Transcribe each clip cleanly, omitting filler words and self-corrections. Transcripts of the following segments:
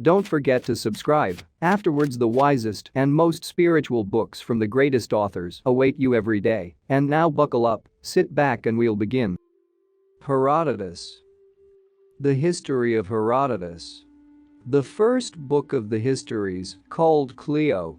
Don't forget to subscribe. Afterwards, the wisest and most spiritual books from the greatest authors await you every day. And now buckle up, sit back and we'll begin. Herodotus. The History of Herodotus. The first book of the histories, called Clio.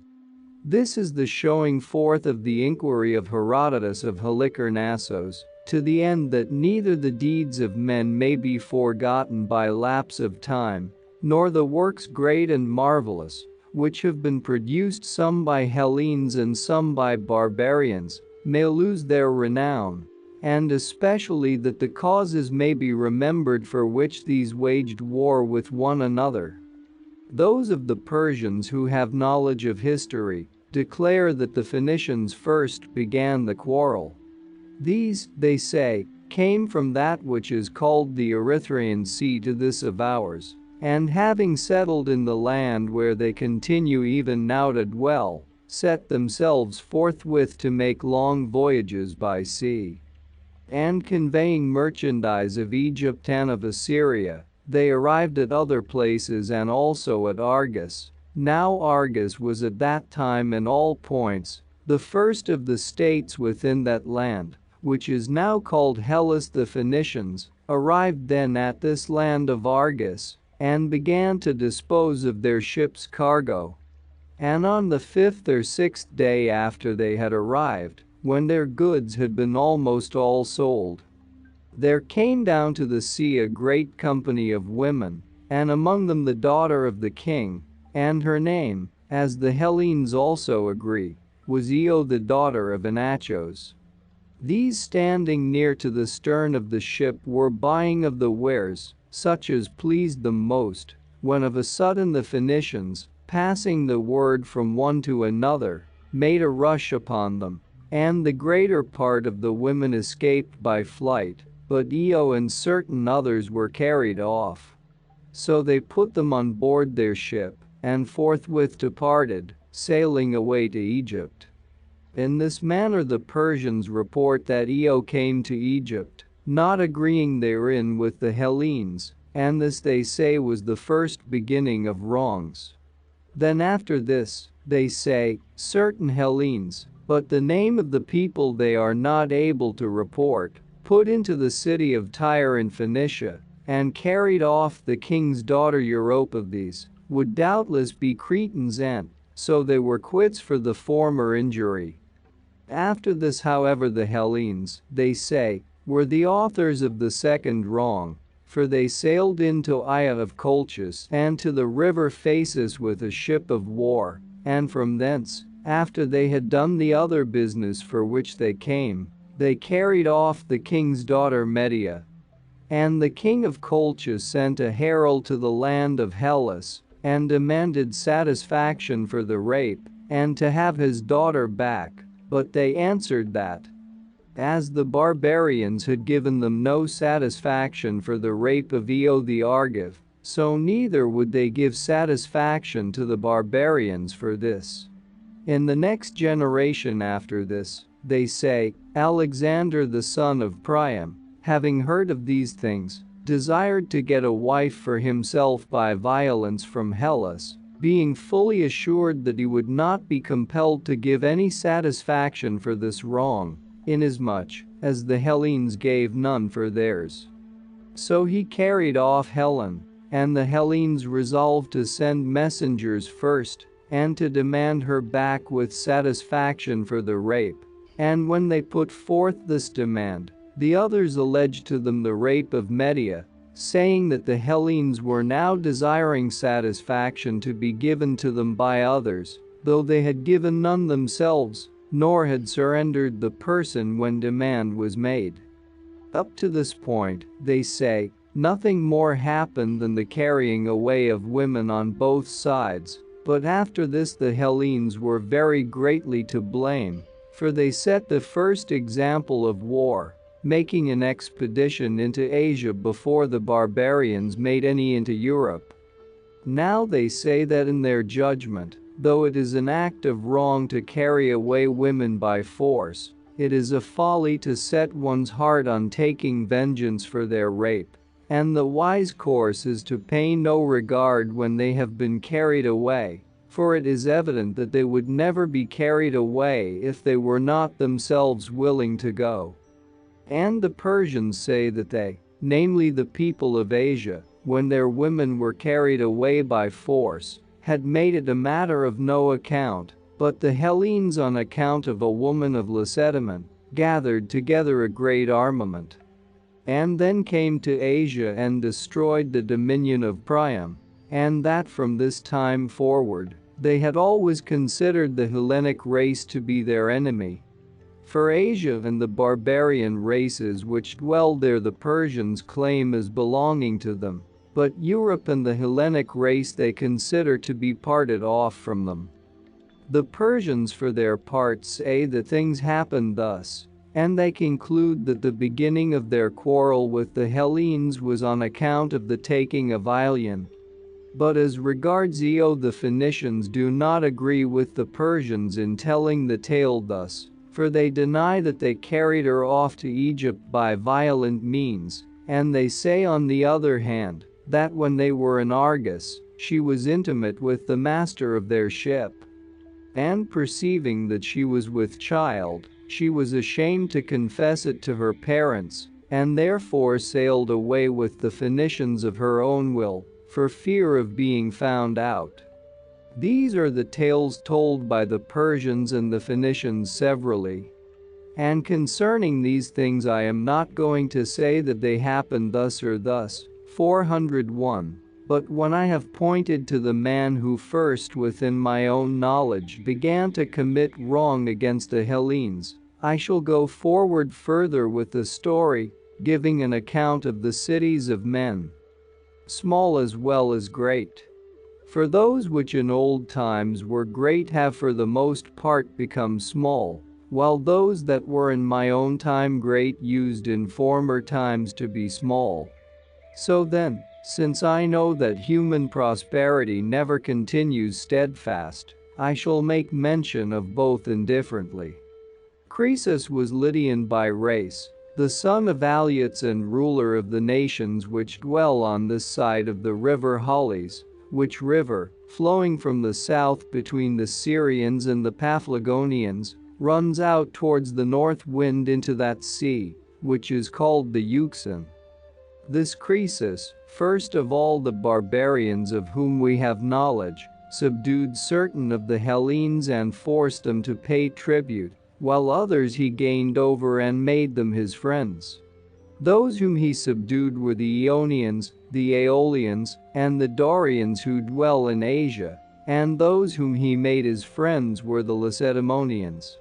This is the showing forth of the inquiry of Herodotus of Halicarnassos, to the end that neither the deeds of men may be forgotten by lapse of time, nor the works great and marvelous, which have been produced some by Hellenes and some by barbarians, may lose their renown, and especially that the causes may be remembered for which these waged war with one another. Those of the Persians who have knowledge of history declare that the Phoenicians first began the quarrel. These, they say, came from that which is called the Erythraean Sea to this of ours, and having settled in the land where they continue even now to dwell, set themselves forthwith to make long voyages by sea. And conveying merchandise of Egypt and of Assyria, they arrived at other places and also at Argos. Now Argos was at that time in all points the first of the states within that land, which is now called Hellas. The Phoenicians arrived then at this land of Argos, and began to dispose of their ship's cargo. And on the 5th or 6th day after they had arrived, when their goods had been almost all sold, there came down to the sea a great company of women, and among them the daughter of the king, and her name, as the Hellenes also agree, was Io, the daughter of Anachos. These, standing near to the stern of the ship, were buying of the wares, such as pleased them most, when of a sudden the Phoenicians, passing the word from one to another, made a rush upon them, and the greater part of the women escaped by flight, but Io and certain others were carried off. So they put them on board their ship, and forthwith departed, sailing away to Egypt. In this manner the Persians report that Io came to Egypt, not agreeing therein with the Hellenes, and this they say was the first beginning of wrongs. Then after this, they say, certain Hellenes, but the name of the people they are not able to report, put into the city of Tyre in Phoenicia, and carried off the king's daughter Europe. Of these would doubtless be Cretans, and so they were quits for the former injury. After this, however, the Hellenes, they say, were the authors of the second wrong, for they sailed into Ia of Colchis and to the river Phasis with a ship of war, and from thence, after they had done the other business for which they came, they carried off the king's daughter Medea. And the king of Colchis sent a herald to the land of Hellas, and demanded satisfaction for the rape, and to have his daughter back, but they answered that, as the barbarians had given them no satisfaction for the rape of Io the Argive, so neither would they give satisfaction to the barbarians for this. In the next generation after this, they say, Alexander the son of Priam, having heard of these things, desired to get a wife for himself by violence from Hellas, being fully assured that he would not be compelled to give any satisfaction for this wrong, inasmuch as the Hellenes gave none for theirs. So he carried off Helen, and the Hellenes resolved to send messengers first, and to demand her back with satisfaction for the rape. And when they put forth this demand, the others alleged to them the rape of Medea, saying that the Hellenes were now desiring satisfaction to be given to them by others, though they had given none themselves, nor had surrendered the person when demand was made. Up to this point, they say, nothing more happened than the carrying away of women on both sides, but after this the Hellenes were very greatly to blame, for they set the first example of war, making an expedition into Asia before the barbarians made any into Europe. Now they say that in their judgment, though it is an act of wrong to carry away women by force, it is a folly to set one's heart on taking vengeance for their rape, And the wise course is to pay no regard when they have been carried away, for it is evident that they would never be carried away if they were not themselves willing to go. And the Persians say that they, namely the people of Asia, when their women were carried away by force, had made it a matter of no account, but the Hellenes, on account of a woman of Lacedaemon, gathered together a great armament, and then came to Asia and destroyed the dominion of Priam, and that from this time forward, they had always considered the Hellenic race to be their enemy. For Asia and the barbarian races which dwell there the Persians claim as belonging to them, but Europe and the Hellenic race they consider to be parted off from them. The Persians for their part say that things happened thus, and they conclude that the beginning of their quarrel with the Hellenes was on account of the taking of Ilion. But as regards Io, the Phoenicians do not agree with the Persians in telling the tale thus, for they deny that they carried her off to Egypt by violent means, and they say on the other hand, that when they were in Argos, she was intimate with the master of their ship. And perceiving that she was with child, she was ashamed to confess it to her parents, and therefore sailed away with the Phoenicians of her own will, for fear of being found out. These are the tales told by the Persians and the Phoenicians severally. And concerning these things I am not going to say that they happened thus or thus. 401. But when I have pointed to the man who first within my own knowledge began to commit wrong against the Hellenes, I shall go forward further with the story, giving an account of the cities of men, small as well as great. For those which in old times were great have for the most part become small, while those that were in my own time great used in former times to be small. So then, since I know that human prosperity never continues steadfast, I shall make mention of both indifferently. Croesus was Lydian by race, the son of Alyattes and ruler of the nations which dwell on this side of the river Halys, which river, flowing from the south between the Syrians and the Paphlagonians, runs out towards the north wind into that sea, which is called the Euxine. This Croesus, first of all the barbarians of whom we have knowledge, subdued certain of the Hellenes and forced them to pay tribute, while others he gained over and made them his friends. Those whom he subdued were the Ionians, the Aeolians, and the Dorians who dwell in Asia, and those whom he made his friends were the Lacedaemonians.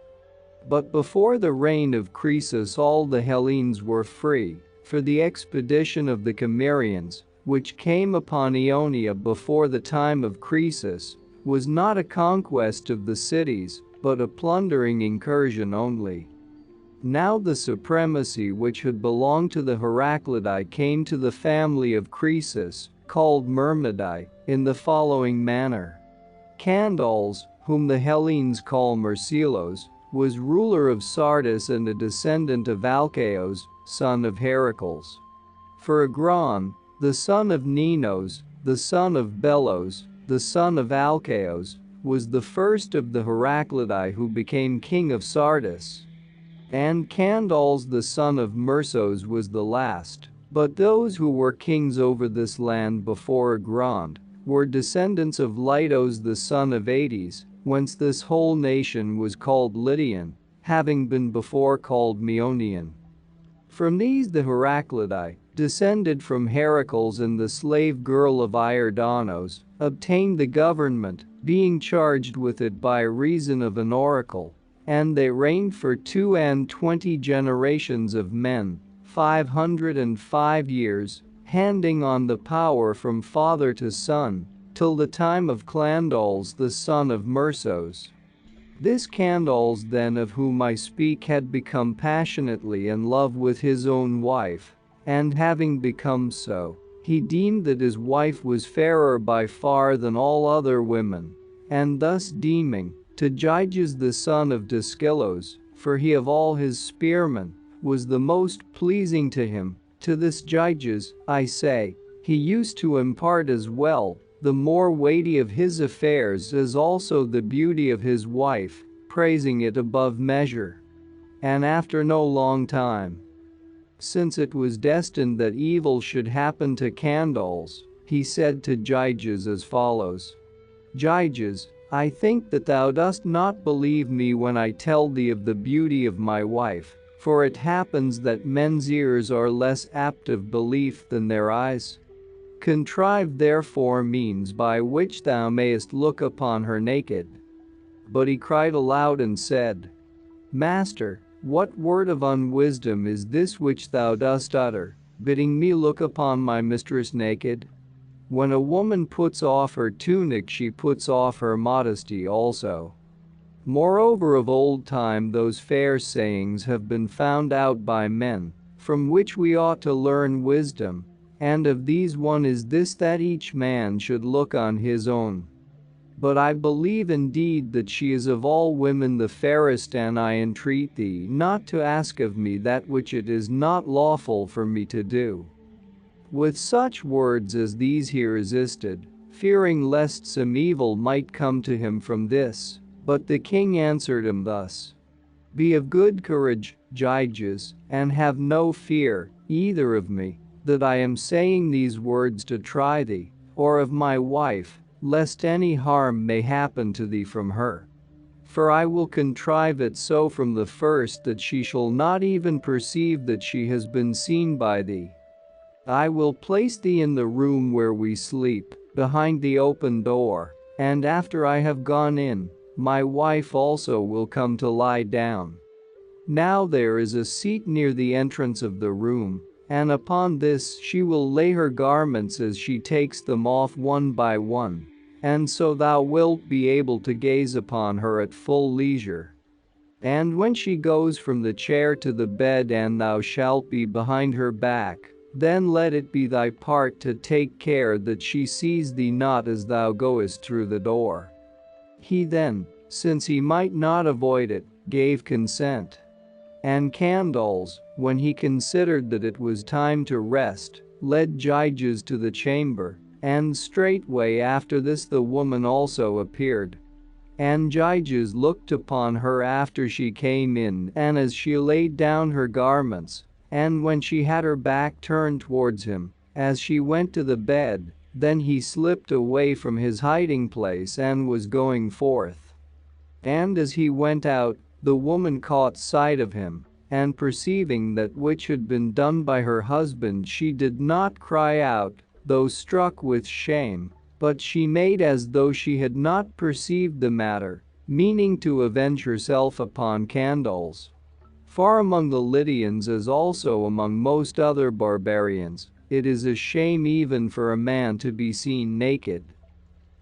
But before the reign of Croesus all the Hellenes were free, for the expedition of the Cimmerians, which came upon Ionia before the time of Croesus, was not a conquest of the cities, but a plundering incursion only. Now the supremacy which had belonged to the Heraclidae came to the family of Croesus, called Myrmidai, in the following manner. Candalos, whom the Hellenes call Marcelos, was ruler of Sardis and a descendant of Alcaeus, son of Heracles. For Agron, the son of Ninos, the son of Belos, the son of Alcaeus, was the first of the Heraclidae who became king of Sardis. And Candalos the son of Myrsos was the last, but those who were kings over this land before Agron were descendants of Lytos the son of Aetes, whence this whole nation was called Lydian, having been before called Meonian. From these the Heraclidae, descended from Heracles and the slave girl of Iordanos, obtained the government, being charged with it by reason of an oracle, and they reigned for 22 generations of men, 505 years, handing on the power from father to son, till the time of Candalos the son of Myrsos. This Candalos then of whom I speak had become passionately in love with his own wife, and having become so, he deemed that his wife was fairer by far than all other women, and thus deeming, Tygiges the son of Dascylos, for he of all his spearmen, was the most pleasing to him, To this Gyges, I say, he used to impart as well the more weighty of his affairs as also the beauty of his wife, praising it above measure. And after no long time, since it was destined that evil should happen to Candace, he said to Gyges as follows: Gyges, I think that thou dost not believe me when I tell thee of the beauty of my wife, for it happens that men's ears are less apt of belief than their eyes. Contrive therefore means by which thou mayest look upon her naked. But he cried aloud and said, Master, what word of unwisdom is this which thou dost utter, bidding me look upon my mistress naked? When a woman puts off her tunic, she puts off her modesty also. Moreover, of old time those fair sayings have been found out by men, from which we ought to learn wisdom, and of these one is this, that each man should look on his own. But I believe indeed that she is of all women the fairest, and I entreat thee not to ask of me that which it is not lawful for me to do. With such words as these he resisted, fearing lest some evil might come to him from this. But the king answered him thus: Be of good courage, Gyges, and have no fear, either of me, that I am saying these words to try thee, or of my wife, lest any harm may happen to thee from her. For I will contrive it so from the first that she shall not even perceive that she has been seen by thee. I will place thee in the room where we sleep, behind the open door, and after I have gone in, my wife also will come to lie down. Now there is a seat near the entrance of the room, and upon this she will lay her garments as she takes them off one by one, and so thou wilt be able to gaze upon her at full leisure. And when she goes from the chair to the bed, and thou shalt be behind her back, then let it be thy part to take care that she sees thee not as thou goest through the door. He then, since he might not avoid it, gave consent. And Candace, when he considered that it was time to rest, led Gyges to the chamber, and straightway after this the woman also appeared. And Gyges looked upon her after she came in, and as she laid down her garments, and when she had her back turned towards him, as she went to the bed, then he slipped away from his hiding place and was going forth. And as he went out, the woman caught sight of him, and perceiving that which had been done by her husband, she did not cry out, though struck with shame, but she made as though she had not perceived the matter, meaning to avenge herself upon Candace. For among the Lydians, as also among most other barbarians, it is a shame even for a man to be seen naked.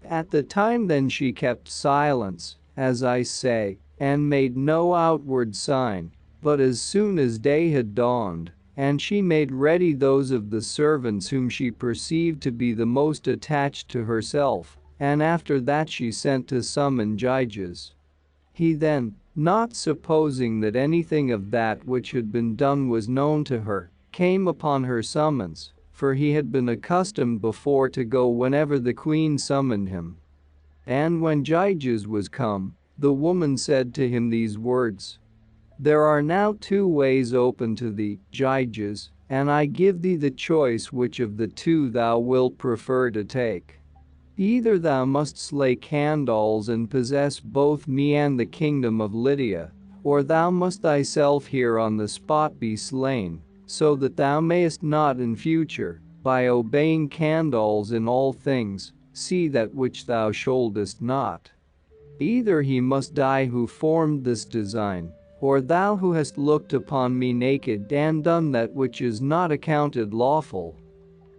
At the time then she kept silence, as I say, and made no outward sign, but as soon as day had dawned, and she made ready those of the servants whom she perceived to be the most attached to herself, and after that she sent to summon Gyges. He then, not supposing that anything of that which had been done was known to her, came upon her summons, for he had been accustomed before to go whenever the queen summoned him. And when Gyges was come, the woman said to him these words: There are now two ways open to thee, Gyges, and I give thee the choice which of the two thou wilt prefer to take. Either thou must slay Candace and possess both me and the kingdom of Lydia, or thou must thyself here on the spot be slain, so that thou mayest not in future, by obeying Candace in all things, see that which thou shouldest not. Either he must die who formed this design, or thou who hast looked upon me naked and done that which is not accounted lawful.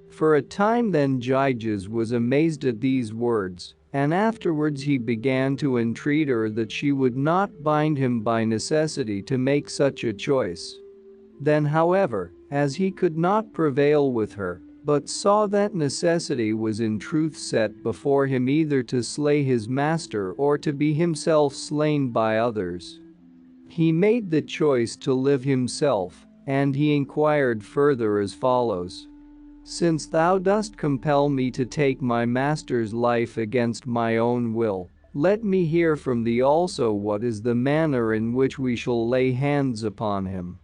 For a time then Gyges was amazed at these words, and afterwards he began to entreat her that she would not bind him by necessity to make such a choice. Then however, as he could not prevail with her, but saw that necessity was in truth set before him either to slay his master or to be himself slain by others, he made the choice to live himself, And he inquired further as follows. Since thou dost compel me to take my master's life against my own will, let me hear from thee also what is the manner in which we shall lay hands upon him.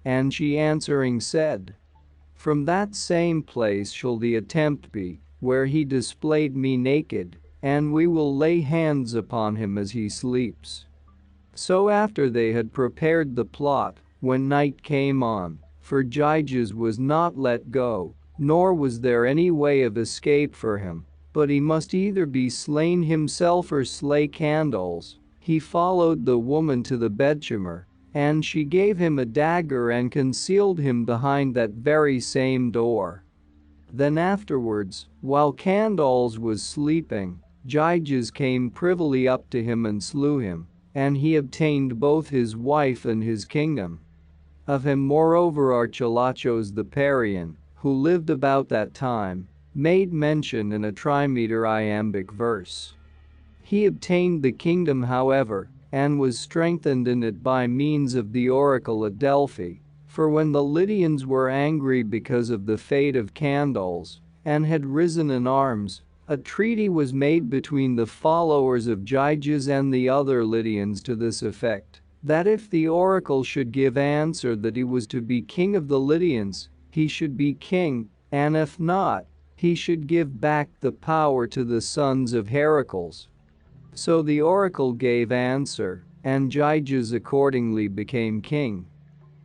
And she answering said, From that same place shall the attempt be, where he displayed me naked, and we will lay hands upon him as he sleeps. So after they had prepared the plot, when night came on, for Gyges was not let go, nor was there any way of escape for him, but he must either be slain himself or slay Candace, he followed the woman to the bedchamber, and she gave him a dagger and concealed him behind that very same door. Then afterwards, while Candace was sleeping, Gyges came privily up to him and slew him, and he obtained both his wife and his kingdom. Of him moreover Archelaus the Parian, who lived about that time, made mention in a trimeter iambic verse. He obtained the kingdom however, and was strengthened in it by means of the oracle at Delphi, for when the Lydians were angry because of the fate of Candace, and had risen in arms, a treaty was made between the followers of Gyges and the other Lydians to this effect, that if the oracle should give answer that he was to be king of the Lydians, he should be king, and if not, he should give back the power to the sons of Heracles. So the oracle gave answer, and Gyges accordingly became king.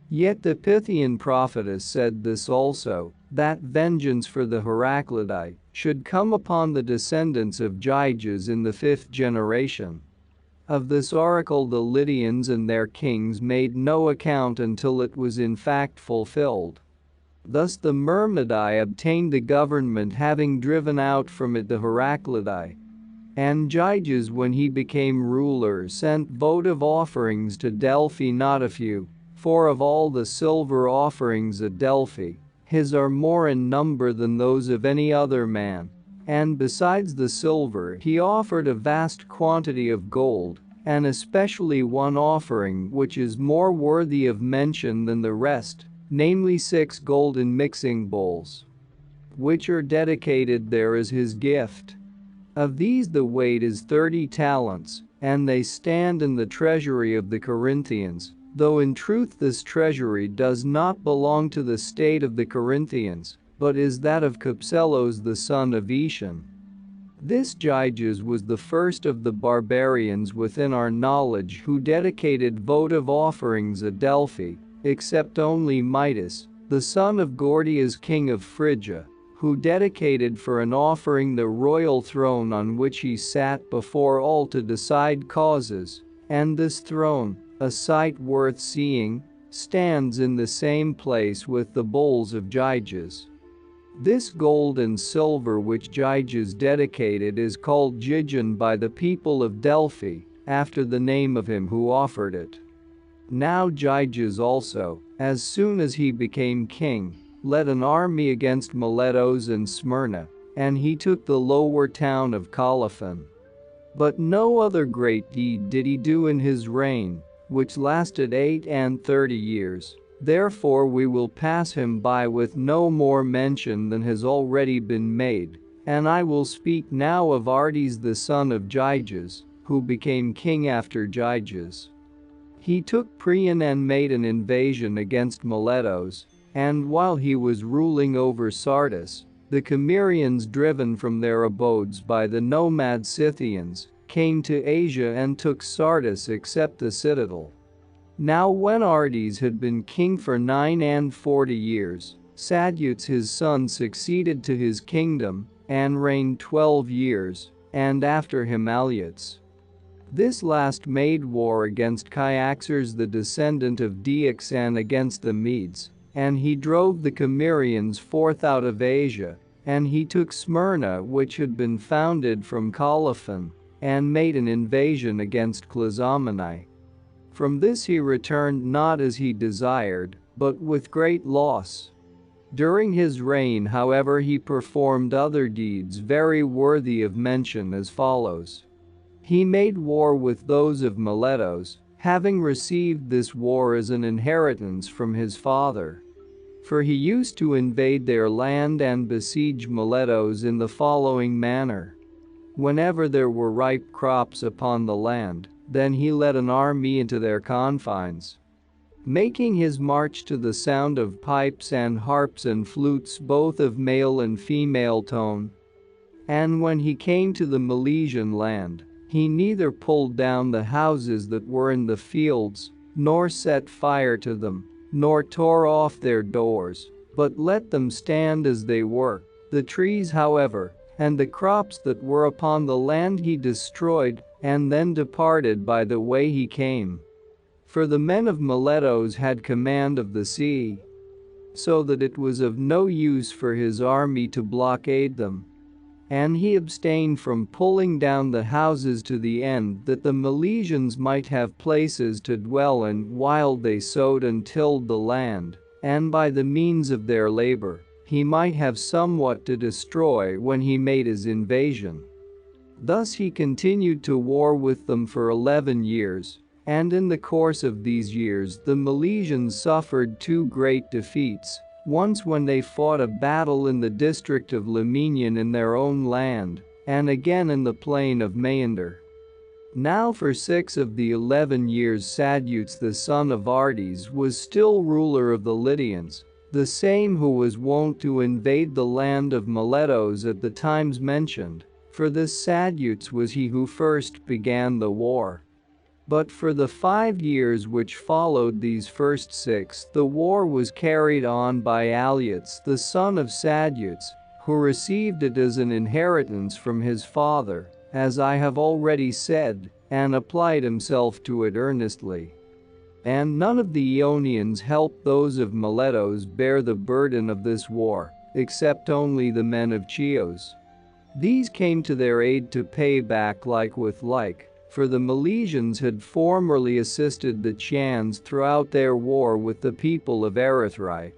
Yet the Pythian prophetess said this also, that vengeance for the Heraclidae should come upon the descendants of Gyges in the 5th generation. Of this oracle the Lydians and their kings made no account until it was in fact fulfilled. Thus the Myrmidai obtained the government having driven out from it the Heraclidae. And Gyges when he became ruler sent votive offerings to Delphi not a few, for of all the silver offerings at Delphi, his are more in number than those of any other man. And besides the silver he offered a vast quantity of gold, and especially one offering which is more worthy of mention than the rest, namely 6 golden mixing bowls, which are dedicated there as his gift. Of these the weight is 30 talents, and they stand in the treasury of the Corinthians, though in truth this treasury does not belong to the state of the Corinthians, but is that of Capselos the son of Aetion. This Gyges was the first of the barbarians within our knowledge who dedicated votive offerings at Delphi, except only Midas, the son of Gordias king of Phrygia, who dedicated for an offering the royal throne on which he sat before all to decide causes, and this throne, a sight worth seeing, stands in the same place with the bowls of Gyges. This gold and silver which Gyges dedicated is called Gygon by the people of Delphi, after the name of him who offered it. Now Gyges also, as soon as he became king, led an army against Miletos and Smyrna, and he took the lower town of Colophon. But no other great deed did he do in his reign, which lasted 38 years. Therefore we will pass him by with no more mention than has already been made, and I will speak now of Artes the son of Gyges, who became king after Gyges. He took Priam and made an invasion against Miletos, and while he was ruling over Sardis, the Cimmerians driven from their abodes by the nomad Scythians, came to Asia and took Sardis except the citadel. Now when Artes had been king for 49 years, Sadeus his son succeeded to his kingdom, and reigned 12 years, and after him Alyattes. This last made war against Cyaxares the descendant of Diox and against the Medes, and he drove the Cimmerians forth out of Asia, and he took Smyrna which had been founded from Colophon, and made an invasion against Clazomenae. From this he returned not as he desired, but with great loss. During his reign however he performed other deeds very worthy of mention as follows. He made war with those of Miletos, having received this war as an inheritance from his father. For he used to invade their land and besiege Miletus in the following manner. Whenever there were ripe crops upon the land, then he led an army into their confines, making his march to the sound of pipes and harps and flutes both of male and female tone. And when he came to the Milesian land, he neither pulled down the houses that were in the fields, nor set fire to them, nor tore off their doors, but let them stand as they were. The trees, however, and the crops that were upon the land he destroyed, and then departed by the way he came. For the men of Miletus had command of the sea, so that it was of no use for his army to blockade them. And he abstained from pulling down the houses to the end that the Milesians might have places to dwell in while they sowed and tilled the land, and by the means of their labor, he might have somewhat to destroy when he made his invasion. Thus he continued to war with them for 11 years, and in the course of these years the Milesians suffered 2 great defeats, once when they fought a battle in the district of Lemenion in their own land, and again in the plain of Maeander. Now for 6 of the 11 years Sadutes the son of Artes was still ruler of the Lydians, the same who was wont to invade the land of Miletus at the times mentioned, for this Sadutes was he who first began the war. But for the 5 years which followed these first 6, the war was carried on by Alyattes the son of Sadutes, who received it as an inheritance from his father, as I have already said, and applied himself to it earnestly. And none of the Ionians helped those of Miletus bear the burden of this war, except only the men of Chios. These came to their aid to pay back like with like, for the Milesians had formerly assisted the Chians throughout their war with the people of Erythrae.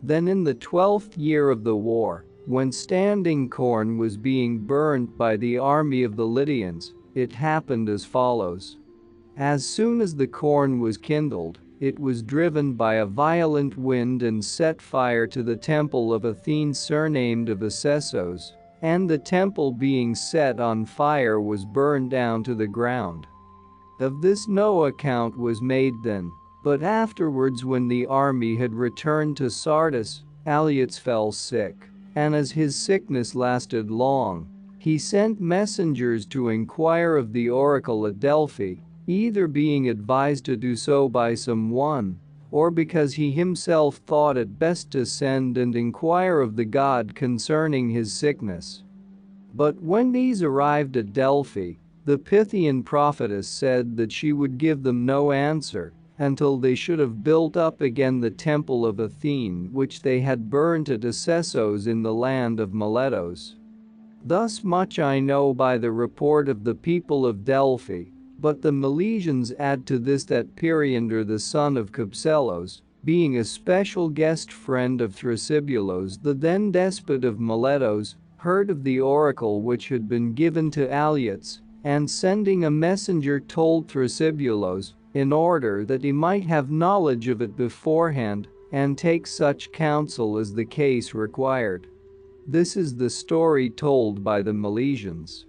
Then in the 12th year of the war, when standing corn was being burnt by the army of the Lydians, it happened as follows. As soon as the corn was kindled, it was driven by a violent wind and set fire to the temple of Athene surnamed of Acessos, and the temple being set on fire was burned down to the ground. Of this no account was made then, but afterwards when the army had returned to Sardis, Alyattes fell sick, and as his sickness lasted long, he sent messengers to inquire of the oracle at Delphi, either being advised to do so by some one, or because he himself thought it best to send and inquire of the god concerning his sickness. But when these arrived at Delphi, the Pythian prophetess said that she would give them no answer until they should have built up again the temple of Athene which they had burnt at Acessos in the land of Miletus. Thus much I know by the report of the people of Delphi. But the Milesians add to this that Periander the son of Cypselos, being a special guest friend of Thrasybulus the then despot of Miletus, heard of the oracle which had been given to Alyattes, and sending a messenger told Thrasybulus, in order that he might have knowledge of it beforehand, and take such counsel as the case required. This is the story told by the Milesians.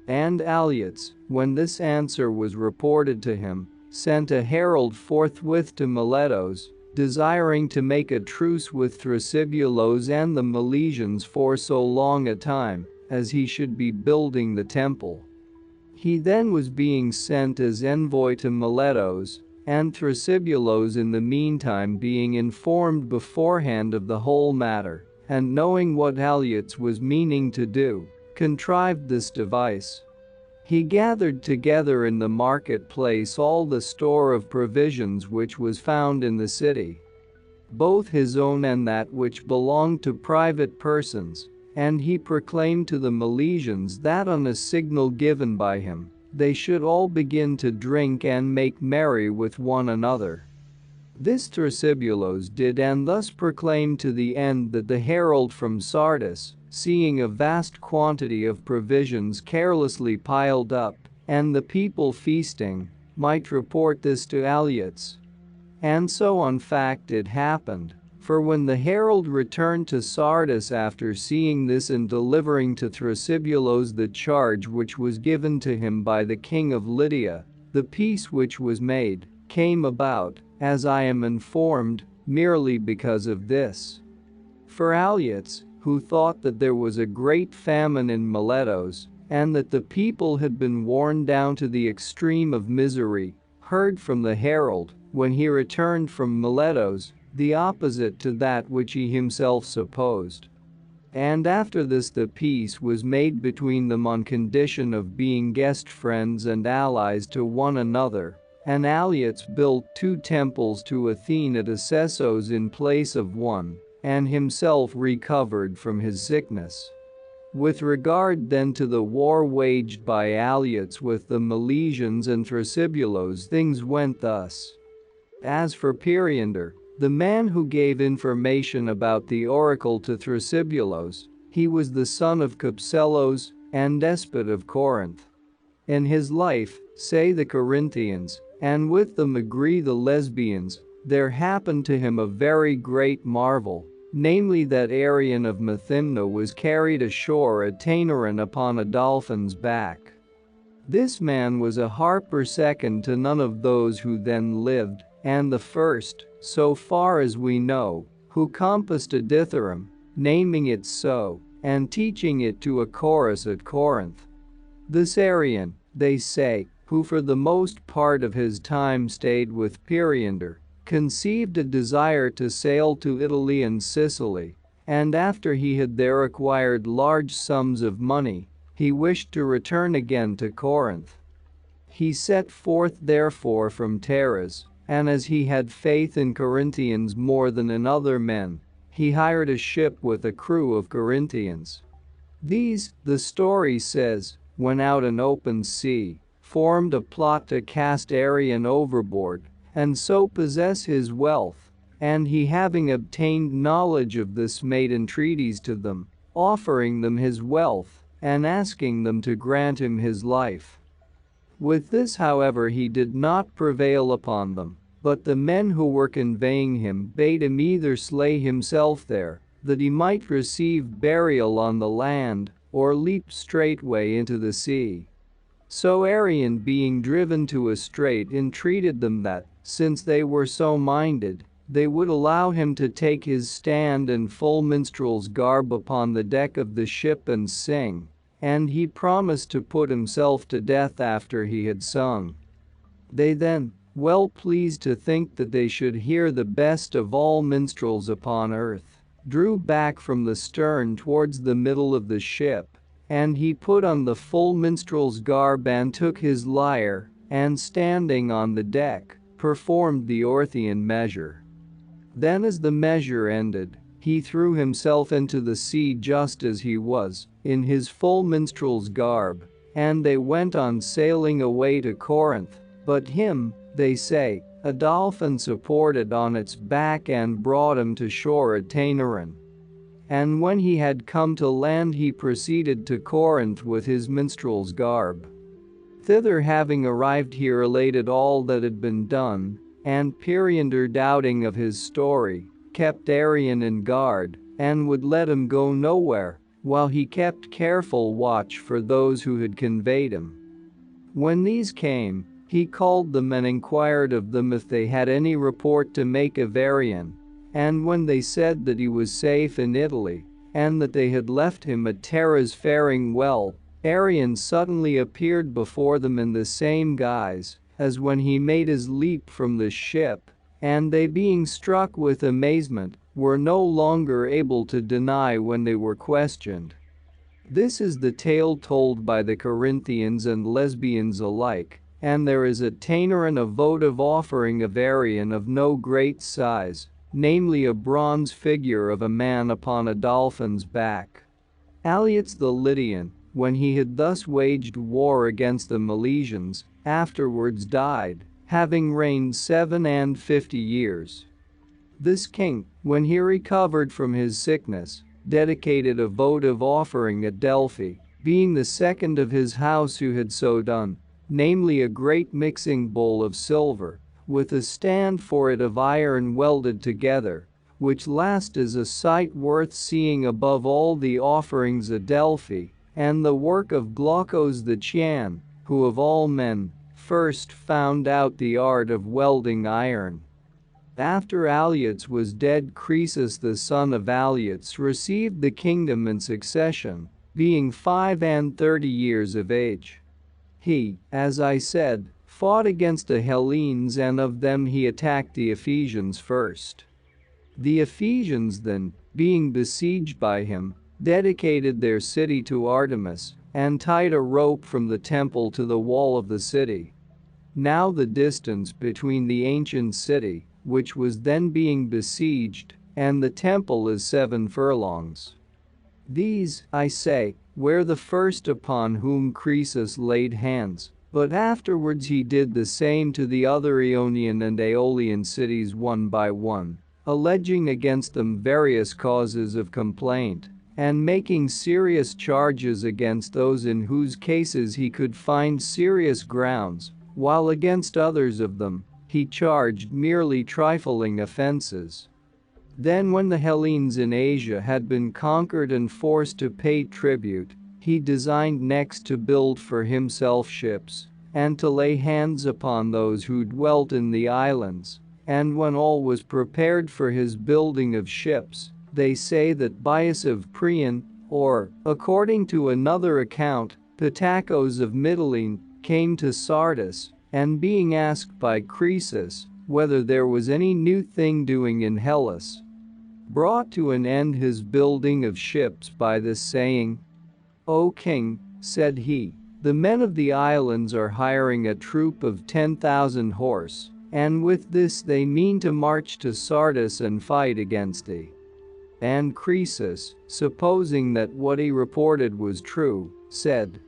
And Alyattes, when this answer was reported to him, sent a herald forthwith to Miletus, desiring to make a truce with Thrasybulus and the Milesians for so long a time, as he should be building the temple. He then was being sent as envoy to Miletus, and Thrasybulus in the meantime being informed beforehand of the whole matter, and knowing what Alyattes was meaning to do, contrived this device. He gathered together in the marketplace all the store of provisions which was found in the city, both his own and that which belonged to private persons, and he proclaimed to the Milesians that on a signal given by him, they should all begin to drink and make merry with one another. This Thrasybulus did, and thus proclaimed to the end that the herald from Sardis, seeing a vast quantity of provisions carelessly piled up, and the people feasting, might report this to Alyattes. And so in fact it happened. For when the herald returned to Sardis after seeing this and delivering to Thrasybulus the charge which was given to him by the king of Lydia, the peace which was made came about, as I am informed, merely because of this. For Alyattes, who thought that there was a great famine in Miletus, and that the people had been worn down to the extreme of misery, heard from the herald, when he returned from Miletus, the opposite to that which he himself supposed. And after this the peace was made between them on condition of being guest friends and allies to one another, and Alyattes built 2 temples to Athene at Assesos in place of one, and himself recovered from his sickness. With regard then to the war waged by Alyattes with the Milesians and Thrasybulus, things went thus. As for Periander, the man who gave information about the oracle to Thrasybulus, he was the son of Capselos and despot of Corinth. In his life, say the Corinthians, and with them agree the Lesbians, there happened to him a very great marvel, namely that Arion of Methymna was carried ashore at Tainaron upon a dolphin's back. This man was a harper second to none of those who then lived, and the first, so far as we know, who compassed a dithyramb, naming it so, and teaching it to a chorus at Corinth. This Arion, they say, who for the most part of his time stayed with Periander, conceived a desire to sail to Italy and Sicily, and after he had there acquired large sums of money, he wished to return again to Corinth. He set forth therefore from Taras, and as he had faith in Corinthians more than in other men, he hired a ship with a crew of Corinthians. These, the story says, when out in open sea, formed a plot to cast Arion overboard, and so possess his wealth, and he having obtained knowledge of this made entreaties to them, offering them his wealth, and asking them to grant him his life. With this however he did not prevail upon them, but the men who were conveying him bade him either slay himself there, that he might receive burial on the land, or leap straightway into the sea. So Arion being driven to a strait entreated them that, since they were so minded, they would allow him to take his stand in full minstrel's garb upon the deck of the ship and sing, and he promised to put himself to death after he had sung. They then, well pleased to think that they should hear the best of all minstrels upon earth, drew back from the stern towards the middle of the ship, and he put on the full minstrel's garb and took his lyre, and standing on the deck, performed the Orthian measure. Then as the measure ended, he threw himself into the sea just as he was, in his full minstrel's garb, and they went on sailing away to Corinth, but him, they say, a dolphin supported on its back and brought him to shore at Tainaron. And when he had come to land he proceeded to Corinth with his minstrel's garb. Thither having arrived he related all that had been done, and Periander doubting of his story, kept Arion in guard, and would let him go nowhere, while he kept careful watch for those who had conveyed him. When these came, he called them and inquired of them if they had any report to make of Arion, and when they said that he was safe in Italy, and that they had left him at Taras faring well, Arion suddenly appeared before them in the same guise as when he made his leap from the ship, and they being struck with amazement, were no longer able to deny when they were questioned. This is the tale told by the Corinthians and Lesbians alike, and there is at Tainaron a votive offering of Arion of no great size, namely a bronze figure of a man upon a dolphin's back. Alyattes the Lydian, when he had thus waged war against the Milesians, afterwards died, having reigned 57 years. This king, when he recovered from his sickness, dedicated a votive offering at Delphi, being the second of his house who had so done, namely a great mixing bowl of silver, with a stand for it of iron welded together, which last is a sight worth seeing above all the offerings at Delphi, and the work of Glaucus the Chian, who of all men first found out the art of welding iron. After Alyattes was dead, Croesus the son of Alyattes received the kingdom in succession, being 35 years of age. He, as I said, fought against the Hellenes, and of them he attacked the Ephesians first. The Ephesians then, being besieged by him, dedicated their city to Artemis, and tied a rope from the temple to the wall of the city. Now the distance between the ancient city, which was then being besieged, and the temple is 7 furlongs. These, I say, were the first upon whom Croesus laid hands, but afterwards he did the same to the other Ionian and Aeolian cities one by one, alleging against them various causes of complaint, and making serious charges against those in whose cases he could find serious grounds, while against others of them he charged merely trifling offenses. Then when the Hellenes in Asia had been conquered and forced to pay tribute, he designed next to build for himself ships, and to lay hands upon those who dwelt in the islands. And when all was prepared for his building of ships, they say that Bias of Priene, or, according to another account, Pitacos of Mytilene, came to Sardis, and being asked by Croesus whether there was any new thing doing in Hellas, brought to an end his building of ships by this saying, "O king," said he, "the men of the islands are hiring a troop of 10,000 horse, and with this they mean to march to Sardis and fight against thee." And Croesus, supposing that what he reported was true, said,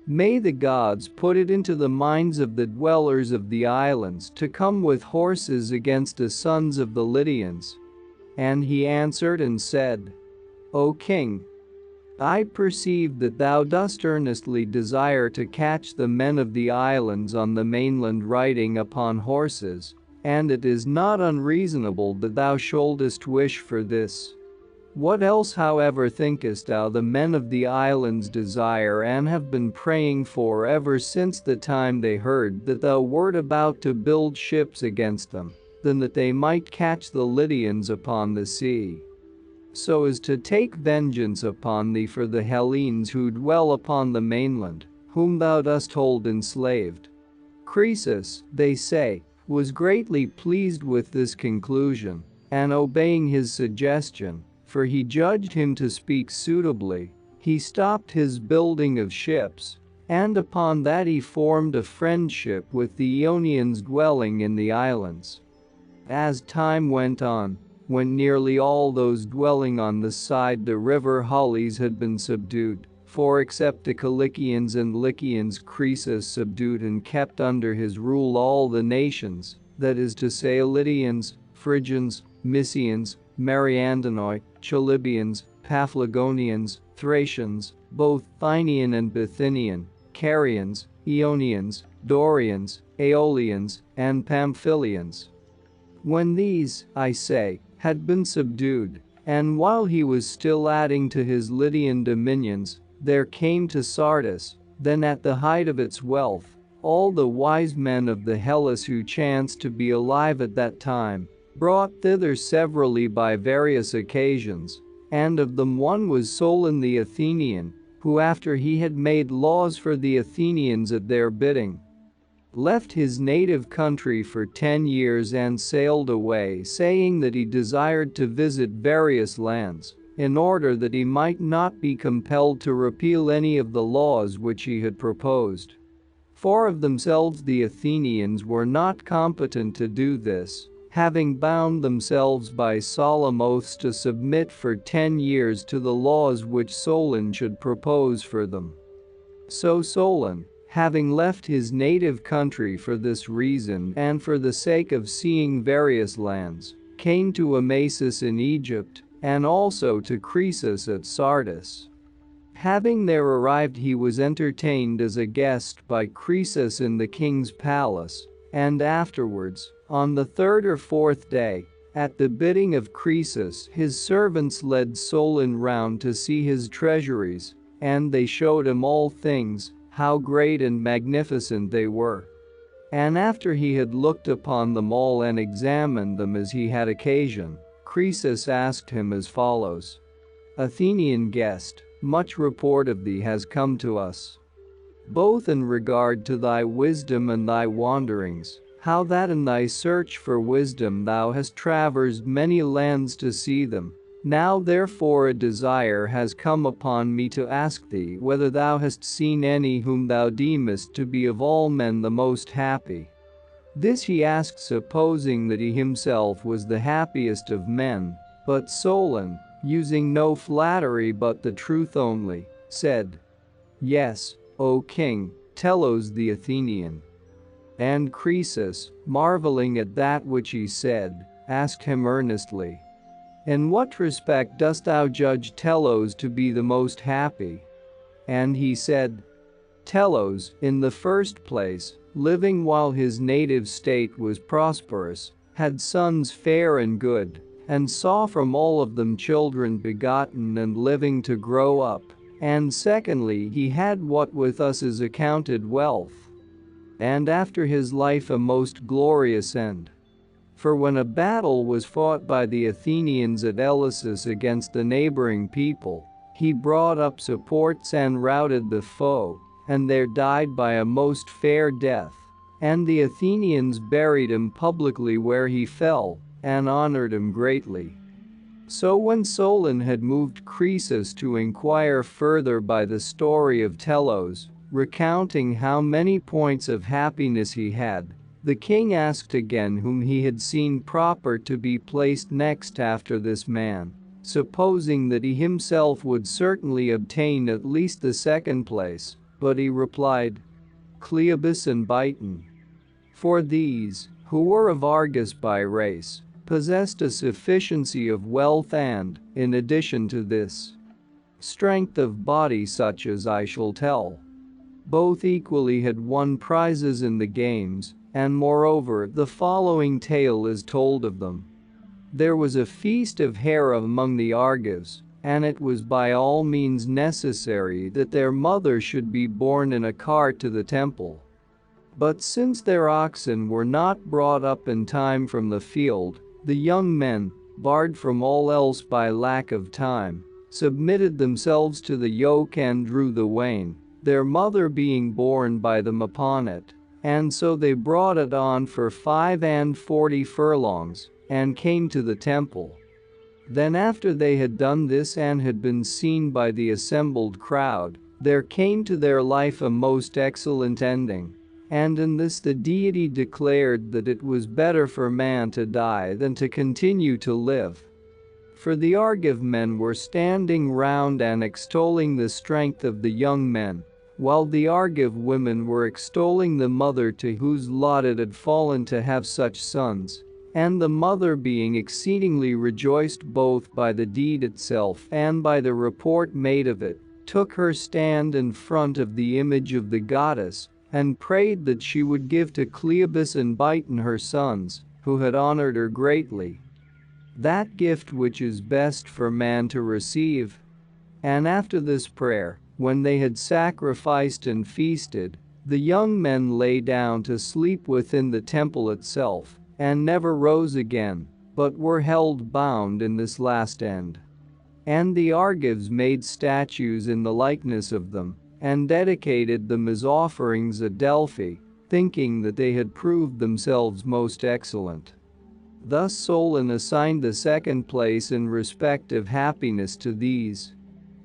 "May the gods put it into the minds of the dwellers of the islands to come with horses against the sons of the Lydians." And he answered and said, "O king, I perceive that thou dost earnestly desire to catch the men of the islands on the mainland riding upon horses, and it is not unreasonable that thou shouldest wish for this. What else, however, thinkest thou the men of the islands desire and have been praying for ever since the time they heard that thou wert about to build ships against them, than that they might catch the Lydians upon the sea, so as to take vengeance upon thee for the Hellenes who dwell upon the mainland, whom thou dost hold enslaved?" Croesus, they say, was greatly pleased with this conclusion, and obeying his suggestion, for he judged him to speak suitably, he stopped his building of ships, and upon that he formed a friendship with the Ionians dwelling in the islands. As time went on, when nearly all those dwelling on the side the river Halys had been subdued, for except the Cilicians and Lycians Croesus subdued and kept under his rule all the nations, that is to say Lydians, Phrygians, Mysians, Mariandyni, Chalybians, Paphlagonians, Thracians, both Thynian and Bithynian, Carians, Ionians, Dorians, Aeolians, and Pamphylians. When these, I say, had been subdued, and while he was still adding to his Lydian dominions, there came to Sardis, then at the height of its wealth, all the wise men of the Hellas who chanced to be alive at that time, brought thither severally by various occasions, and of them one was Solon the Athenian, who after he had made laws for the Athenians at their bidding, left his native country for 10 years and sailed away, saying that he desired to visit various lands, in order that he might not be compelled to repeal any of the laws which he had proposed. For of themselves the Athenians were not competent to do this, having bound themselves by solemn oaths to submit for 10 years to the laws which Solon should propose for them. So Solon, having left his native country for this reason and for the sake of seeing various lands, came to Amasis in Egypt, and also to Croesus at Sardis. Having there arrived, he was entertained as a guest by Croesus in the king's palace, and afterwards, on the third or fourth day, at the bidding of Croesus, his servants led Solon round to see his treasuries, and they showed him all things, how great and magnificent they were. And after he had looked upon them all and examined them as he had occasion, Croesus asked him as follows: Athenian guest, much report of thee has come to us, both in regard to thy wisdom and thy wanderings, how that in thy search for wisdom thou hast traversed many lands to see them. Now therefore a desire has come upon me to ask thee whether thou hast seen any whom thou deemest to be of all men the most happy. This he asked supposing that he himself was the happiest of men, but Solon, using no flattery but the truth only, said, Yes, O king, Telos the Athenian. And Croesus, marveling at that which he said, asked him earnestly, In what respect dost thou judge Telos to be the most happy? And he said, Telos, in the first place, living while his native state was prosperous, had sons fair and good, and saw from all of them children begotten and living to grow up. And secondly, he had what with us is accounted wealth, and after his life a most glorious end. For when a battle was fought by the Athenians at Eleusis against the neighboring people, he brought up supports and routed the foe, and there died by a most fair death. And the Athenians buried him publicly where he fell, and honored him greatly. So when Solon had moved Croesus to inquire further by the story of Telos, recounting how many points of happiness he had, the king asked again whom he had seen proper to be placed next after this man, supposing that he himself would certainly obtain at least the second place, but he replied, Cleobus and Biton. For these, who were of Argus by race, possessed a sufficiency of wealth and, in addition to this, strength of body such as I shall tell. Both equally had won prizes in the games, and moreover the following tale is told of them. There was a feast of Hera among the Argives, and it was by all means necessary that their mother should be borne in a cart to the temple. But since their oxen were not brought up in time from the field, the young men, barred from all else by lack of time, submitted themselves to the yoke and drew the wain, their mother being borne by them upon it. And so they brought it on for 45 furlongs, and came to the temple. Then after they had done this and had been seen by the assembled crowd, there came to their life a most excellent ending. And in this the deity declared that it was better for man to die than to continue to live. For the Argive men were standing round and extolling the strength of the young men, while the Argive women were extolling the mother to whose lot it had fallen to have such sons, and the mother being exceedingly rejoiced both by the deed itself and by the report made of it, took her stand in front of the image of the goddess, and prayed that she would give to Cleobus and Biton her sons, who had honored her greatly, that gift which is best for man to receive. And after this prayer, when they had sacrificed and feasted, the young men lay down to sleep within the temple itself, and never rose again, but were held bound in this last end. And the Argives made statues in the likeness of them, and dedicated them as offerings at Delphi, thinking that they had proved themselves most excellent. Thus Solon assigned the second place in respect of happiness to these.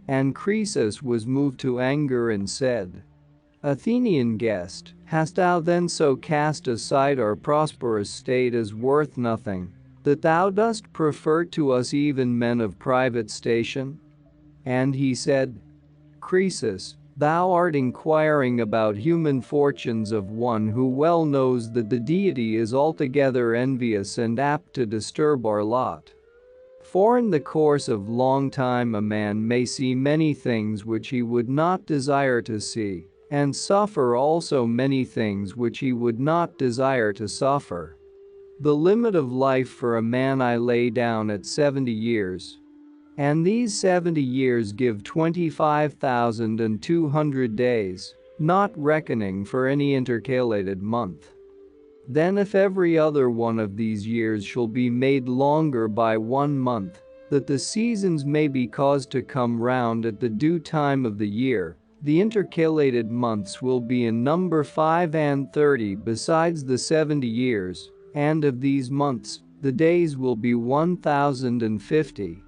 And Croesus was moved to anger and said, Athenian guest, hast thou then so cast aside our prosperous state as worth nothing, that thou dost prefer to us even men of private station? And he said, Croesus, thou art inquiring about human fortunes of one who well knows that the deity is altogether envious and apt to disturb our lot. For in the course of long time a man may see many things which he would not desire to see, and suffer also many things which he would not desire to suffer. The limit of life for a man I lay down at 70 years. And these 70 years give 25,200 days, not reckoning for any intercalated month. Then if every other one of these years shall be made longer by 1 month, that the seasons may be caused to come round at the due time of the year, the intercalated months will be in number 35 besides the 70 years, and of these months, the days will be 1,050.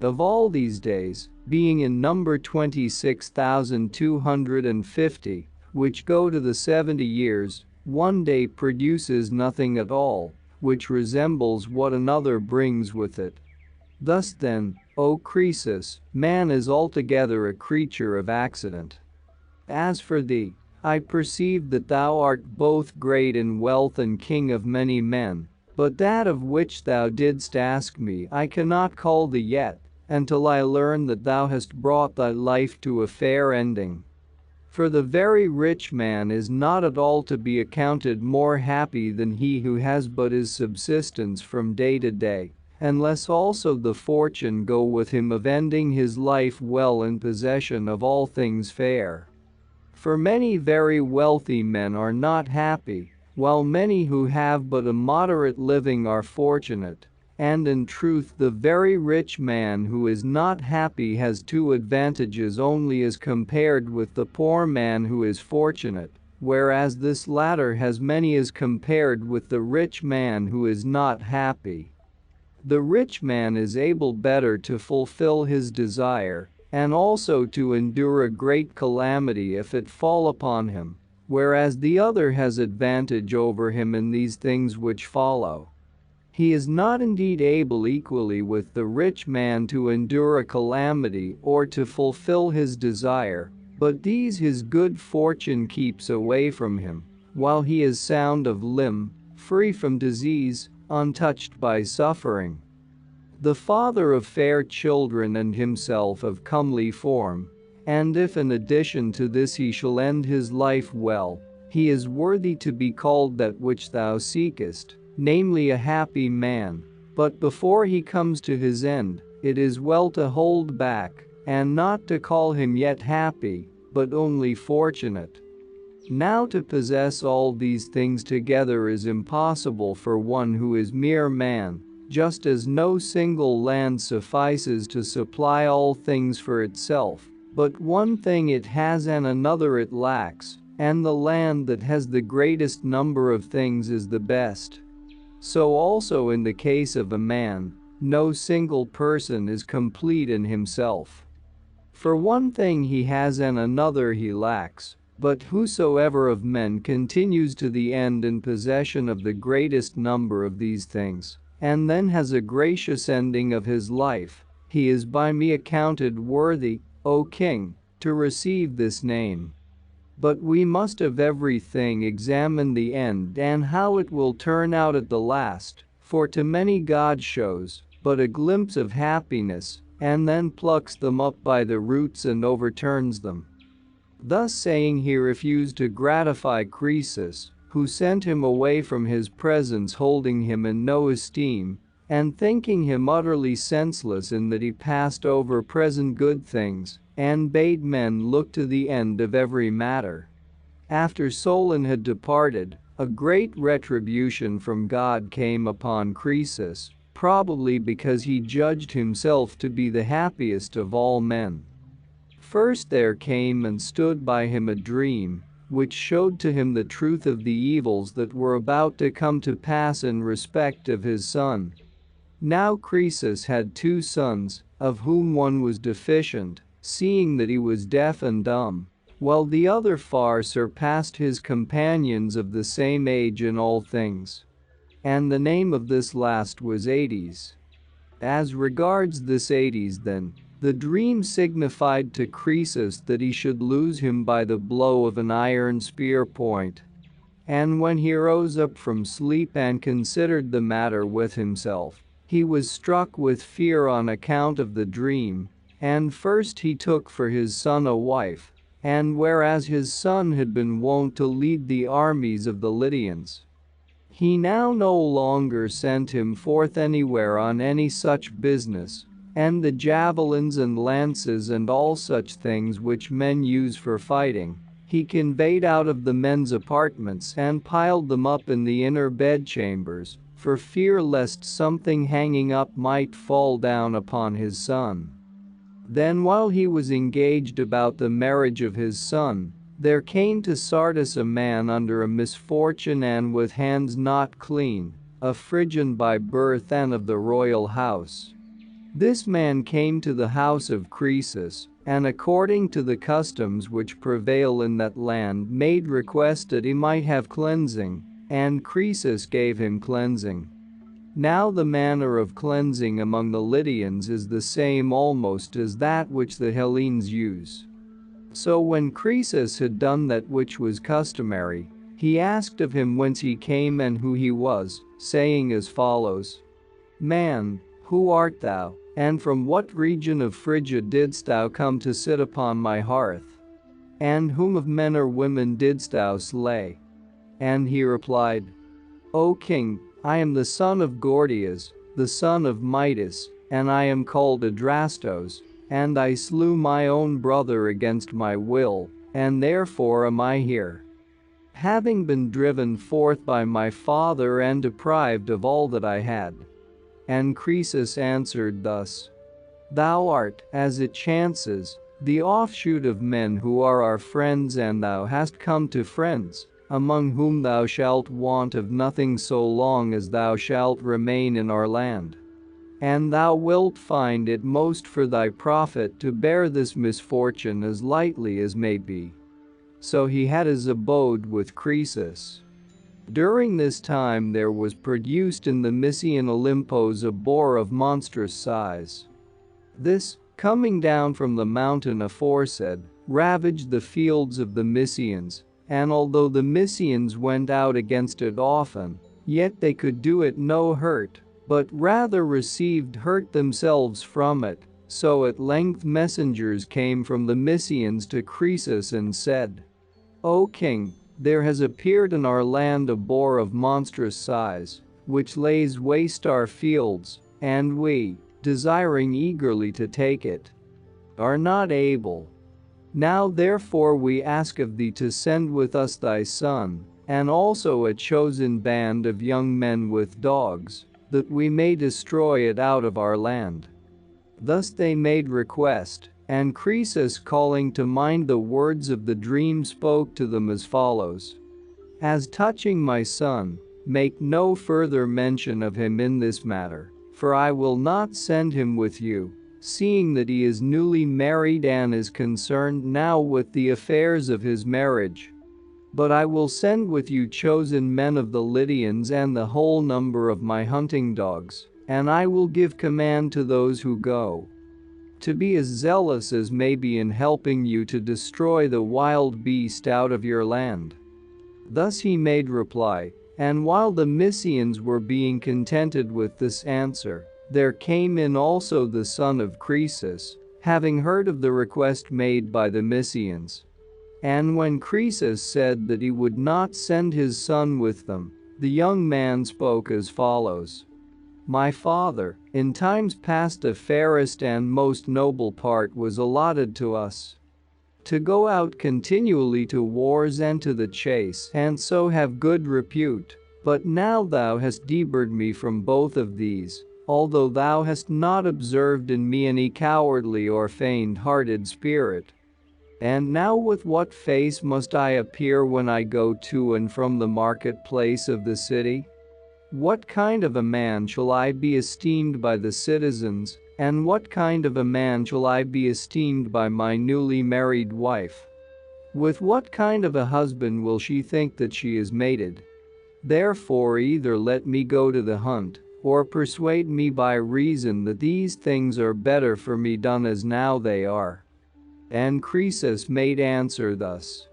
Of all these days, being in number 26,250, which go to the 70 years, one day produces nothing at all, which resembles what another brings with it. Thus then, O Croesus, man is altogether a creature of accident. As for thee, I perceive that thou art both great in wealth and king of many men, but that of which thou didst ask me I cannot call thee yet, until I learn that thou hast brought thy life to a fair ending. For the very rich man is not at all to be accounted more happy than he who has but his subsistence from day to day, unless also the fortune go with him of ending his life well in possession of all things fair. For many very wealthy men are not happy, while many who have but a moderate living are fortunate. And in truth the very rich man who is not happy has two advantages only as compared with the poor man who is fortunate, whereas this latter has many as compared with the rich man who is not happy. The rich man is able better to fulfill his desire, and also to endure a great calamity if it fall upon him, whereas the other has advantage over him in these things which follow. He is not indeed able equally with the rich man to endure a calamity or to fulfill his desire, but these his good fortune keeps away from him, while he is sound of limb, free from disease, untouched by suffering. The father of fair children and himself of comely form, and if in addition to this he shall end his life well, he is worthy to be called that which thou seekest, namely a happy man. But before he comes to his end, it is well to hold back, and not to call him yet happy, but only fortunate. Now to possess all these things together is impossible for one who is mere man, just as no single land suffices to supply all things for itself, but one thing it has and another it lacks, and the land that has the greatest number of things is the best. So also in the case of a man, no single person is complete in himself. For one thing he has and another he lacks, but whosoever of men continues to the end in possession of the greatest number of these things, and then has a gracious ending of his life, he is by me accounted worthy, O King, to receive this name. But we must of everything examine the end and how it will turn out at the last, for to many God shows but a glimpse of happiness, and then plucks them up by the roots and overturns them. Thus saying he refused to gratify Croesus, who sent him away from his presence holding him in no esteem, and thinking him utterly senseless in that he passed over present good things, and bade men look to the end of every matter. After Solon had departed, a great retribution from God came upon Croesus, probably because he judged himself to be the happiest of all men. First there came and stood by him a dream, which showed to him the truth of the evils that were about to come to pass in respect of his son. Now Croesus had 2 sons, of whom one was deficient, seeing that he was deaf and dumb, while the other far surpassed his companions of the same age in all things. And the name of this last was Hades. As regards this Hades then, the dream signified to Croesus that he should lose him by the blow of an iron spear point. And when he rose up from sleep and considered the matter with himself, He was struck with fear on account of the dream, and first he took for his son a wife, and whereas his son had been wont to lead the armies of the Lydians, he now no longer sent him forth anywhere on any such business, and the javelins and lances and all such things which men use for fighting, he conveyed out of the men's apartments and piled them up in the inner bedchambers, for fear lest something hanging up might fall down upon his son. Then while he was engaged about the marriage of his son, there came to Sardis a man under a misfortune and with hands not clean, a Phrygian by birth and of the royal house. This man came to the house of Croesus, and according to the customs which prevail in that land made request that he might have cleansing, and Croesus gave him cleansing. Now the manner of cleansing among the Lydians is the same almost as that which the Hellenes use. So when Croesus had done that which was customary, he asked of him whence he came and who he was, saying as follows: "Man, who art thou, and from what region of Phrygia didst thou come to sit upon my hearth? And whom of men or women didst thou slay?" And he replied, "O king, I am the son of Gordias, the son of Midas, and I am called Adrastos, and I slew my own brother against my will, and therefore am I here, having been driven forth by my father and deprived of all that I had." And Croesus answered thus: "Thou art, as it chances, the offshoot of men who are our friends, and thou hast come to friends, among whom thou shalt want of nothing so long as thou shalt remain in our land. And thou wilt find it most for thy profit to bear this misfortune as lightly as may be." So he had his abode with Croesus. During this time there was produced in the Mysian Olympos a boar of monstrous size. This, coming down from the mountain aforesaid, ravaged the fields of the Mysians, and although the Mysians went out against it often, yet they could do it no hurt, but rather received hurt themselves from it. So at length messengers came from the Mysians to Croesus and said, "O king, there has appeared in our land a boar of monstrous size, which lays waste our fields, and we, desiring eagerly to take it, are not able. Now therefore we ask of thee to send with us thy son, and also a chosen band of young men with dogs, that we may destroy it out of our land." Thus they made request, and Croesus, calling to mind the words of the dream, spoke to them as follows: "As touching my son, make no further mention of him in this matter, for I will not send him with you, seeing that he is newly married and is concerned now with the affairs of his marriage. But I will send with you chosen men of the Lydians and the whole number of my hunting dogs, and I will give command to those who go to be as zealous as may be in helping you to destroy the wild beast out of your land." Thus he made reply, and while the Mysians were being contented with this answer, there came in also the son of Croesus, having heard of the request made by the Mysians. And when Croesus said that he would not send his son with them, the young man spoke as follows: "My father, in times past the fairest and most noble part was allotted to us, to go out continually to wars and to the chase, and so have good repute. But now thou hast debarred me from both of these, although thou hast not observed in me any cowardly or faint-hearted spirit. And now with what face must I appear when I go to and from the marketplace of the city? What kind of a man shall I be esteemed by the citizens, and what kind of a man shall I be esteemed by my newly married wife? With what kind of a husband will she think that she is mated? Therefore either let me go to the hunt, or persuade me by reason that these things are better for me done as now they are." And Croesus made answer thus: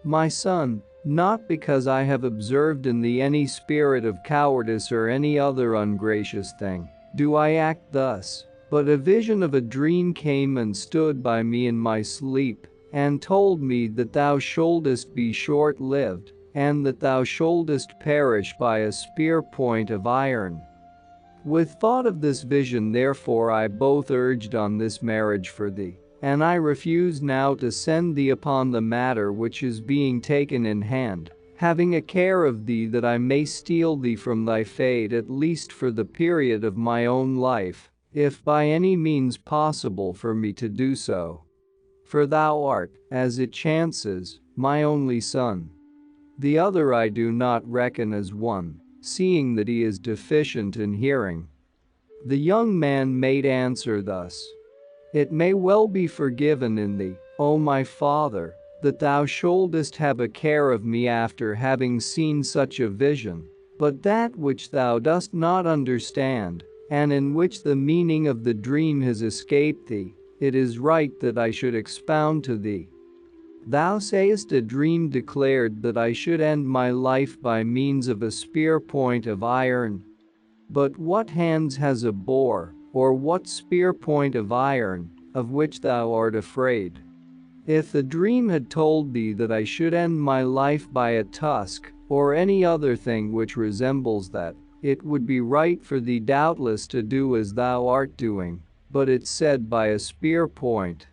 "My son, not because I have observed in thee any spirit of cowardice or any other ungracious thing, do I act thus? But a vision of a dream came and stood by me in my sleep, and told me that thou shouldest be short-lived, and that thou shouldest perish by a spear point of iron. With thought of this vision therefore I both urged on this marriage for thee, and I refuse now to send thee upon the matter which is being taken in hand, having a care of thee that I may steal thee from thy fate at least for the period of my own life, if by any means possible for me to do so. For thou art, as it chances, my only son. The other I do not reckon as one, seeing that he is deficient in hearing. The young man made answer thus: It may well be forgiven in thee, O my father, that thou shouldest have a care of me after having seen such a vision, but that which thou dost not understand, and in which the meaning of the dream has escaped thee, it is right that I should expound to thee. Thou sayest a dream declared that I should end my life by means of a spear point of iron. But what hands has a boar, or what spear point of iron, of which thou art afraid? If the dream had told thee that I should end my life by a tusk, or any other thing which resembles that, it would be right for thee doubtless to do as thou art doing, but it said by a spear point.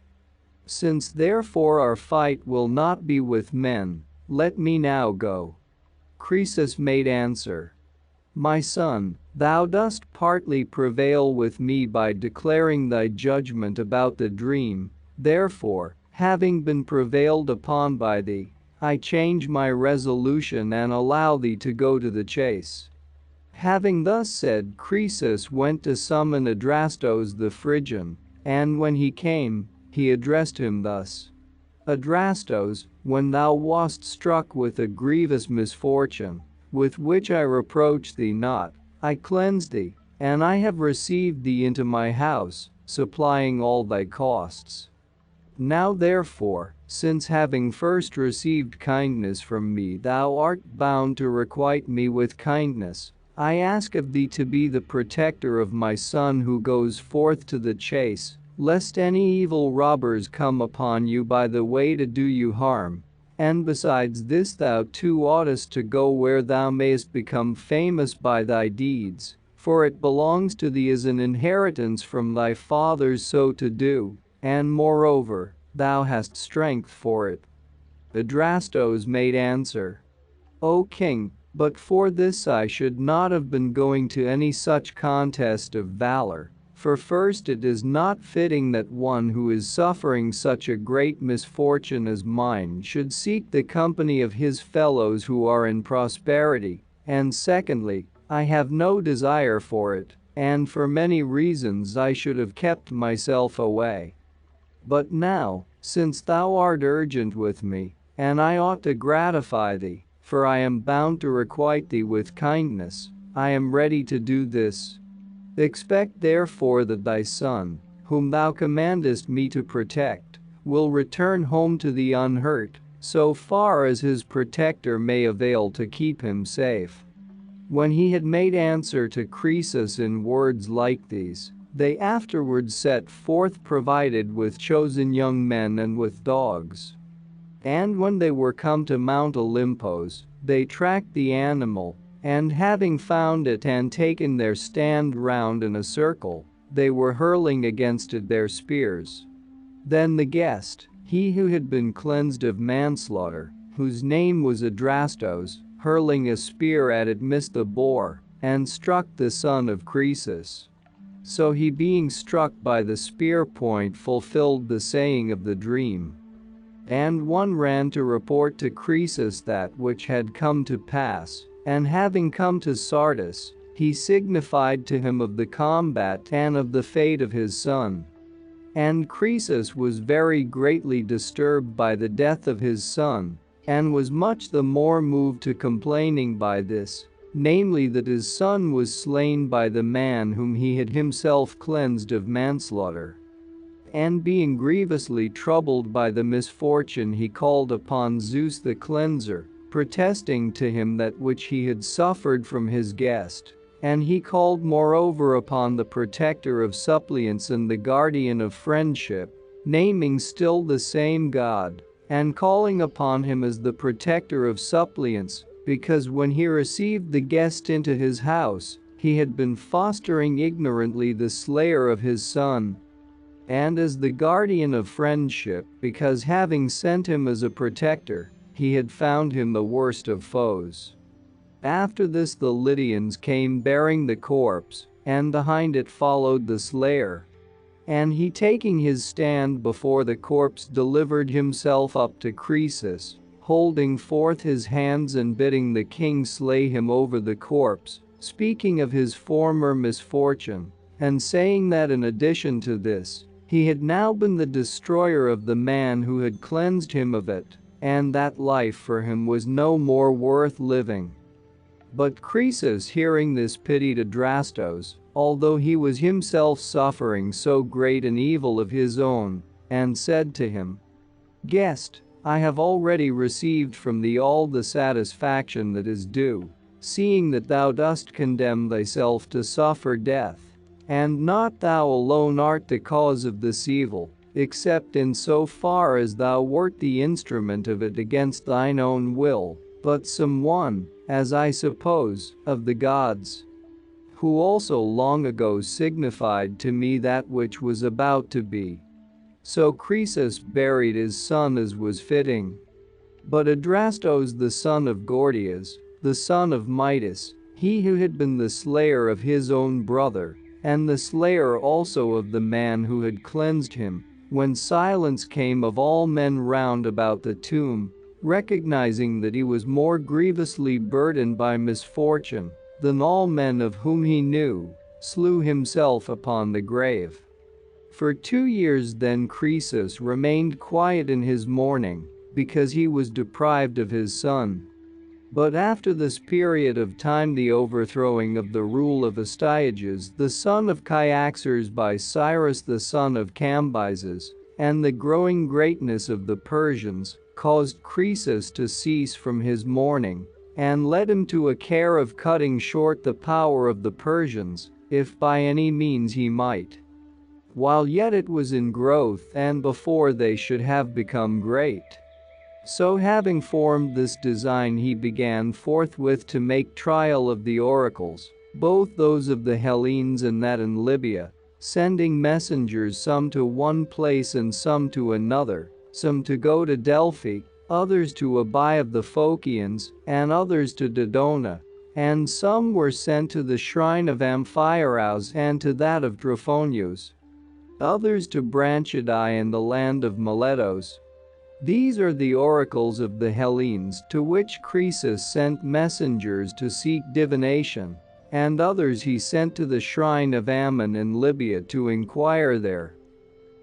Since therefore our fight will not be with men, let me now go. Croesus made answer: My son, thou dost partly prevail with me by declaring thy judgment about the dream, therefore, having been prevailed upon by thee, I change my resolution and allow thee to go to the chase. Having thus said, Croesus went to summon Adrastos the Phrygian, and when he came, he addressed him thus: Adrastos, when thou wast struck with a grievous misfortune, with which I reproach thee not, I cleansed thee, and I have received thee into my house, supplying all thy costs. Now therefore, since having first received kindness from me thou art bound to requite me with kindness, I ask of thee to be the protector of my son who goes forth to the chase, lest any evil robbers come upon you by the way to do you harm. And besides this thou too oughtest to go where thou mayest become famous by thy deeds, for it belongs to thee as an inheritance from thy fathers so to do, and moreover, thou hast strength for it. Adrastos made answer: O king, but for this I should not have been going to any such contest of valor. For first, it is not fitting that one who is suffering such a great misfortune as mine should seek the company of his fellows who are in prosperity, and secondly, I have no desire for it, and for many reasons I should have kept myself away. But now, since thou art urgent with me, and I ought to gratify thee, for I am bound to requite thee with kindness, I am ready to do this. Expect therefore that thy son, whom thou commandest me to protect, will return home to thee unhurt, so far as his protector may avail to keep him safe. When he had made answer to Croesus in words like these, they afterwards set forth provided with chosen young men and with dogs. And when they were come to Mount Olympos, they tracked the animal, and having found it and taken their stand round in a circle, they were hurling against it their spears. Then the guest, he who had been cleansed of manslaughter, whose name was Adrastos, hurling a spear at it missed the boar, and struck the son of Croesus. So he being struck by the spear point fulfilled the saying of the dream. And one ran to report to Croesus that which had come to pass, and having come to Sardis, he signified to him of the combat and of the fate of his son. And Croesus was very greatly disturbed by the death of his son, and was much the more moved to complaining by this, namely that his son was slain by the man whom he had himself cleansed of manslaughter. And being grievously troubled by the misfortune he called upon Zeus the cleanser, protesting to him that which he had suffered from his guest, And he called moreover upon the protector of suppliants and the guardian of friendship, naming still the same God, and calling upon him as the protector of suppliants, because when he received the guest into his house, he had been fostering ignorantly the slayer of his son. And as the guardian of friendship, because having sent him as a protector, he had found him the worst of foes. After this the Lydians came bearing the corpse, and behind it followed the slayer. And he, taking his stand before the corpse, delivered himself up to Croesus, holding forth his hands and bidding the king slay him over the corpse, speaking of his former misfortune, and saying that in addition to this, he had now been the destroyer of the man who had cleansed him of it, and that life for him was no more worth living. But Croesus, hearing this, pitied Adrastos, although he was himself suffering so great an evil of his own, and said to him, "Guest, I have already received from thee all the satisfaction that is due, seeing that thou dost condemn thyself to suffer death. And not thou alone art the cause of this evil, except in so far as thou wert the instrument of it against thine own will, but some one, as I suppose, of the gods, who also long ago signified to me that which was about to be." So Croesus buried his son as was fitting. But Adrastos the son of Gordias, the son of Midas, he who had been the slayer of his own brother, and the slayer also of the man who had cleansed him, when silence came of all men round about the tomb, recognizing that he was more grievously burdened by misfortune than all men of whom he knew, slew himself upon the grave. For 2 years then Croesus remained quiet in his mourning, because he was deprived of his son. But after this period of time the overthrowing of the rule of Astyages the son of Cyaxares by Cyrus the son of Cambyses, and the growing greatness of the Persians, caused Croesus to cease from his mourning, and led him to a care of cutting short the power of the Persians, if by any means he might, while yet it was in growth and before they should have become great. So having formed this design he began forthwith to make trial of the oracles, both those of the Hellenes and that in Libya, sending messengers some to one place and some to another, some to go to Delphi, others to Abai of the Phocians, and others to Dodona, and some were sent to the shrine of Amphiaraus and to that of Trophonius, others to Branchidae and the land of Miletos. These are the oracles of the Hellenes to which Croesus sent messengers to seek divination, and others he sent to the shrine of Ammon in Libya to inquire there.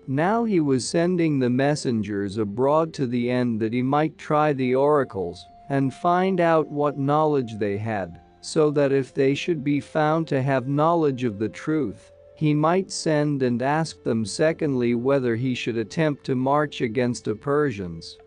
Now he was sending the messengers abroad to the end that he might try the oracles and find out what knowledge they had, so that if they should be found to have knowledge of the truth, he might send and ask them. Secondly, whether he should attempt to march against the Persians.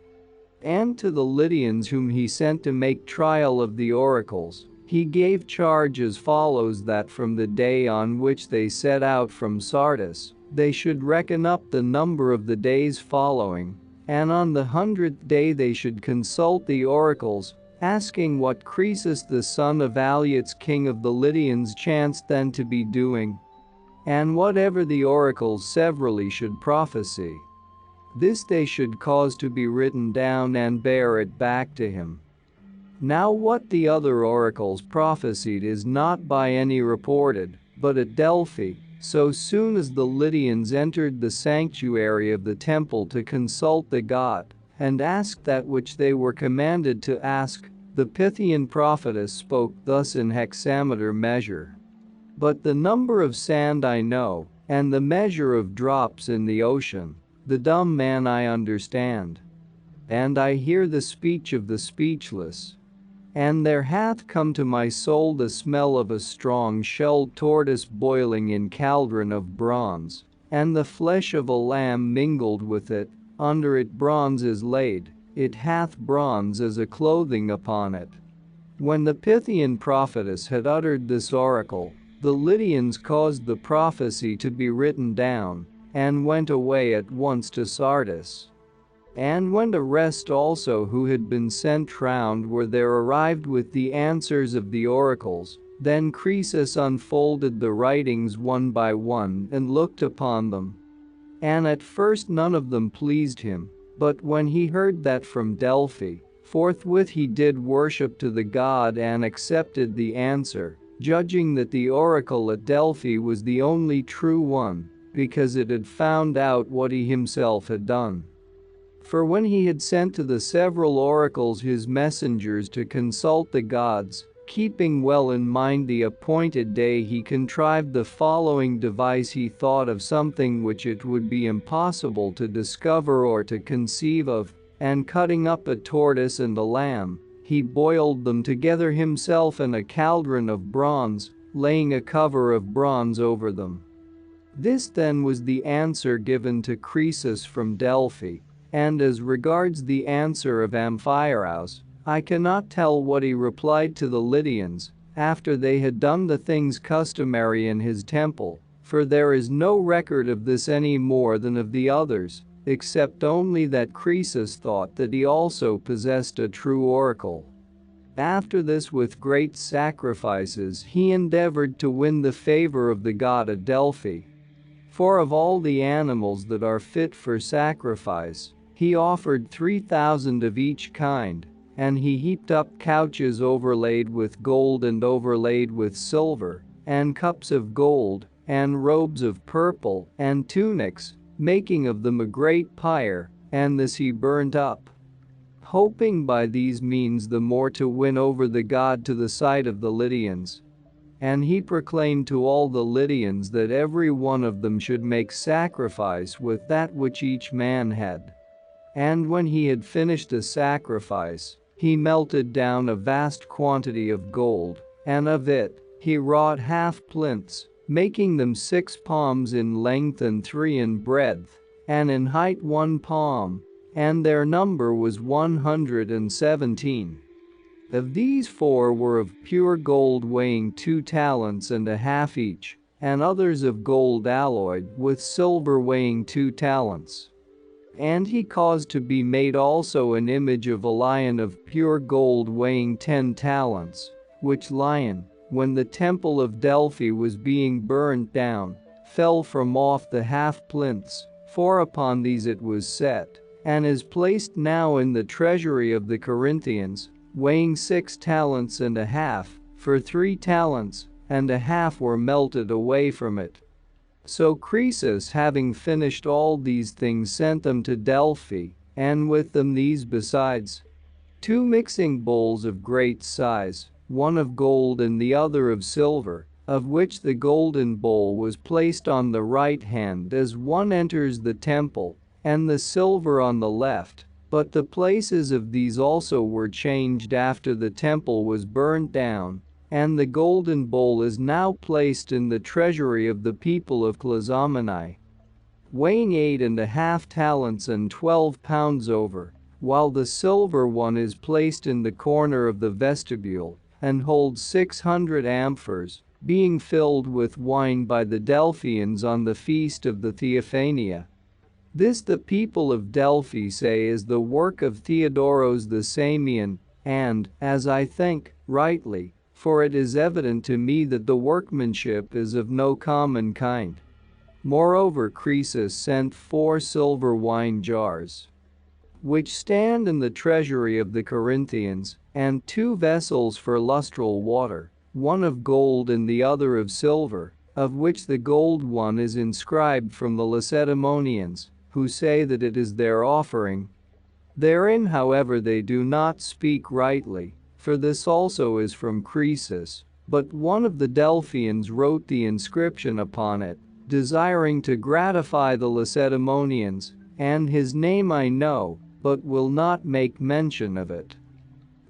And to the Lydians whom he sent to make trial of the oracles, he gave charge as follows: that from the day on which they set out from Sardis, they should reckon up the number of the days following, and on the 100th day they should consult the oracles, asking what Croesus the son of Alyattes king of the Lydians chanced then to be doing, and whatever the oracles severally should prophesy. This they should cause to be written down and bear it back to him. Now what the other oracles prophesied is not by any reported, but at Delphi, so soon as the Lydians entered the sanctuary of the temple to consult the god, and asked that which they were commanded to ask, the Pythian prophetess spoke thus in hexameter measure: "But the number of sand I know, and the measure of drops in the ocean, the dumb man I understand. And I hear the speech of the speechless. And there hath come to my soul the smell of a strong-shelled tortoise boiling in cauldron of bronze, and the flesh of a lamb mingled with it, under it bronze is laid, it hath bronze as a clothing upon it. When the Pythian prophetess had uttered this oracle, the Lydians caused the prophecy to be written down, and went away at once to Sardis. And when the rest also who had been sent round were there arrived with the answers of the oracles, then Croesus unfolded the writings one by one and looked upon them. And at first none of them pleased him, but when he heard that from Delphi, forthwith he did worship to the god and accepted the answer, judging that the oracle at Delphi was the only true one, because it had found out what he himself had done. For when he had sent to the several oracles his messengers to consult the gods, keeping well in mind the appointed day, he contrived the following device. He thought of something which it would be impossible to discover or to conceive of, and cutting up a tortoise and a lamb, he boiled them together himself in a cauldron of bronze, laying a cover of bronze over them. This then was the answer given to Croesus from Delphi, and as regards the answer of Amphiaraus, I cannot tell what he replied to the Lydians after they had done the things customary in his temple, for there is no record of this any more than of the others, except only that Croesus thought that he also possessed a true oracle. After this, with great sacrifices, he endeavored to win the favor of the god at Delphi. For of all the animals that are fit for sacrifice, he offered 3,000 of each kind, and he heaped up couches overlaid with gold and overlaid with silver, and cups of gold, and robes of purple, and tunics, making of them a great pyre, and this he burnt up, hoping by these means the more to win over the god to the side of the Lydians. And he proclaimed to all the Lydians that every one of them should make sacrifice with that which each man had. And when he had finished the sacrifice, he melted down a vast quantity of gold, and of it he wrought half-plinths, making them 6 palms in length and 3 in breadth, and in height 1 palm, and their number was 117. Of these 4 were of pure gold weighing 2 talents and a half each, and others of gold alloyed with silver weighing 2 talents. And he caused to be made also an image of a lion of pure gold weighing 10 talents, which lion, when the temple of Delphi was being burnt down, fell from off the half-plinths, for upon these it was set, and is placed now in the treasury of the Corinthians, weighing 6 talents and a half, for 3 talents and a half were melted away from it. So Croesus, having finished all these things, sent them to Delphi, and with them these besides: 2 mixing bowls of great size, one of gold and the other of silver, of which the golden bowl was placed on the right hand as one enters the temple, and the silver on the left, but the places of these also were changed after the temple was burnt down, and the golden bowl is now placed in the treasury of the people of Clazomenae, weighing 8.5 talents and 12 pounds over, while the silver one is placed in the corner of the vestibule, and holds 600 amphors, being filled with wine by the Delphians on the feast of the Theophania. This the people of Delphi say is the work of Theodoros the Samian, and, as I think, rightly, for it is evident to me that the workmanship is of no common kind. Moreover, Croesus sent 4 silver wine jars, which stand in the treasury of the Corinthians, and 2 vessels for lustral water, one of gold and the other of silver, of which the gold one is inscribed from the Lacedaemonians, who say that it is their offering. Therein, however, they do not speak rightly, for this also is from Croesus, but one of the Delphians wrote the inscription upon it, desiring to gratify the Lacedaemonians, and his name I know, but will not make mention of it.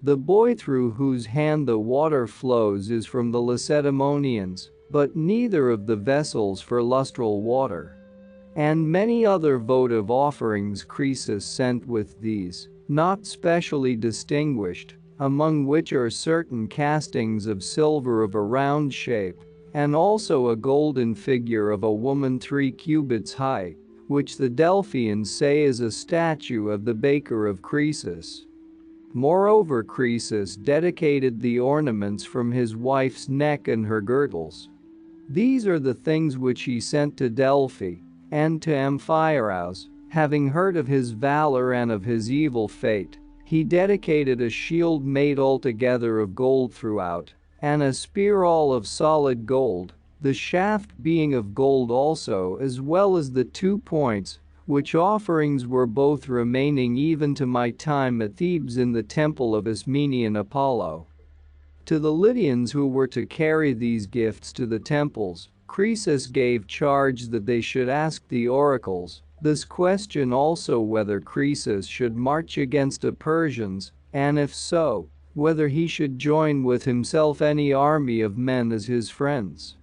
The boy through whose hand the water flows is from the Lacedaemonians, but neither of the vessels for lustral water. And many other votive offerings Croesus sent with these, not specially distinguished, among which are certain castings of silver of a round shape, and also a golden figure of a woman 3 cubits high, which the Delphians say is a statue of the baker of Croesus. Moreover, Croesus dedicated the ornaments from his wife's neck and her girdles. These are the things which he sent to Delphi, and to Amphiaraus, having heard of his valor and of his evil fate, he dedicated a shield made altogether of gold throughout, and a spear all of solid gold, the shaft being of gold also, as well as the 2 points, which offerings were both remaining even to my time at Thebes in the temple of Ismenian Apollo. To the Lydians who were to carry these gifts to the temples, Croesus gave charge that they should ask the oracles this question also, whether Croesus should march against the Persians, and if so, whether he should join with himself any army of men as his friends.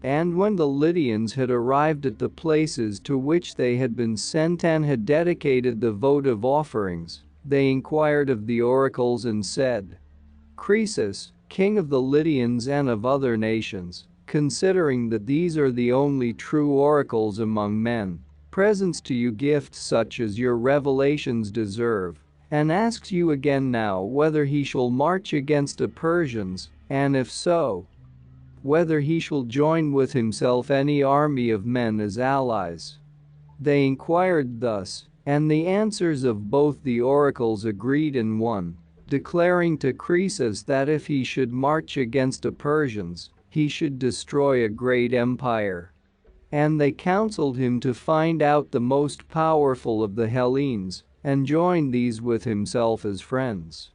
And when the Lydians had arrived at the places to which they had been sent and had dedicated the votive offerings, they inquired of the oracles and said, Croesus, king of the Lydians and of other nations, considering that these are the only true oracles among men, presents to you gifts such as your revelations deserve, and asks you again now whether he shall march against the Persians, and if so, whether he shall join with himself any army of men as allies. They inquired thus, and the answers of both the oracles agreed in one, declaring to Croesus that if he should march against the Persians, he should destroy a great empire. And they counseled him to find out the most powerful of the Hellenes, and join these with himself as friends.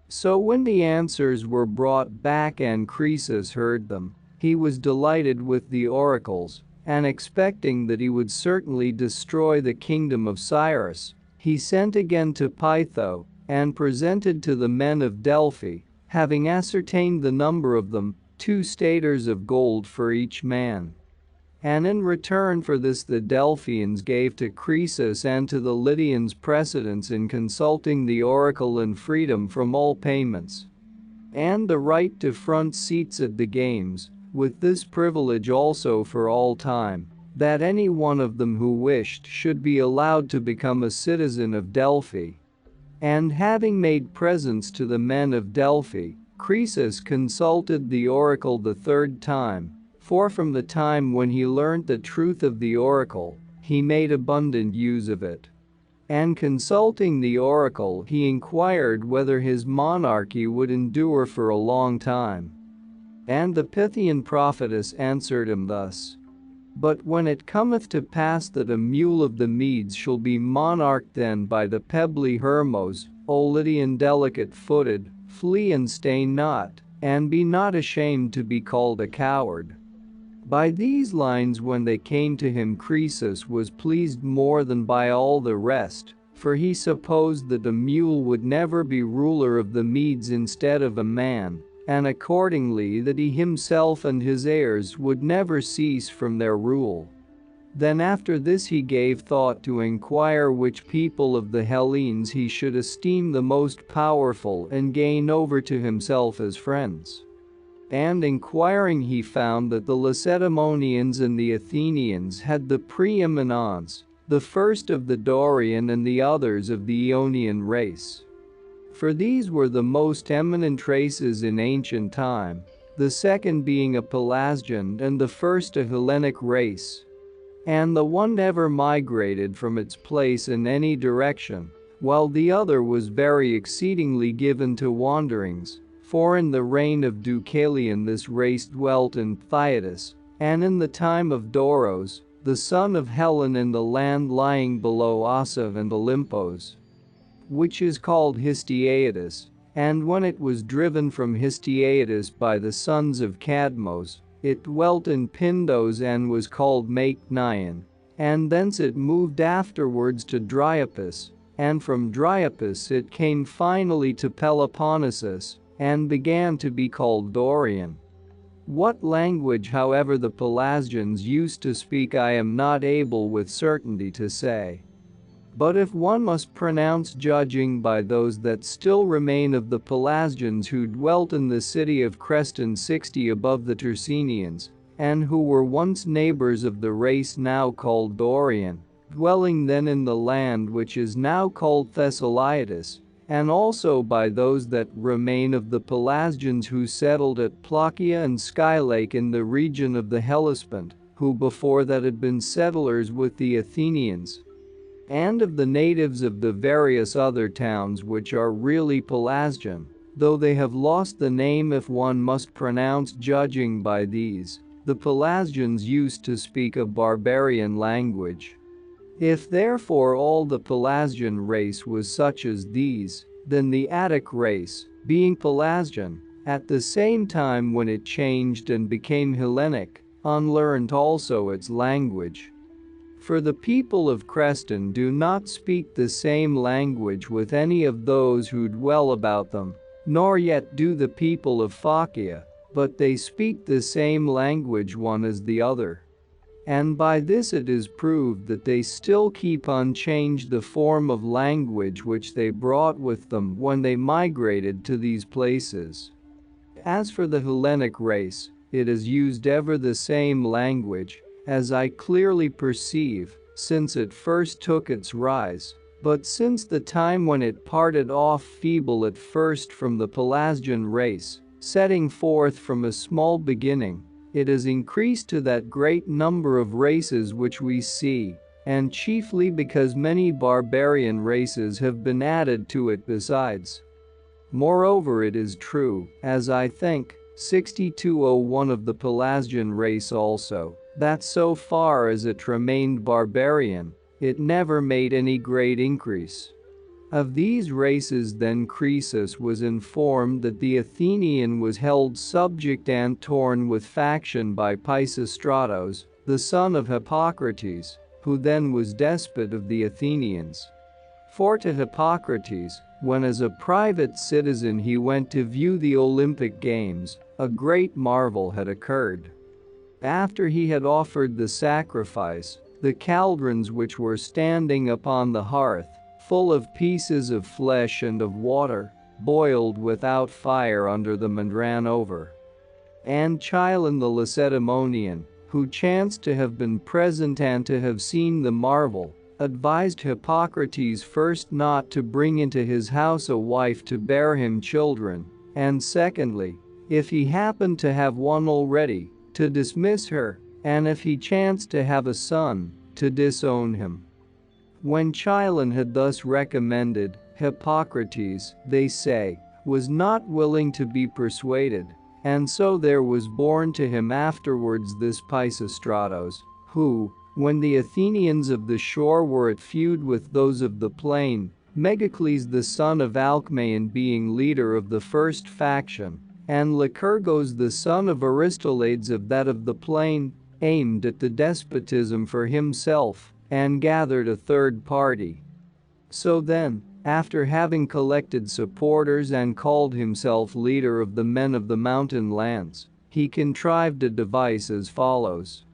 So when the answers were brought back and Croesus heard them, he was delighted with the oracles, and expecting that he would certainly destroy the kingdom of Cyrus, he sent again to Pytho, and presented to the men of Delphi, having ascertained the number of them, 2 staters of gold for each man. And in return for this the Delphians gave to Croesus and to the Lydians precedence in consulting the oracle and freedom from all payments, and the right to front seats at the games, with this privilege also for all time, that any one of them who wished should be allowed to become a citizen of Delphi. And having made presents to the men of Delphi, Croesus consulted the oracle the 3rd time, for from the time when he learnt the truth of the oracle, he made abundant use of it. And consulting the oracle, he inquired whether his monarchy would endure for a long time. And the Pythian prophetess answered him thus, But when it cometh to pass that a mule of the Medes shall be monarch, then by the pebbly Hermos, O Lydian delicate-footed, flee and stay not, and be not ashamed to be called a coward. By these lines when they came to him, Croesus was pleased more than by all the rest, for he supposed that a mule would never be ruler of the Medes instead of a man, and accordingly that he himself and his heirs would never cease from their rule. Then after this he gave thought to inquire which people of the Hellenes he should esteem the most powerful and gain over to himself as friends. And inquiring he found that the Lacedaemonians and the Athenians had the preeminence, the first of the Dorian and the others of the Ionian race. For these were the most eminent races in ancient time, the second being a Pelasgian and the first a Hellenic race. And the one never migrated from its place in any direction, while the other was very exceedingly given to wanderings. For in the reign of Deucalion this race dwelt in Thyatis, and in the time of Doros, the son of Helen, in the land lying below Ossa and Olympos, which is called Histiaetis, and when it was driven from Histiaetis by the sons of Cadmos, it dwelt in Pindos and was called Maecnion, and thence it moved afterwards to Dryapus, and from Dryapus it came finally to Peloponnesus, and began to be called Dorian. What language, however, the Pelasgians used to speak I am not able with certainty to say. But if one must pronounce judging by those that still remain of the Pelasgians who dwelt in the city of Creston 60 above the Tersenians, and who were once neighbors of the race now called Dorian, dwelling then in the land which is now called Thessalietis, and also by those that remain of the Pelasgians who settled at Placia and Skylake in the region of the Hellespont, who before that had been settlers with the Athenians, and of the natives of the various other towns which are really Pelasgian, though they have lost the name if one must pronounce judging by these. The Pelasgians used to speak a barbarian language. If therefore all the Pelasgian race was such as these, then the Attic race, being Pelasgian, at the same time when it changed and became Hellenic, unlearned also its language. For the people of Creston do not speak the same language with any of those who dwell about them, nor yet do the people of Phakia, but they speak the same language one as the other. And by this it is proved that they still keep unchanged the form of language which they brought with them when they migrated to these places. As for the Hellenic race, it has used ever the same language, as I clearly perceive, since it first took its rise, but since the time when it parted off feeble at first from the Pelasgian race, setting forth from a small beginning, it has increased to that great number of races which we see, and chiefly because many barbarian races have been added to it besides. Moreover, it is true, as I think, 6201 of the Pelasgian race also, that so far as it remained barbarian, it never made any great increase. Of these races then Croesus was informed that the Athenian was held subject and torn with faction by Pisistratos, the son of Hippocrates, who then was despot of the Athenians. For to Hippocrates, when as a private citizen he went to view the Olympic Games, a great marvel had occurred. After he had offered the sacrifice, the cauldrons which were standing upon the hearth, full of pieces of flesh and of water, boiled without fire under them and ran over. And Chilon the Lacedaemonian, who chanced to have been present and to have seen the marvel, advised Hippocrates first not to bring into his house a wife to bear him children, and secondly, if he happened to have one already, to dismiss her, and if he chanced to have a son, to disown him. When Chilon had thus recommended, Hippocrates, they say, was not willing to be persuaded, and so there was born to him afterwards this Pisistratos, who, when the Athenians of the shore were at feud with those of the plain, Megacles the son of Alcmaeon being leader of the first faction, and Lycurgos the son of Aristolades of that of the plain, aimed at the despotism for himself, and gathered a third party. So then, after having collected supporters and called himself leader of the men of the mountain lands, he contrived a device as follows.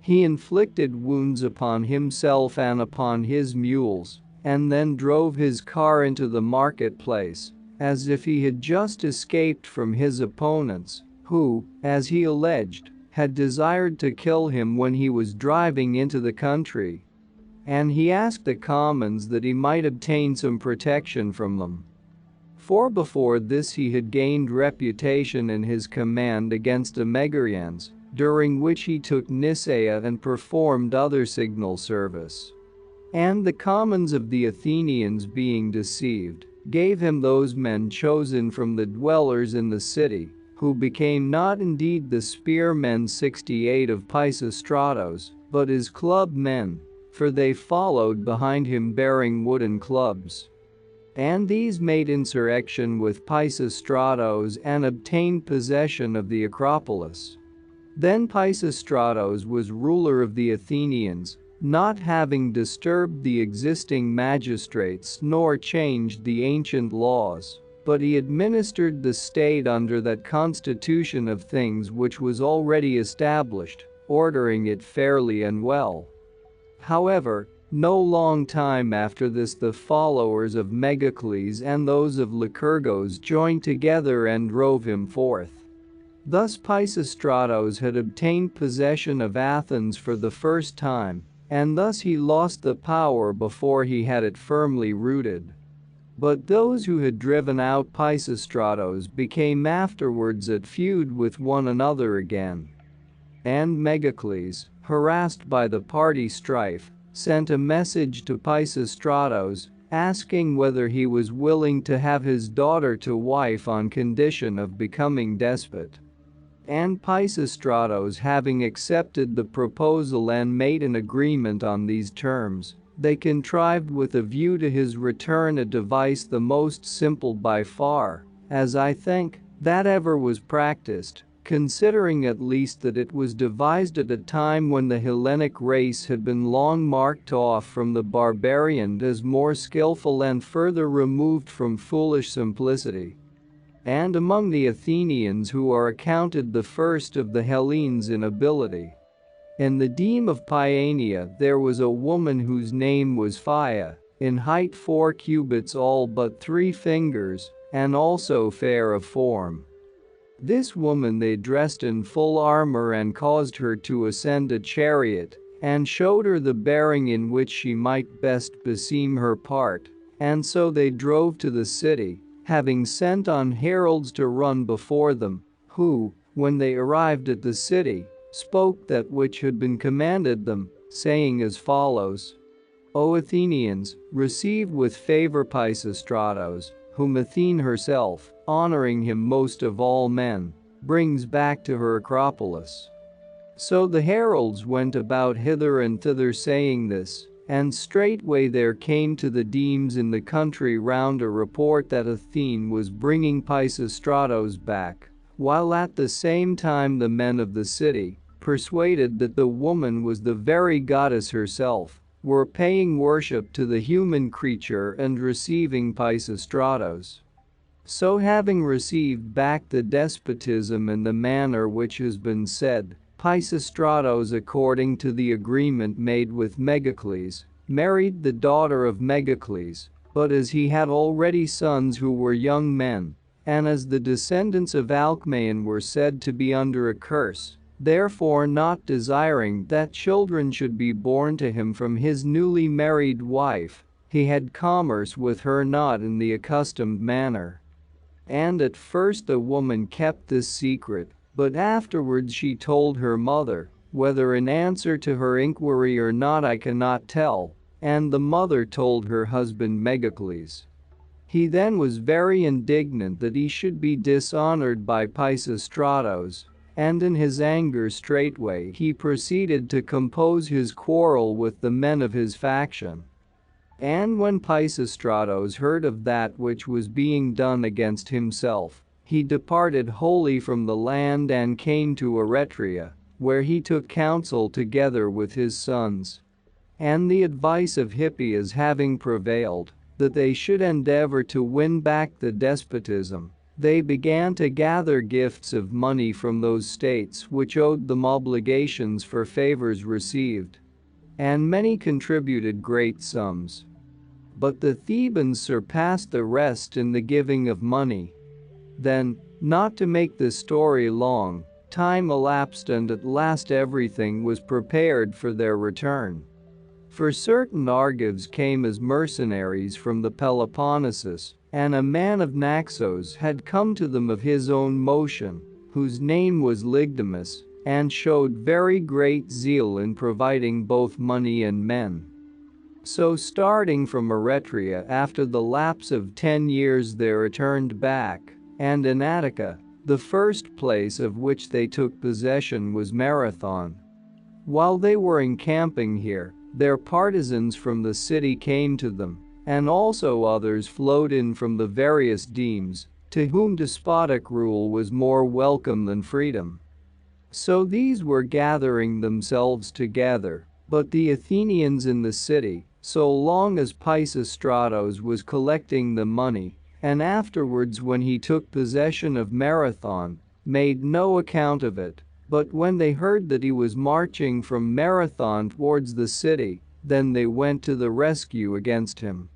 He inflicted wounds upon himself and upon his mules, and then drove his car into the marketplace, as if he had just escaped from his opponents, who, as he alleged, had desired to kill him when he was driving into the country. And he asked the commons that he might obtain some protection from them. For before this he had gained reputation in his command against the Megarians, during which he took Nisaea and performed other signal service. And the commons of the Athenians being deceived, gave him those men chosen from the dwellers in the city, who became not indeed the spearmen 68 of Pisistratos, but his club men, for they followed behind him bearing wooden clubs. And these made insurrection with Pisistratos and obtained possession of the Acropolis. Then Pisistratos was ruler of the Athenians, not having disturbed the existing magistrates nor changed the ancient laws, but he administered the state under that constitution of things which was already established, ordering it fairly and well. However, No long time after this the followers of Megacles and those of Lycurgus joined together and drove him forth. Thus Pisistratos had obtained possession of Athens for the first time, and thus he lost the power before he had it firmly rooted. But those who had driven out Pisistratos became afterwards at feud with one another again. And Megacles, harassed by the party strife, sent a message to Pisistratos, asking whether he was willing to have his daughter to wife on condition of becoming despot. And Pisistratos, having accepted the proposal and made an agreement on these terms, they contrived with a view to his return a device the most simple by far, as I think, that ever was practiced, considering at least that it was devised at a time when the Hellenic race had been long marked off from the barbarian as more skillful and further removed from foolish simplicity. And among the Athenians who are accounted the first of the Hellenes in ability. In the deme of Paeania there was a woman whose name was Phaia, in height 4 cubits all but 3 fingers, and also fair of form. This woman they dressed in full armor and caused her to ascend a chariot, and showed her the bearing in which she might best beseem her part, and so they drove to the city, having sent on heralds to run before them, who, when they arrived at the city, spoke that which had been commanded them, saying as follows: O Athenians, receive with favor Pisistratos, whom Athene herself, honoring him most of all men, brings back to her Acropolis. So the heralds went about hither and thither saying this, and straightway there came to the demes in the country round a report that Athene was bringing Pisistratos back, while at the same time the men of the city, persuaded that the woman was the very goddess herself, were paying worship to the human creature and receiving Pisistratos. So having received back the despotism in the manner which has been said, Pisistratos, according to the agreement made with Megacles, married the daughter of Megacles, but as he had already sons who were young men, and as the descendants of Alcmaeon were said to be under a curse, therefore not desiring that children should be born to him from his newly married wife, he had commerce with her not in the accustomed manner. And at first the woman kept this secret, but afterwards she told her mother, whether in answer to her inquiry or not I cannot tell, and the mother told her husband Megacles. He then was very indignant that he should be dishonored by Pisistratos, and in his anger straightway he proceeded to compose his quarrel with the men of his faction. And when Pisistratos heard of that which was being done against himself, he departed wholly from the land and came to Eretria, where he took counsel together with his sons. And the advice of Hippias having prevailed, that they should endeavor to win back the despotism, they began to gather gifts of money from those states which owed them obligations for favors received. And many contributed great sums. But the Thebans surpassed the rest in the giving of money. Then, not to make the story long, time elapsed and at last everything was prepared for their return. For certain Argives came as mercenaries from the Peloponnesus, and a man of Naxos had come to them of his own motion, whose name was Lygdamus, and showed very great zeal in providing both money and men. So starting from Eretria after the lapse of 10 years they returned back, and in Attica, the first place of which they took possession was Marathon. While they were encamping here, their partisans from the city came to them, and also others flowed in from the various demes, to whom despotic rule was more welcome than freedom. So these were gathering themselves together, but the Athenians in the city, so long as Pisistratos was collecting the money, and afterwards when he took possession of Marathon, made no account of it, but when they heard that he was marching from Marathon towards the city, then they went to the rescue against him.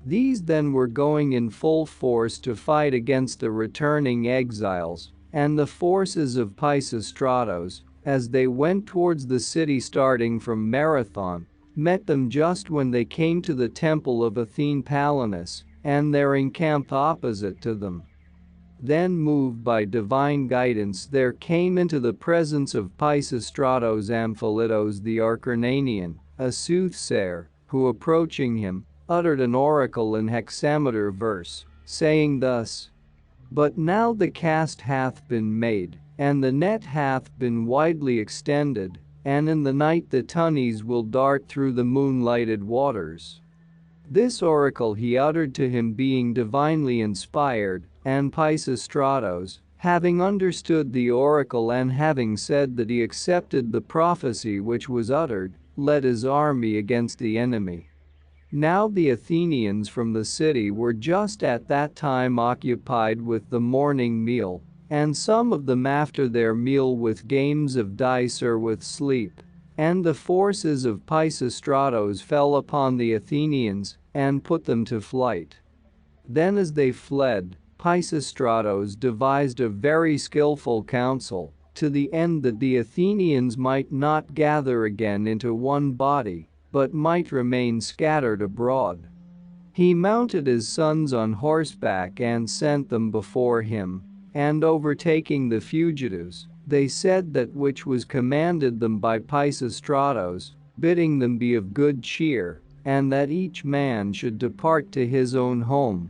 These then were going in full force to fight against the returning exiles, and the forces of Pisistratos, as they went towards the city starting from Marathon, met them just when they came to the temple of Athene Palinus, and there encamped opposite to them. Then, moved by divine guidance, there came into the presence of Pisistratos Amphilitos the Acarnanian, a soothsayer, who approaching him, uttered an oracle in hexameter verse, saying thus: "But now the cast hath been made, and the net hath been widely extended, and in the night the tunnies will dart through the moonlighted waters." This oracle he uttered to him being divinely inspired, and Pisistratos, having understood the oracle and having said that he accepted the prophecy which was uttered, led his army against the enemy. Now the Athenians from the city were just at that time occupied with the morning meal, and some of them after their meal with games of dice or with sleep. And the forces of Pisistratos fell upon the Athenians, and put them to flight. Then as they fled, Pisistratos devised a very skillful counsel, to the end that the Athenians might not gather again into one body, but might remain scattered abroad. He mounted his sons on horseback and sent them before him, and overtaking the fugitives, they said that which was commanded them by Pisistratos, bidding them be of good cheer, and that each man should depart to his own home.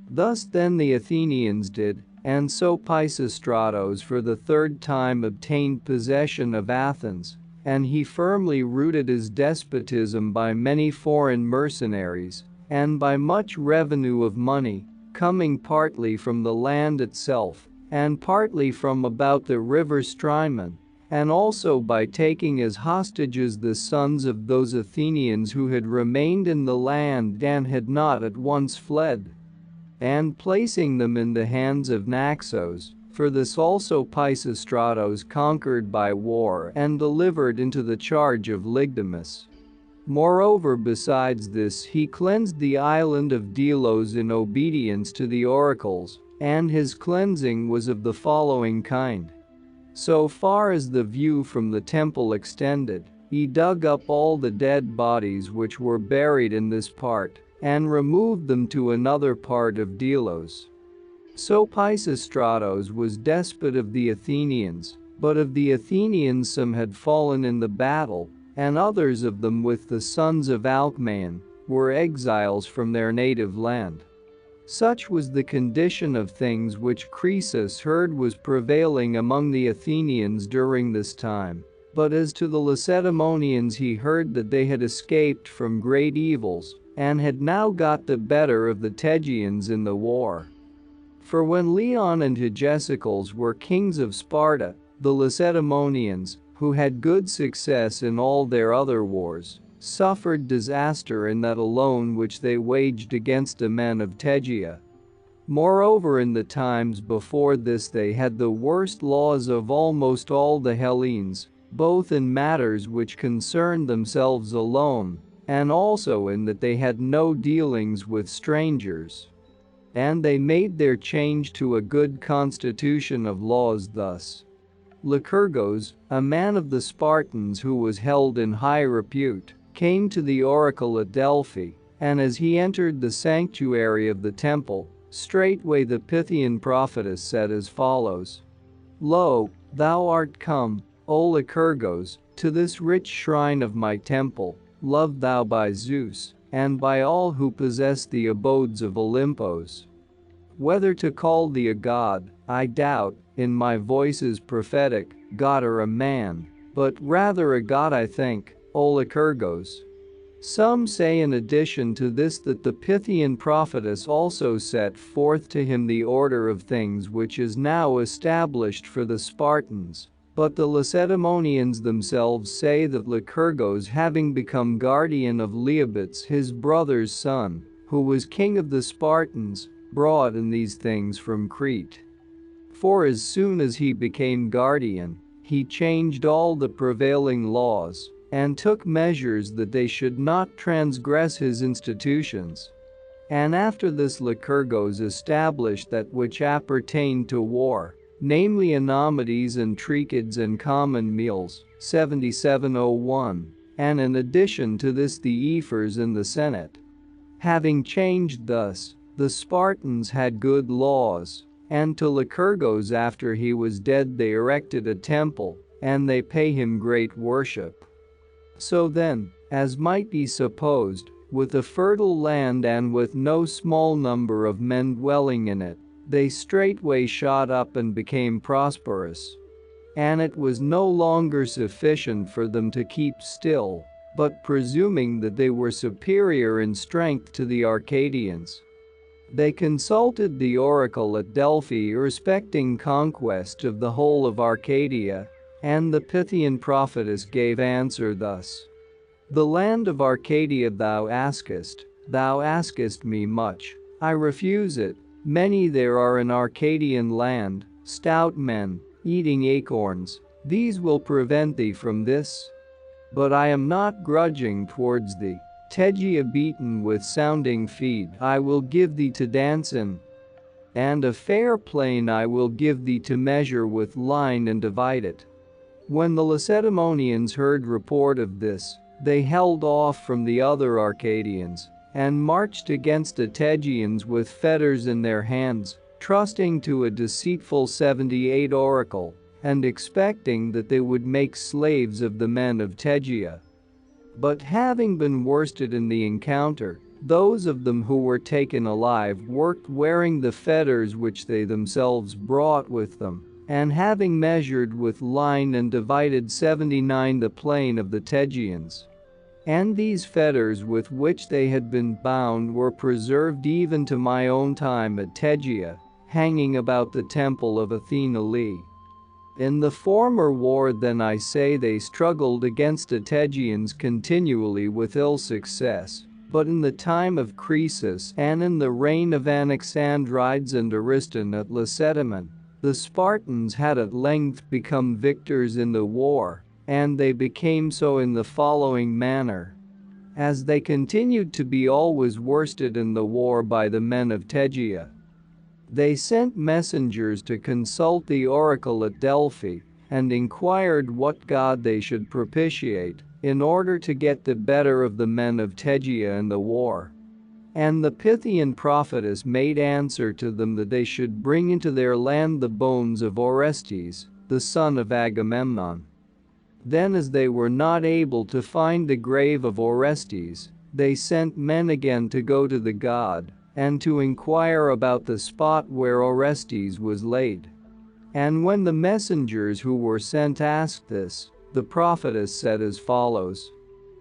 Thus then the Athenians did, and so Pisistratos for the third time obtained possession of Athens, and he firmly rooted his despotism by many foreign mercenaries, and by much revenue of money, coming partly from the land itself, and partly from about the river Strymon, and also by taking as hostages the sons of those Athenians who had remained in the land and had not at once fled, and placing them in the hands of Naxos. For this also Pisistratos conquered by war and delivered into the charge of Lygdamus. Moreover, besides this, he cleansed the island of Delos in obedience to the oracles, and his cleansing was of the following kind. So far as the view from the temple extended, he dug up all the dead bodies which were buried in this part, and removed them to another part of Delos. So Pisistratos was despot of the Athenians, but of the Athenians some had fallen in the battle, and others of them with the sons of Alcmaeon were exiles from their native land. Such was the condition of things which Croesus heard was prevailing among the Athenians during this time. But as to the Lacedaemonians, he heard that they had escaped from great evils, and had now got the better of the Tegeans in the war. For when Leon and Hygieicles were kings of Sparta, the Lacedaemonians, who had good success in all their other wars, suffered disaster in that alone which they waged against the men of Tegea. Moreover, in the times before this they had the worst laws of almost all the Hellenes, both in matters which concerned themselves alone, and also in that they had no dealings with strangers. And they made their change to a good constitution of laws thus. Lycurgos, a man of the Spartans who was held in high repute, came to the oracle at Delphi, and as he entered the sanctuary of the temple, straightway the Pythian prophetess said as follows: "Lo, thou art come, O Lycurgos, to this rich shrine of my temple, loved thou by Zeus, and by all who possess the abodes of Olympos. Whether to call thee a god, I doubt, in my voice is prophetic, god or a man, but rather a god I think, O Lycurgos." Some say in addition to this that the Pythian prophetess also set forth to him the order of things which is now established for the Spartans. But the Lacedaemonians themselves say that Lycurgos, having become guardian of Leobates his brother's son, who was king of the Spartans, brought in these things from Crete. For as soon as he became guardian, he changed all the prevailing laws, and took measures that they should not transgress his institutions. And after this Lycurgos established that which appertained to war, namely anamides and trichids and common meals, 7701, and in addition to this the ephors in the Senate. Having changed thus, the Spartans had good laws, and to Lycurgos after he was dead they erected a temple, and they pay him great worship. So then, as might be supposed, with a fertile land and with no small number of men dwelling in it, they straightway shot up and became prosperous. And it was no longer sufficient for them to keep still, but presuming that they were superior in strength to the Arcadians, they consulted the oracle at Delphi respecting conquest of the whole of Arcadia, and the Pythian prophetess gave answer thus. The land of Arcadia thou askest me much, I refuse it. Many there are in Arcadian land, stout men, eating acorns, these will prevent thee from this. But I am not grudging towards thee. Tegea beaten with sounding feet I will give thee to dance in, and a fair plain I will give thee to measure with line and divide it. When the Lacedaemonians heard report of this, they held off from the other Arcadians, and marched against the Tegeans with fetters in their hands, trusting to a deceitful 78 oracle, and expecting that they would make slaves of the men of Tegea. But having been worsted in the encounter, those of them who were taken alive worked wearing the fetters which they themselves brought with them, and having measured with line and divided 79 the plain of the Tegeans. And these fetters with which they had been bound were preserved even to my own time at Tegea, hanging about the temple of Athena Lee. In the former war then I say they struggled against the Tegeans continually with ill success, but in the time of Croesus and in the reign of Anaxandrides and Ariston at Lacedaemon, the Spartans had at length become victors in the war, and they became so in the following manner. As they continued to be always worsted in the war by the men of Tegea, they sent messengers to consult the oracle at Delphi, and inquired what god they should propitiate, in order to get the better of the men of Tegea in the war. And the Pythian prophetess made answer to them that they should bring into their land the bones of Orestes, the son of Agamemnon. Then as they were not able to find the grave of Orestes, they sent men again to go to the god, and to inquire about the spot where Orestes was laid. And when the messengers who were sent asked this, the prophetess said as follows.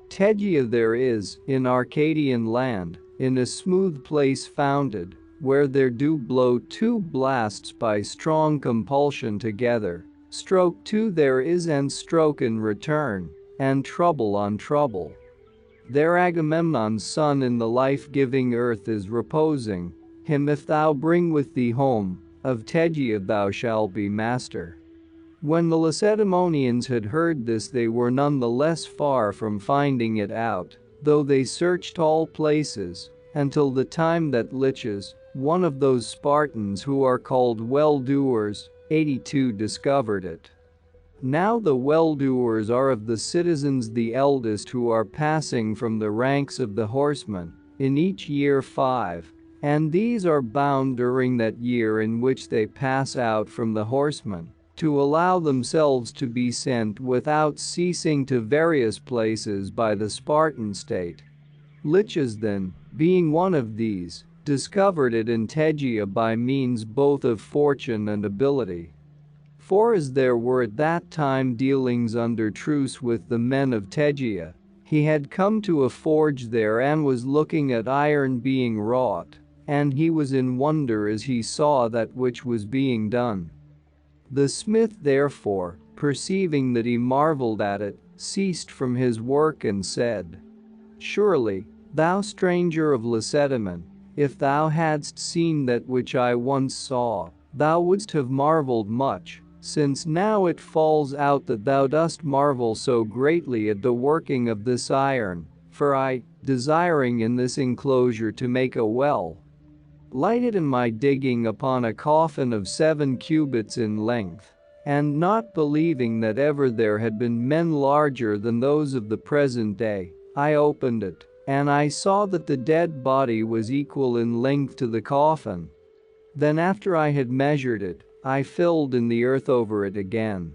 Tegea there is, in Arcadian land, in a smooth place founded, where there do blow two blasts by strong compulsion together, stroke two there is and stroke in return, and trouble on trouble. There Agamemnon's son in the life-giving earth is reposing, him if thou bring with thee home, of Tegea thou shalt be master. When the Lacedaemonians had heard this they were none the less far from finding it out, though they searched all places, until the time that Lichas, one of those Spartans who are called well-doers, 82 discovered it. Now the well-doers are of the citizens the eldest who are passing from the ranks of the horsemen, in each year 5, and these are bound during that year in which they pass out from the horsemen, to allow themselves to be sent without ceasing to various places by the Spartan state. Lichas then, being one of these, discovered it in Tegea by means both of fortune and ability. For as there were at that time dealings under truce with the men of Tegea, he had come to a forge there and was looking at iron being wrought, and he was in wonder as he saw that which was being done. The smith therefore, perceiving that he marveled at it, ceased from his work and said, Surely, thou stranger of Lacedaemon, if thou hadst seen that which I once saw, thou wouldst have marveled much, since now it falls out that thou dost marvel so greatly at the working of this iron, for I, desiring in this enclosure to make a well, lighted in my digging upon a coffin of 7 cubits in length, and not believing that ever there had been men larger than those of the present day, I opened it, and I saw that the dead body was equal in length to the coffin. Then after I had measured it, I filled in the earth over it again.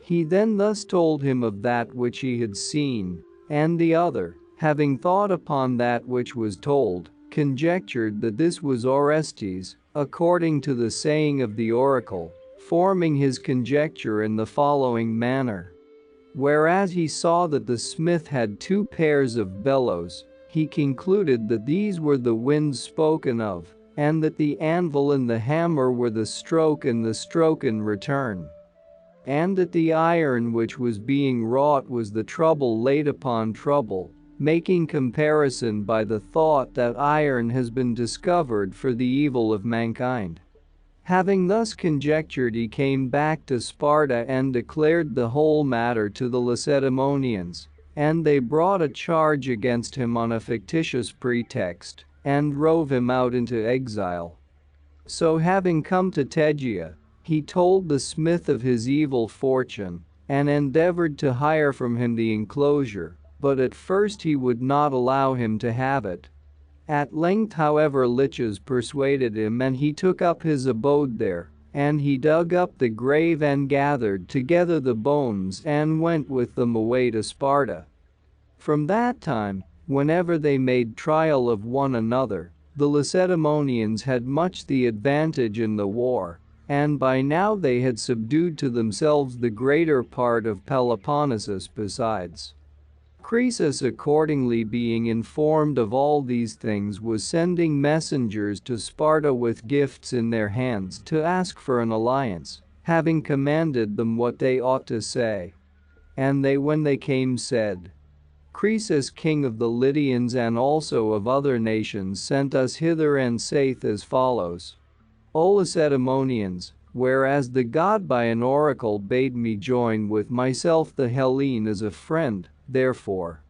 He then thus told him of that which he had seen, and the other, having thought upon that which was told, conjectured that this was Orestes, according to the saying of the oracle, forming his conjecture in the following manner. Whereas he saw that the smith had 2 pairs of bellows, he concluded that these were the winds spoken of, and that the anvil and the hammer were the stroke and the stroke in return, and that the iron which was being wrought was the trouble laid upon trouble, making comparison by the thought that iron has been discovered for the evil of mankind. Having thus conjectured, he came back to Sparta and declared the whole matter to the Lacedaemonians, and they brought a charge against him on a fictitious pretext, and drove him out into exile. So having come to Tegea, he told the smith of his evil fortune, and endeavored to hire from him the enclosure, but at first he would not allow him to have it. At length, however, liches persuaded him, and he took up his abode there, and he dug up the grave and gathered together the bones and went with them away to Sparta. From that time, whenever they made trial of one another, the Lacedaemonians had much the advantage in the war, and by now they had subdued to themselves the greater part of Peloponnesus besides. Croesus, accordingly, being informed of all these things, was sending messengers to Sparta with gifts in their hands to ask for an alliance, having commanded them what they ought to say. And they, when they came, said, Croesus, king of the Lydians and also of other nations, sent us hither and saith as follows: O Lacedaemonians, whereas the god by an oracle bade me join with myself the Hellene as a friend, therefore,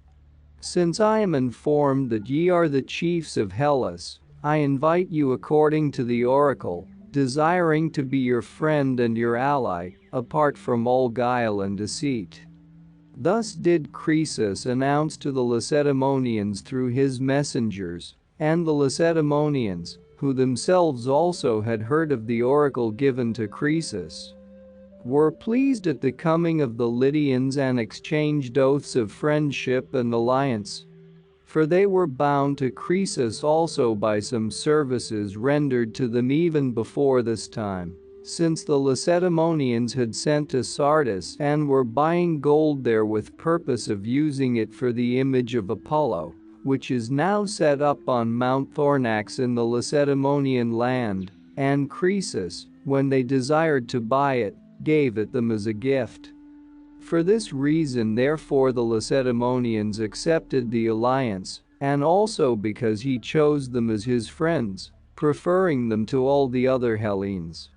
since I am informed that ye are the chiefs of Hellas, I invite you according to the oracle, desiring to be your friend and your ally, apart from all guile and deceit. Thus did Croesus announce to the Lacedaemonians through his messengers, and the Lacedaemonians, who themselves also had heard of the oracle given to Croesus, were pleased at the coming of the Lydians and exchanged oaths of friendship and alliance. For they were bound to Croesus also by some services rendered to them even before this time, since the Lacedaemonians had sent to Sardis and were buying gold there with purpose of using it for the image of Apollo, which is now set up on Mount Thornax in the Lacedaemonian land, and Croesus, when they desired to buy it, gave it them as a gift. For this reason therefore the Lacedaemonians accepted the alliance, and also because he chose them as his friends, preferring them to all the other Hellenes.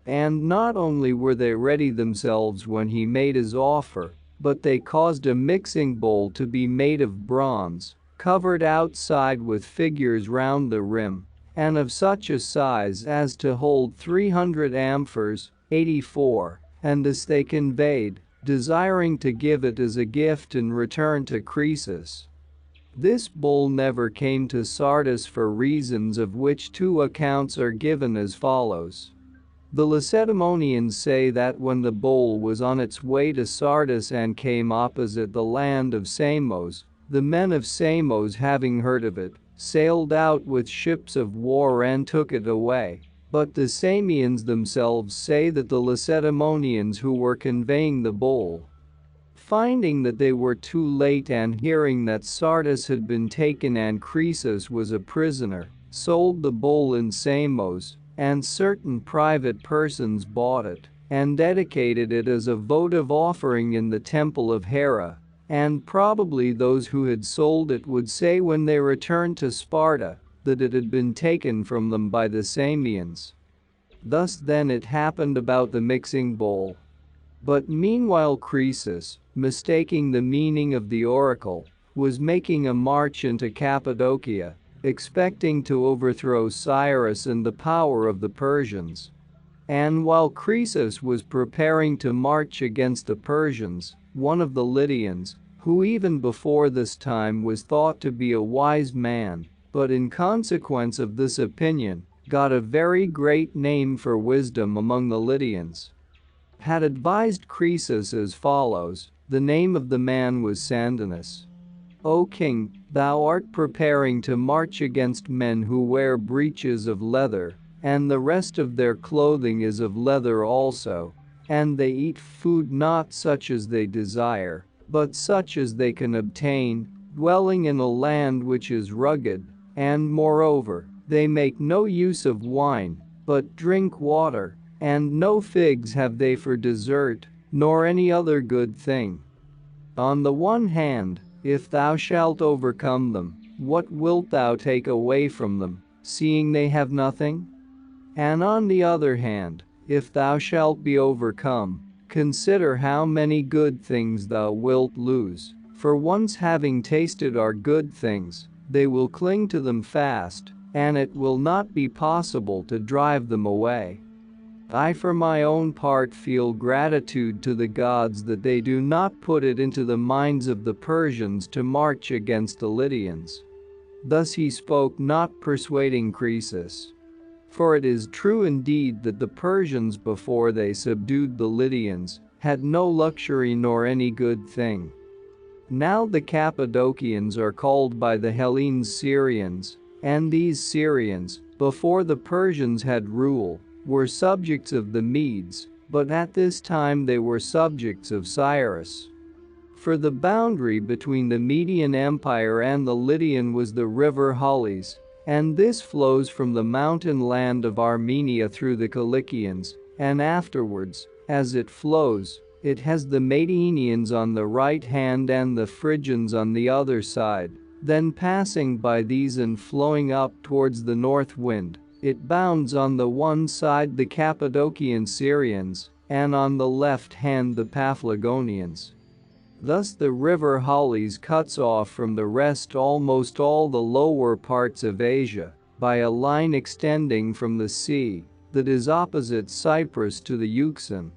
And not only were they ready themselves when he made his offer, but they caused a mixing bowl to be made of bronze, covered outside with figures round the rim, and of such a size as to hold 300 amphors, 84, and this they conveyed, desiring to give it as a gift in return to Croesus. This bowl never came to Sardis for reasons of which 2 accounts are given as follows. The Lacedaemonians say that when the bowl was on its way to Sardis and came opposite the land of Samos, the men of Samos, having heard of it, sailed out with ships of war and took it away. But the Samians themselves say that the Lacedaemonians who were conveying the bowl, finding that they were too late and hearing that Sardis had been taken and Croesus was a prisoner, sold the bowl in Samos, and certain private persons bought it and dedicated it as a votive offering in the temple of Hera, and probably those who had sold it would say when they returned to Sparta that it had been taken from them by the Samians. Thus then it happened about the mixing bowl. But meanwhile Croesus, mistaking the meaning of the oracle, was making a march into Cappadocia, expecting to overthrow Cyrus and the power of the Persians. And while Croesus was preparing to march against the Persians, one of the Lydians, who even before this time was thought to be a wise man, but in consequence of this opinion, got a very great name for wisdom among the Lydians, had advised Croesus as follows. The name of the man was Sandinus. O king, thou art preparing to march against men who wear breeches of leather, and the rest of their clothing is of leather also, and they eat food not such as they desire, but such as they can obtain, dwelling in a land which is rugged, and moreover, they make no use of wine, but drink water, and no figs have they for dessert, nor any other good thing. On the one hand, if thou shalt overcome them, what wilt thou take away from them, seeing they have nothing? And on the other hand, if thou shalt be overcome, consider how many good things thou wilt lose, for once having tasted our good things, they will cling to them fast, and it will not be possible to drive them away. I for my own part feel gratitude to the gods that they do not put it into the minds of the Persians to march against the Lydians. Thus he spoke, not persuading Croesus. For it is true indeed that the Persians before they subdued the Lydians had no luxury nor any good thing. Now the Cappadocians are called by the Hellenes Syrians, and these Syrians, before the Persians had rule, were subjects of the Medes, but at this time they were subjects of Cyrus. For the boundary between the Median Empire and the Lydian was the river Halys, and this flows from the mountain land of Armenia through the Cilicians, and afterwards, as it flows, it has the Medanians on the right hand and the Phrygians on the other side. Then passing by these and flowing up towards the north wind, it bounds on the one side the Cappadocian Syrians, and on the left hand the Paphlagonians. Thus the river Halys cuts off from the rest almost all the lower parts of Asia, by a line extending from the sea, that is opposite Cyprus to the Euxine.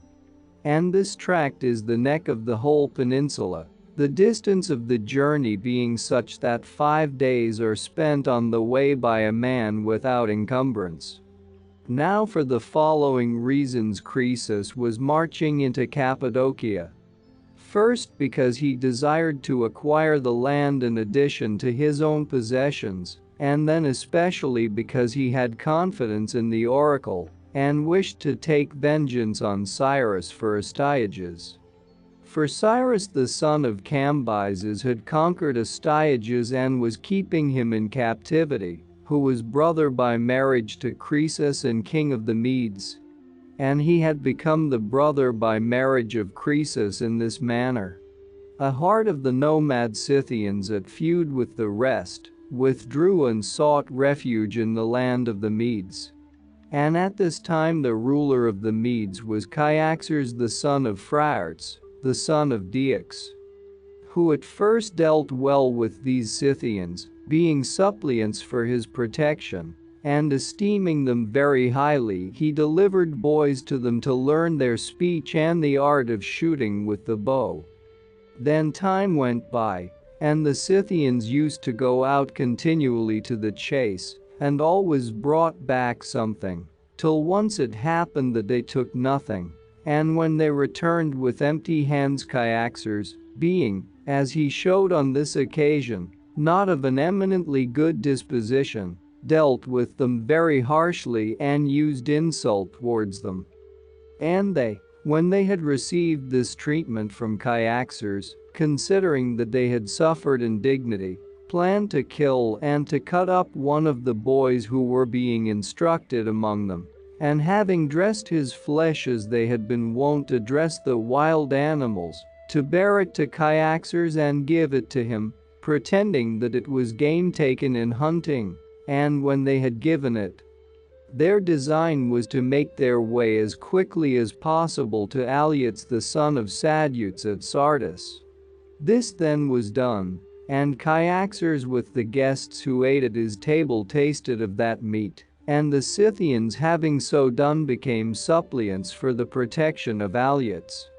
And this tract is the neck of the whole peninsula, the distance of the journey being such that 5 days are spent on the way by a man without encumbrance. Now for the following reasons Croesus was marching into Cappadocia. First, because he desired to acquire the land in addition to his own possessions, and then especially because he had confidence in the oracle, and wished to take vengeance on Cyrus for Astyages. For Cyrus the son of Cambyses had conquered Astyages and was keeping him in captivity, who was brother by marriage to Croesus and king of the Medes. And he had become the brother by marriage of Croesus in this manner. A heart of the nomad Scythians at feud with the rest, withdrew and sought refuge in the land of the Medes. And at this time the ruler of the Medes was Cyaxares the son of Phraates, the son of Diox, who at first dealt well with these Scythians, being suppliants for his protection, and esteeming them very highly, he delivered boys to them to learn their speech and the art of shooting with the bow. Then time went by, and the Scythians used to go out continually to the chase, and always brought back something, till once it happened that they took nothing, and when they returned with empty hands Cyaxares, being, as he showed on this occasion, not of an eminently good disposition, dealt with them very harshly and used insult towards them. And they, when they had received this treatment from Cyaxares, considering that they had suffered indignity, planned to kill and to cut up one of the boys who were being instructed among them, and having dressed his flesh as they had been wont to dress the wild animals, to bear it to Cyaxares and give it to him, pretending that it was game taken in hunting. And when they had given it Their design was to make their way as quickly as possible to Alyattes the son of Sadeutes at Sardis. This then was done, and Cyaxares with the guests who ate at his table tasted of that meat, and the Scythians having so done became suppliants for the protection of Alyattes.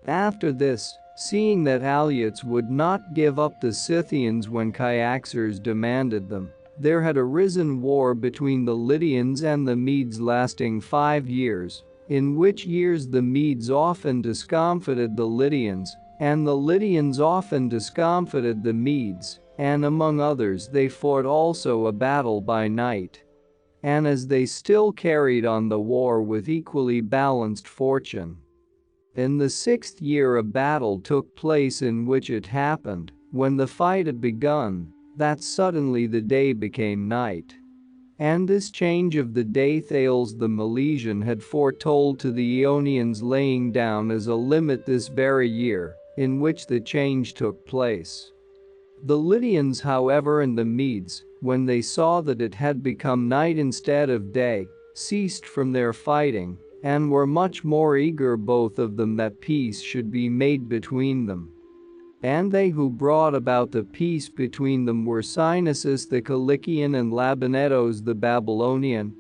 After this, seeing that Alyattes would not give up the Scythians when Cyaxares demanded them, there had arisen war between the Lydians and the Medes lasting 5 years, in which years the Medes often discomfited the Lydians, and the Lydians often discomfited the Medes, and among others they fought also a battle by night. And as they still carried on the war with equally balanced fortune. In the 6th year a battle took place in which it happened, when the fight had begun, that suddenly the day became night. And this change of the day Thales the Milesian had foretold to the Ionians, laying down as a limit this very year, in which the change took place. The Lydians, however, and the Medes, when they saw that it had become night instead of day, ceased from their fighting, and were much more eager both of them that peace should be made between them. And they who brought about the peace between them were Cynesis the Cilician and Labynetos the Babylonian.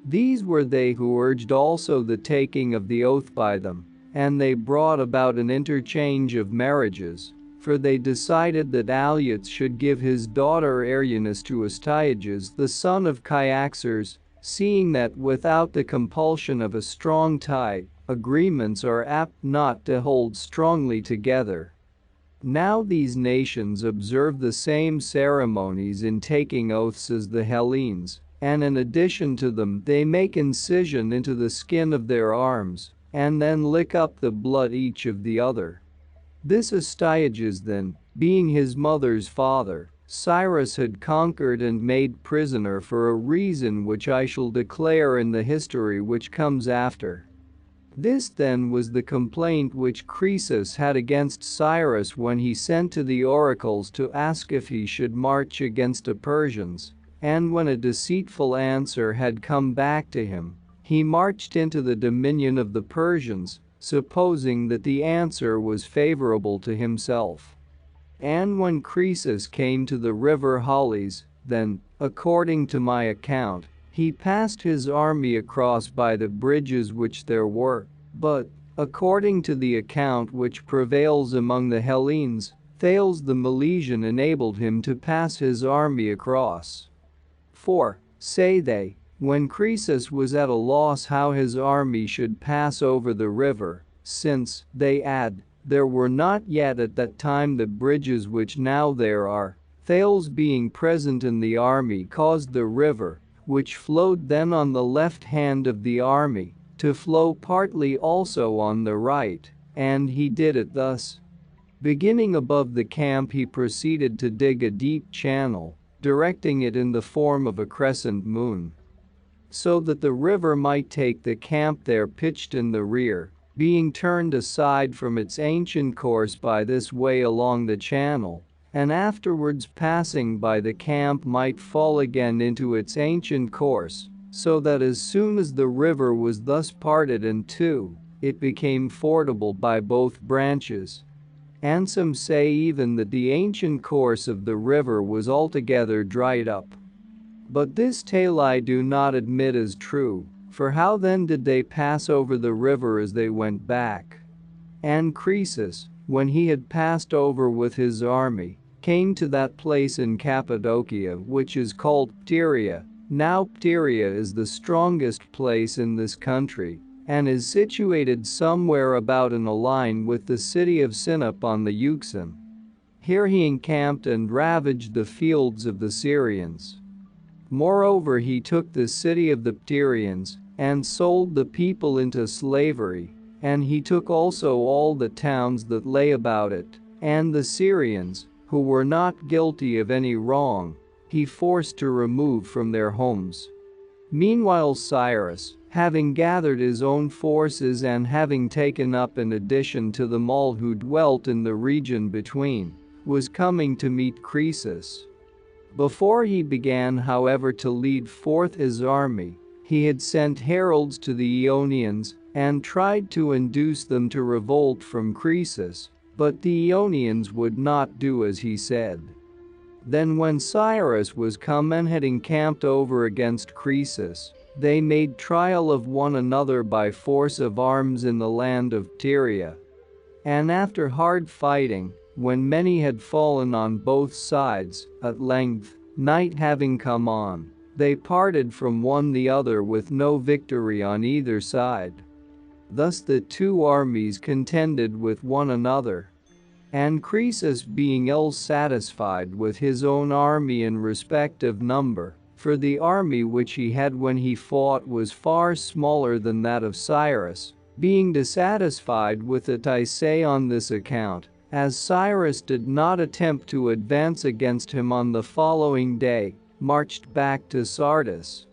These were they who urged also the taking of the oath by them, and they brought about an interchange of marriages, for they decided that Alyattes should give his daughter Arianis to Astyages the son of Cyaxares, seeing that without the compulsion of a strong tie, agreements are apt not to hold strongly together. Now these nations observe the same ceremonies in taking oaths as the Hellenes, and in addition to them they make incision into the skin of their arms, and then lick up the blood each of the other. This Astyages then, being his mother's father, Cyrus had conquered and made prisoner for a reason which I shall declare in the history which comes after. This then was the complaint which Croesus had against Cyrus when he sent to the oracles to ask if he should march against the Persians, and when a deceitful answer had come back to him, he marched into the dominion of the Persians, supposing that the answer was favorable to himself. And when Croesus came to the river Halys, then, according to my account, he passed his army across by the bridges which there were, but, according to the account which prevails among the Hellenes, Thales the Milesian enabled him to pass his army across. For, say they, when Croesus was at a loss how his army should pass over the river, since, they add, there were not yet at that time the bridges which now there are, Thales being present in the army caused the river, which flowed then on the left hand of the army, to flow partly also on the right, and he did it thus. Beginning above the camp he proceeded to dig a deep channel, directing it in the form of a crescent moon, so that the river might take the camp there pitched in the rear, being turned aside from its ancient course by this way along the channel, and afterwards passing by the camp might fall again into its ancient course, so that as soon as the river was thus parted in two, it became fordable by both branches. And some say even that the ancient course of the river was altogether dried up. But this tale I do not admit as true, for how then did they pass over the river as they went back? And Croesus, when he had passed over with his army, came to that place in Cappadocia which is called Pteria. Now Pteria is the strongest place in this country, and is situated somewhere about in a line with the city of Sinop on the Euxine. Here he encamped and ravaged the fields of the Syrians. Moreover, he took the city of the Pterians, and sold the people into slavery, and he took also all the towns that lay about it, and the Syrians, who were not guilty of any wrong, he forced to remove from their homes. Meanwhile Cyrus, having gathered his own forces and having taken up in addition to them all who dwelt in the region between, was coming to meet Croesus. Before he began however to lead forth his army, he had sent heralds to the Ionians and tried to induce them to revolt from Croesus, but the Ionians would not do as he said. Then when Cyrus was come and had encamped over against Croesus, they made trial of one another by force of arms in the land of Tyria. And after hard fighting, when many had fallen on both sides, at length, night having come on, they parted from one the other with no victory on either side. Thus the two armies contended with one another. And Croesus being ill satisfied with his own army in respect of number, for the army which he had when he fought was far smaller than that of Cyrus, being dissatisfied with it I say on this account, as Cyrus did not attempt to advance against him on the following day, marched back to Sardis,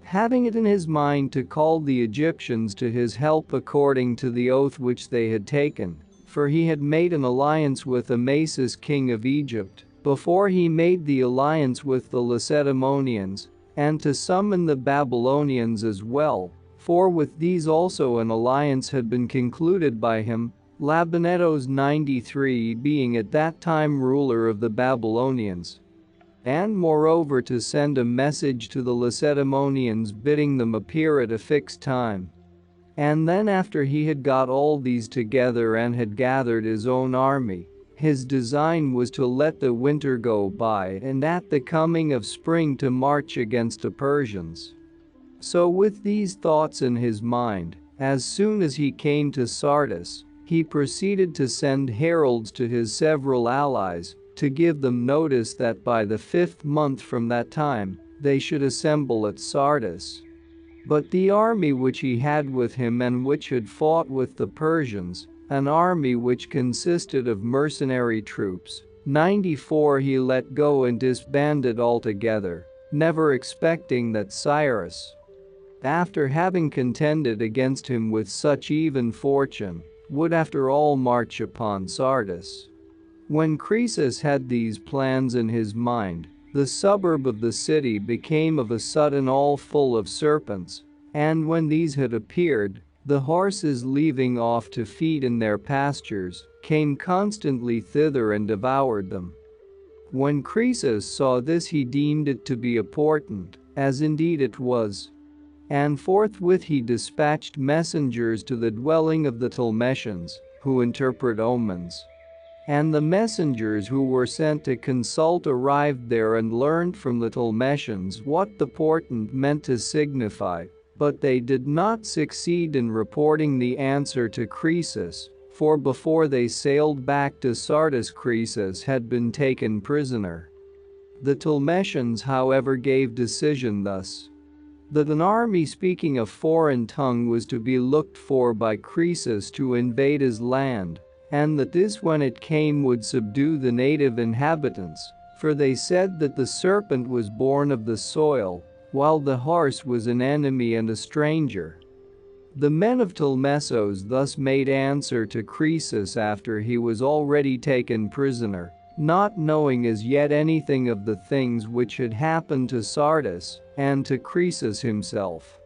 having it in his mind to call the Egyptians to his help according to the oath which they had taken. For he had made an alliance with Amasis king of Egypt, before he made the alliance with the Lacedaemonians, and to summon the Babylonians as well, for with these also an alliance had been concluded by him, Labynetos 93 being at that time ruler of the Babylonians. And moreover to send a message to the Lacedaemonians bidding them appear at a fixed time. And then after he had got all these together and had gathered his own army, his design was to let the winter go by and at the coming of spring to march against the Persians. So with these thoughts in his mind, as soon as he came to Sardis, he proceeded to send heralds to his several allies, to give them notice that by the 5th month from that time, they should assemble at Sardis. But the army which he had with him and which had fought with the Persians, an army which consisted of mercenary troops, 94 he let go and disbanded altogether, never expecting that Cyrus, after having contended against him with such even fortune, would after all march upon Sardis. When Croesus had these plans in his mind, the suburb of the city became of a sudden all full of serpents, and when these had appeared, the horses leaving off to feed in their pastures, came constantly thither and devoured them. When Croesus saw this he deemed it to be a portent, as indeed it was. And forthwith he dispatched messengers to the dwelling of the Ptolemicians, who interpret omens. And the messengers who were sent to consult arrived there and learned from the Ptolemicians what the portent meant to signify, but they did not succeed in reporting the answer to Croesus, for before they sailed back to Sardis Croesus had been taken prisoner. The Ptolemicians however gave decision thus: that an army speaking a foreign tongue was to be looked for by Croesus to invade his land, and that this when it came would subdue the native inhabitants, for they said that the serpent was born of the soil, while the horse was an enemy and a stranger. The men of Ptolemais thus made answer to Croesus after he was already taken prisoner, not knowing as yet anything of the things which had happened to Sardis and to Croesus himself.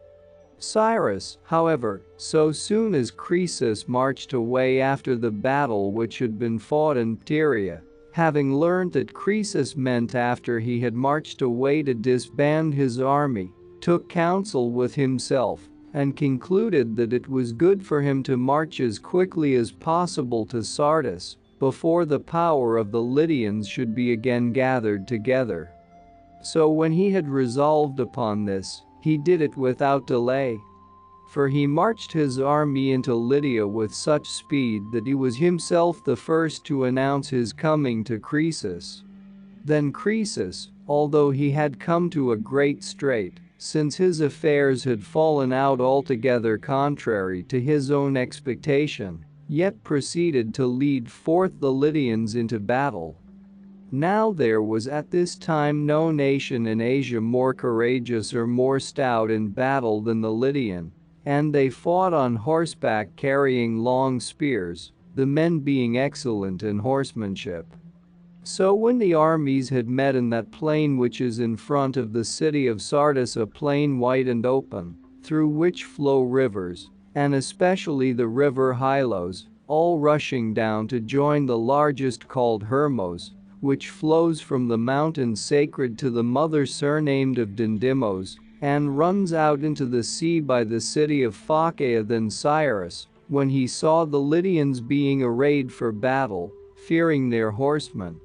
Cyrus, however, so soon as Croesus marched away after the battle which had been fought in Pteria, having learned that Croesus meant after he had marched away to disband his army, took counsel with himself, and concluded that it was good for him to march as quickly as possible to Sardis, before the power of the Lydians should be again gathered together. So when he had resolved upon this, he did it without delay. For he marched his army into Lydia with such speed that he was himself the first to announce his coming to Croesus. Then Croesus, although he had come to a great strait, since his affairs had fallen out altogether contrary to his own expectation, yet proceeded to lead forth the Lydians into battle. Now there was at this time no nation in Asia more courageous or more stout in battle than the Lydian, and they fought on horseback carrying long spears, the men being excellent in horsemanship. So when the armies had met in that plain which is in front of the city of Sardis, a plain white and open, through which flow rivers, and especially the river Hylos, all rushing down to join the largest called Hermos, which flows from the mountain sacred to the mother surnamed of Dindymos, and runs out into the sea by the city of Phocaea. Then Cyrus, when he saw the Lydians being arrayed for battle, fearing their horsemen,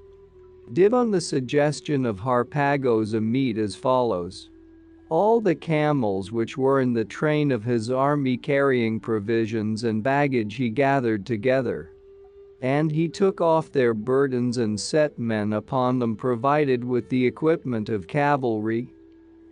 did on the suggestion of Harpagos a meet as follows. All the camels which were in the train of his army carrying provisions and baggage he gathered together. And he took off their burdens and set men upon them provided with the equipment of cavalry.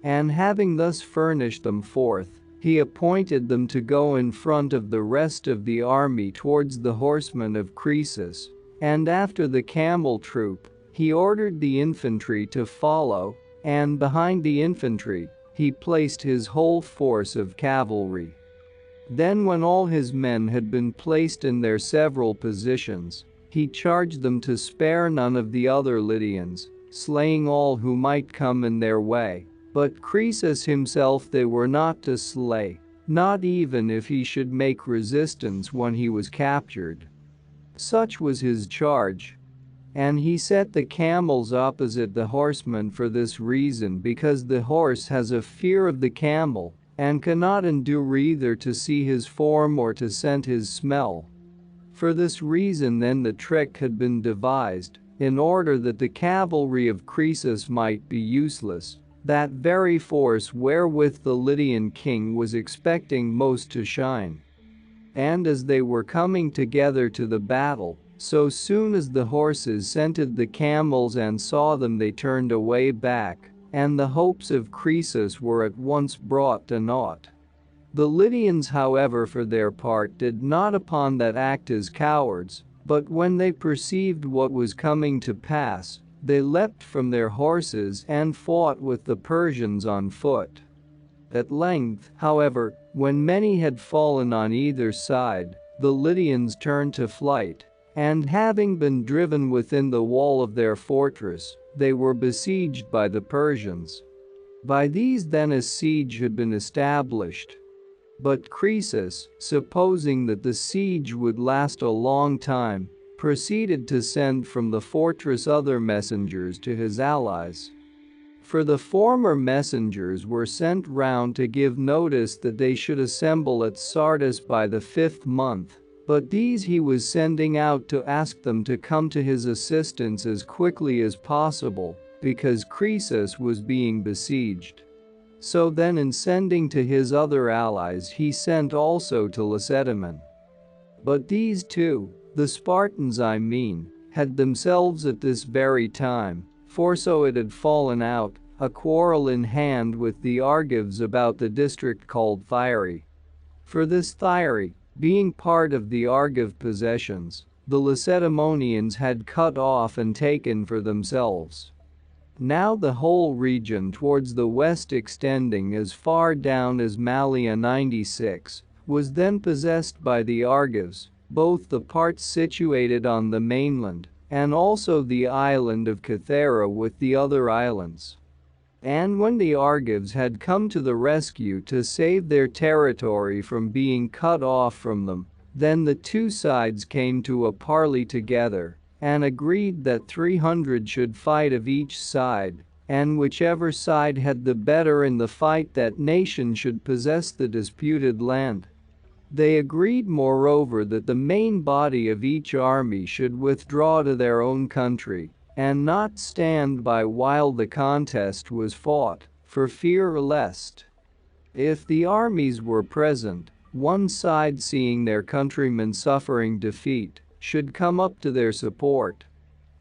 And having thus furnished them forth, he appointed them to go in front of the rest of the army towards the horsemen of Croesus, and after the camel troop, he ordered the infantry to follow, and behind the infantry, he placed his whole force of cavalry. Then when all his men had been placed in their several positions, he charged them to spare none of the other Lydians, slaying all who might come in their way, but Croesus himself they were not to slay, not even if he should make resistance when he was captured. Such was his charge. And he set the camels opposite the horsemen for this reason, because the horse has a fear of the camel, and cannot endure either to see his form or to scent his smell. For this reason then the trick had been devised, in order that the cavalry of Croesus might be useless, that very force wherewith the Lydian king was expecting most to shine. And as they were coming together to the battle, so soon as the horses scented the camels and saw them, they turned away back, and the hopes of Croesus were at once brought to naught. The Lydians, however, for their part did not upon that act as cowards, but when they perceived what was coming to pass, they leapt from their horses and fought with the Persians on foot. At length, however, when many had fallen on either side, the Lydians turned to flight, and having been driven within the wall of their fortress, they were besieged by the Persians. By these then a siege had been established. But Croesus, supposing that the siege would last a long time, proceeded to send from the fortress other messengers to his allies. For the former messengers were sent round to give notice that they should assemble at Sardis by the 5th month, but these he was sending out to ask them to come to his assistance as quickly as possible, because Croesus was being besieged. So then in sending to his other allies he sent also to Lacedaemon. But these two, the Spartans I mean, had themselves at this very time, for so it had fallen out, a quarrel in hand with the Argives about the district called Thyre. For this Thyre, being part of the Argive possessions, the Lacedaemonians had cut off and taken for themselves. Now the whole region towards the west extending as far down as Malea 96, was then possessed by the Argives, both the parts situated on the mainland, and also the island of Cythera with the other islands. And when the Argives had come to the rescue to save their territory from being cut off from them, then the two sides came to a parley together, and agreed that 300 should fight of each side, and whichever side had the better in the fight, that nation should possess the disputed land. They agreed moreover that the main body of each army should withdraw to their own country, and not stand by while the contest was fought, for fear lest, if the armies were present, one side seeing their countrymen suffering defeat, should come up to their support.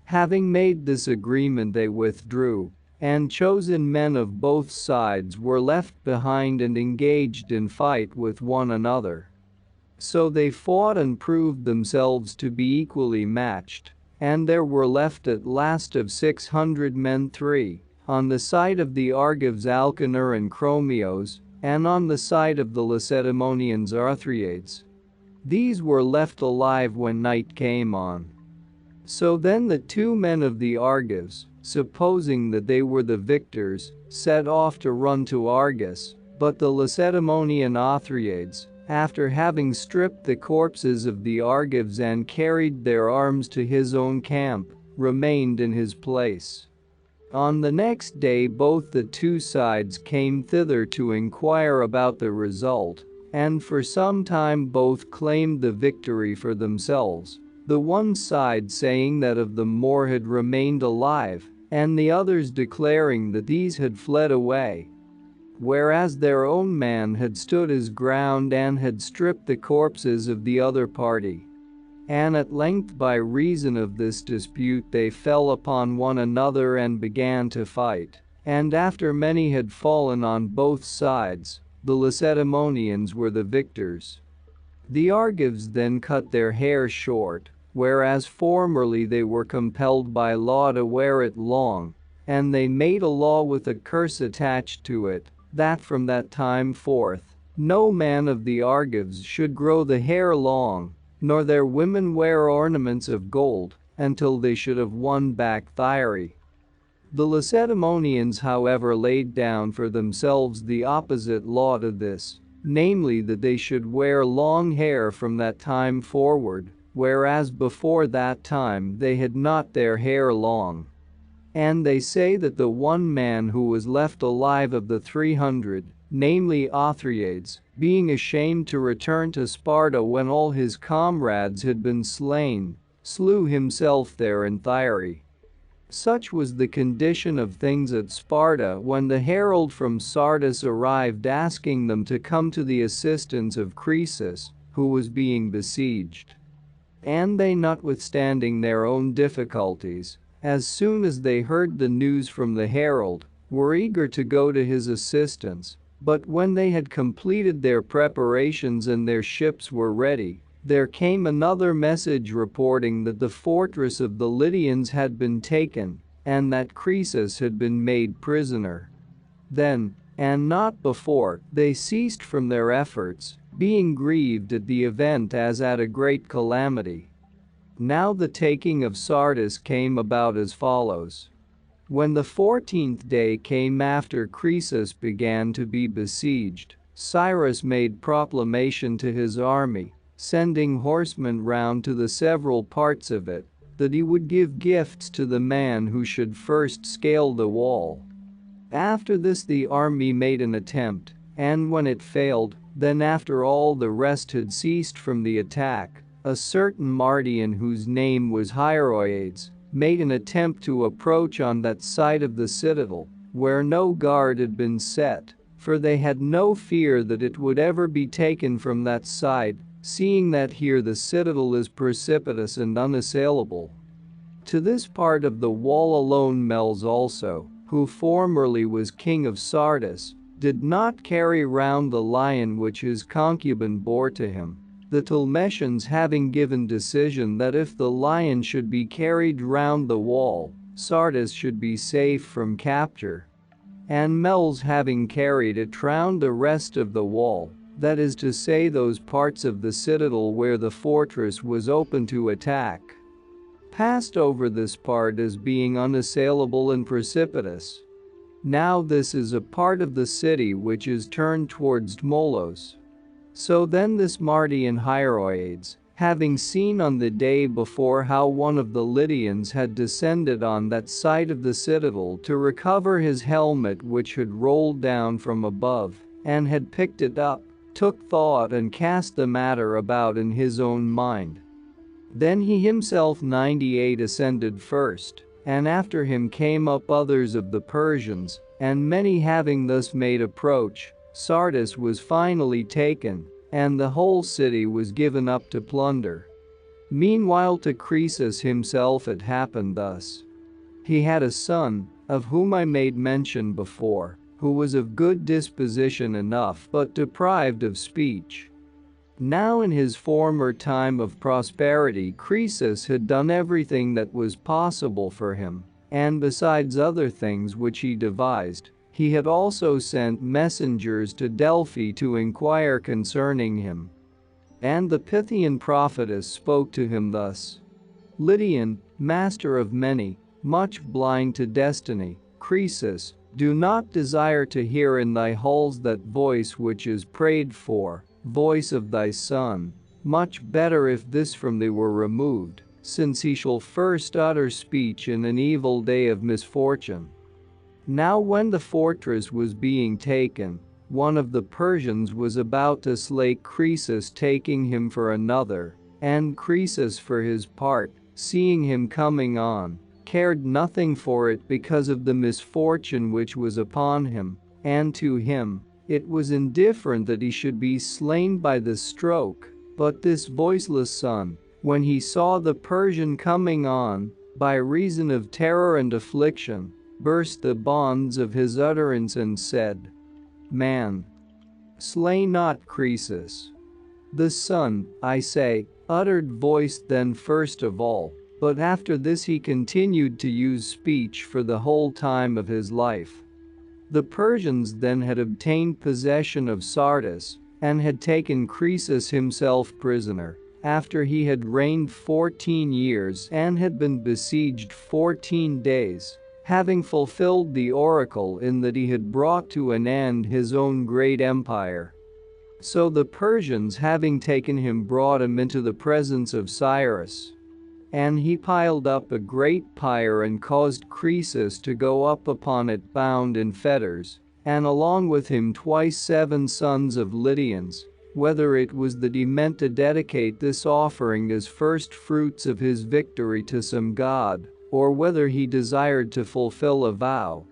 Having made this agreement they withdrew, and chosen men of both sides were left behind and engaged in fight with one another. So they fought and proved themselves to be equally matched, and there were left at last of 600 men 3, on the side of the Argives Alcanar and Chromios, and on the side of the Lacedaemonians Arthriades. These were left alive when night came on. So then the two men of the Argives, supposing that they were the victors, set off to run to Argos, but the Lacedaemonian Othryades, after having stripped the corpses of the Argives and carried their arms to his own camp, remained in his place. On the next day both the two sides came thither to inquire about the result, and for some time both claimed the victory for themselves, the one side saying that of them more had remained alive, and the others declaring that these had fled away. Whereas their own man had stood his ground and had stripped the corpses of the other party. And at length by reason of this dispute they fell upon one another and began to fight, and after many had fallen on both sides, the Lacedaemonians were the victors. The Argives then cut their hair short, whereas formerly they were compelled by law to wear it long, and they made a law with a curse attached to it, that from that time forth, no man of the Argives should grow the hair long, nor their women wear ornaments of gold, until they should have won back Thyre. The Lacedaemonians however laid down for themselves the opposite law to this, namely that they should wear long hair from that time forward, whereas before that time they had not their hair long. And they say that the one man who was left alive of the 300, namely Othryades, being ashamed to return to Sparta when all his comrades had been slain, slew himself there in Thyre. Such was the condition of things at Sparta when the herald from Sardis arrived asking them to come to the assistance of Croesus, who was being besieged. And they, notwithstanding their own difficulties, as soon as they heard the news from the herald, were eager to go to his assistance, but when they had completed their preparations and their ships were ready, there came another message reporting that the fortress of the Lydians had been taken, and that Croesus had been made prisoner. Then, and not before, they ceased from their efforts, being grieved at the event as at a great calamity. Now the taking of Sardis came about as follows. When the 14th day came after Croesus began to be besieged, Cyrus made proclamation to his army, sending horsemen round to the several parts of it, that he would give gifts to the man who should first scale the wall. After this the army made an attempt, and when it failed, then after all the rest had ceased from the attack, a certain Mardian whose name was Hieroiades, made an attempt to approach on that side of the citadel, where no guard had been set, for they had no fear that it would ever be taken from that side, seeing that here the citadel is precipitous and unassailable. To this part of the wall alone Meles also, who formerly was king of Sardis, did not carry round the lion which his concubine bore to him, the Ptolemicians having given decision that if the lion should be carried round the wall, Sardis should be safe from capture. And Meles having carried it round the rest of the wall, that is to say those parts of the citadel where the fortress was open to attack, passed over this part as being unassailable and precipitous. Now this is a part of the city which is turned towards Molos. So then this Mardian Hieroiades, having seen on the day before how one of the Lydians had descended on that side of the citadel to recover his helmet which had rolled down from above, and had picked it up, took thought and cast the matter about in his own mind. Then he himself 98 ascended first, and after him came up others of the Persians, and many having thus made approach, Sardis was finally taken, and the whole city was given up to plunder. Meanwhile to Croesus himself it happened thus. He had a son, of whom I made mention before, who was of good disposition enough but deprived of speech. Now in his former time of prosperity Croesus had done everything that was possible for him, and besides other things which he devised, he had also sent messengers to Delphi to inquire concerning him. And the Pythian prophetess spoke to him thus. Lydian, master of many, much blind to destiny, Croesus, do not desire to hear in thy halls that voice which is prayed for, voice of thy son. Much better if this from thee were removed, since he shall first utter speech in an evil day of misfortune. Now when the fortress was being taken, one of the Persians was about to slay Croesus, taking him for another, and Croesus for his part, seeing him coming on, cared nothing for it because of the misfortune which was upon him, and to him it was indifferent that he should be slain by the stroke. But this voiceless son, when he saw the Persian coming on, by reason of terror and affliction, burst the bonds of his utterance and said, Man, slay not Croesus. The son, I say, uttered voice then first of all, but after this he continued to use speech for the whole time of his life. The Persians then had obtained possession of Sardis, and had taken Croesus himself prisoner, after he had reigned 14 years and had been besieged 14 days, having fulfilled the oracle in that he had brought to an end his own great empire. So the Persians, having taken him, brought him into the presence of Cyrus. And he piled up a great pyre and caused Croesus to go up upon it bound in fetters, and along with him twice 7 sons of Lydians, whether it was that he meant to dedicate this offering as first fruits of his victory to some god, or whether he desired to fulfill a vow,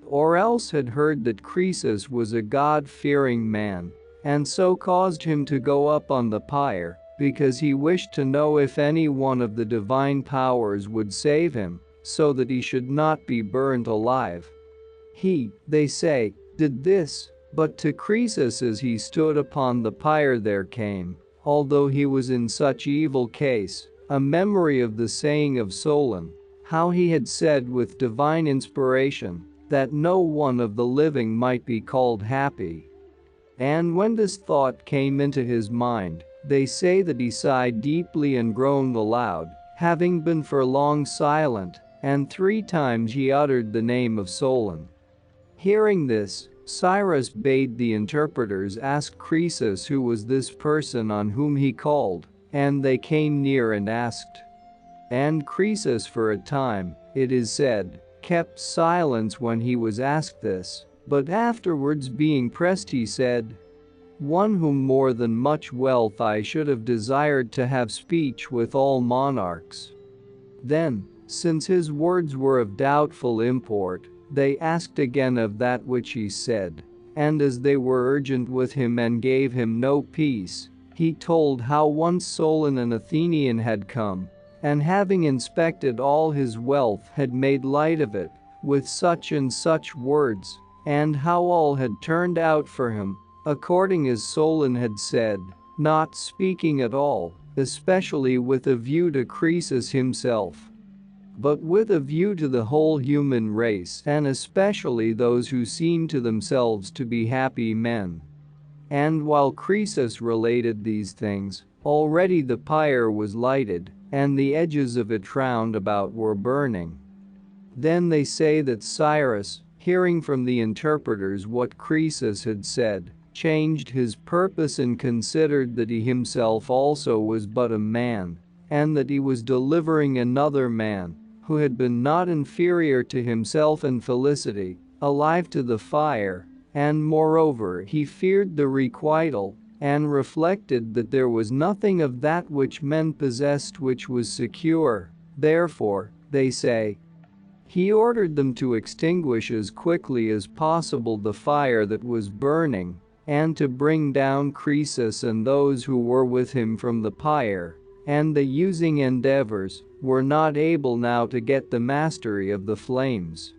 or else had heard that Croesus was a God-fearing man, and so caused him to go up on the pyre, because he wished to know if any one of the divine powers would save him, so that he should not be burnt alive. He, they say, did this, but to Croesus as he stood upon the pyre there came, although he was in such evil case, a memory of the saying of Solon, how he had said with divine inspiration, that no one of the living might be called happy. And when this thought came into his mind, they say that he sighed deeply and groaned aloud, having been for long silent, and 3 times he uttered the name of Solon. Hearing this, Cyrus bade the interpreters ask Croesus who was this person on whom he called, and they came near and asked. And Croesus for a time, it is said, kept silence when he was asked this, but afterwards being pressed he said, One whom more than much wealth I should have desired to have speech with all monarchs. Then, since his words were of doubtful import, they asked again of that which he said, and as they were urgent with him and gave him no peace, he told how once Solon an Athenian had come, and having inspected all his wealth had made light of it, with such and such words, and how all had turned out for him, according as Solon had said, not speaking at all, especially with a view to Croesus himself, but with a view to the whole human race, and especially those who seem to themselves to be happy men. And while Croesus related these things, already the pyre was lighted, and the edges of it round about were burning. Then they say that Cyrus, hearing from the interpreters what Croesus had said, changed his purpose and considered that he himself also was but a man, and that he was delivering another man, who had been not inferior to himself in felicity, alive to the fire, and moreover he feared the requital, and reflected that there was nothing of that which men possessed which was secure. Therefore, they say, he ordered them to extinguish as quickly as possible the fire that was burning, and to bring down Croesus and those who were with him from the pyre, and the using endeavors were not able now to get the mastery of the flames.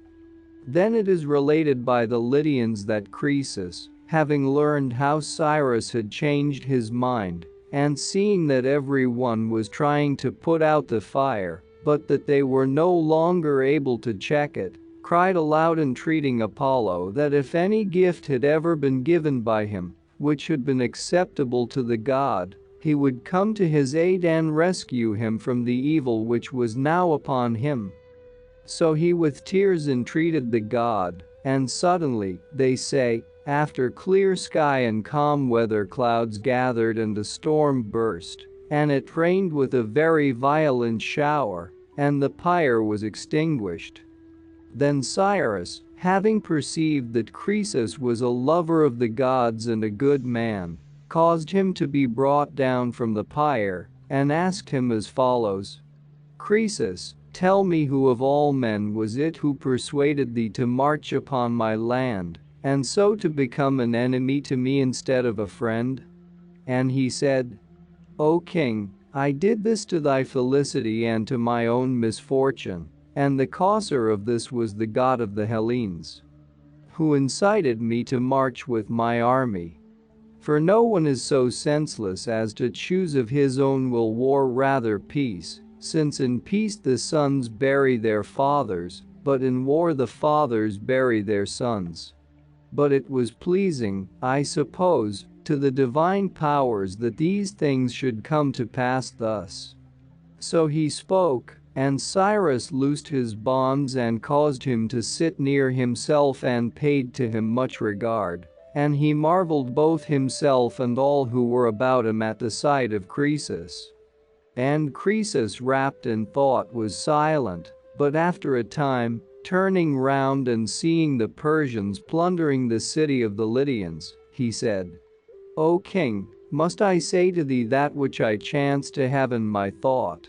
Then it is related by the Lydians that Croesus, having learned how Cyrus had changed his mind, and seeing that every one was trying to put out the fire, but that they were no longer able to check it, cried aloud entreating Apollo that if any gift had ever been given by him, which had been acceptable to the god, he would come to his aid and rescue him from the evil which was now upon him. So he with tears entreated the god, and suddenly, they say, after clear sky and calm weather, clouds gathered and a storm burst, and it rained with a very violent shower, and the pyre was extinguished. Then Cyrus, having perceived that Croesus was a lover of the gods and a good man, caused him to be brought down from the pyre, and asked him as follows: Croesus, tell me who of all men was it who persuaded thee to march upon my land, and so to become an enemy to me instead of a friend? And he said, O king, I did this to thy felicity and to my own misfortune, and the causer of this was the god of the Hellenes, who incited me to march with my army. For no one is so senseless as to choose of his own will war rather peace, since in peace the sons bury their fathers, but in war the fathers bury their sons. But it was pleasing, I suppose, to the divine powers that these things should come to pass thus. So he spoke, and Cyrus loosed his bonds and caused him to sit near himself and paid to him much regard. And he marveled both himself and all who were about him at the sight of Croesus. And Croesus, wrapped in thought, was silent, but after a time, turning round and seeing the Persians plundering the city of the Lydians, he said, O king, must I say to thee that which I chance to have in my thought?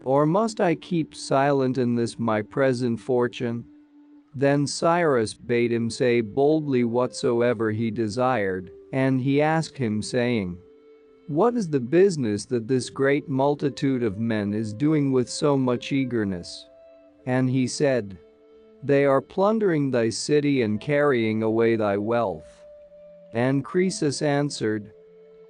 Or must I keep silent in this my present fortune? Then Cyrus bade him say boldly whatsoever he desired, and he asked him, saying, What is the business that this great multitude of men is doing with so much eagerness? And he said, They are plundering thy city and carrying away thy wealth. And Croesus answered,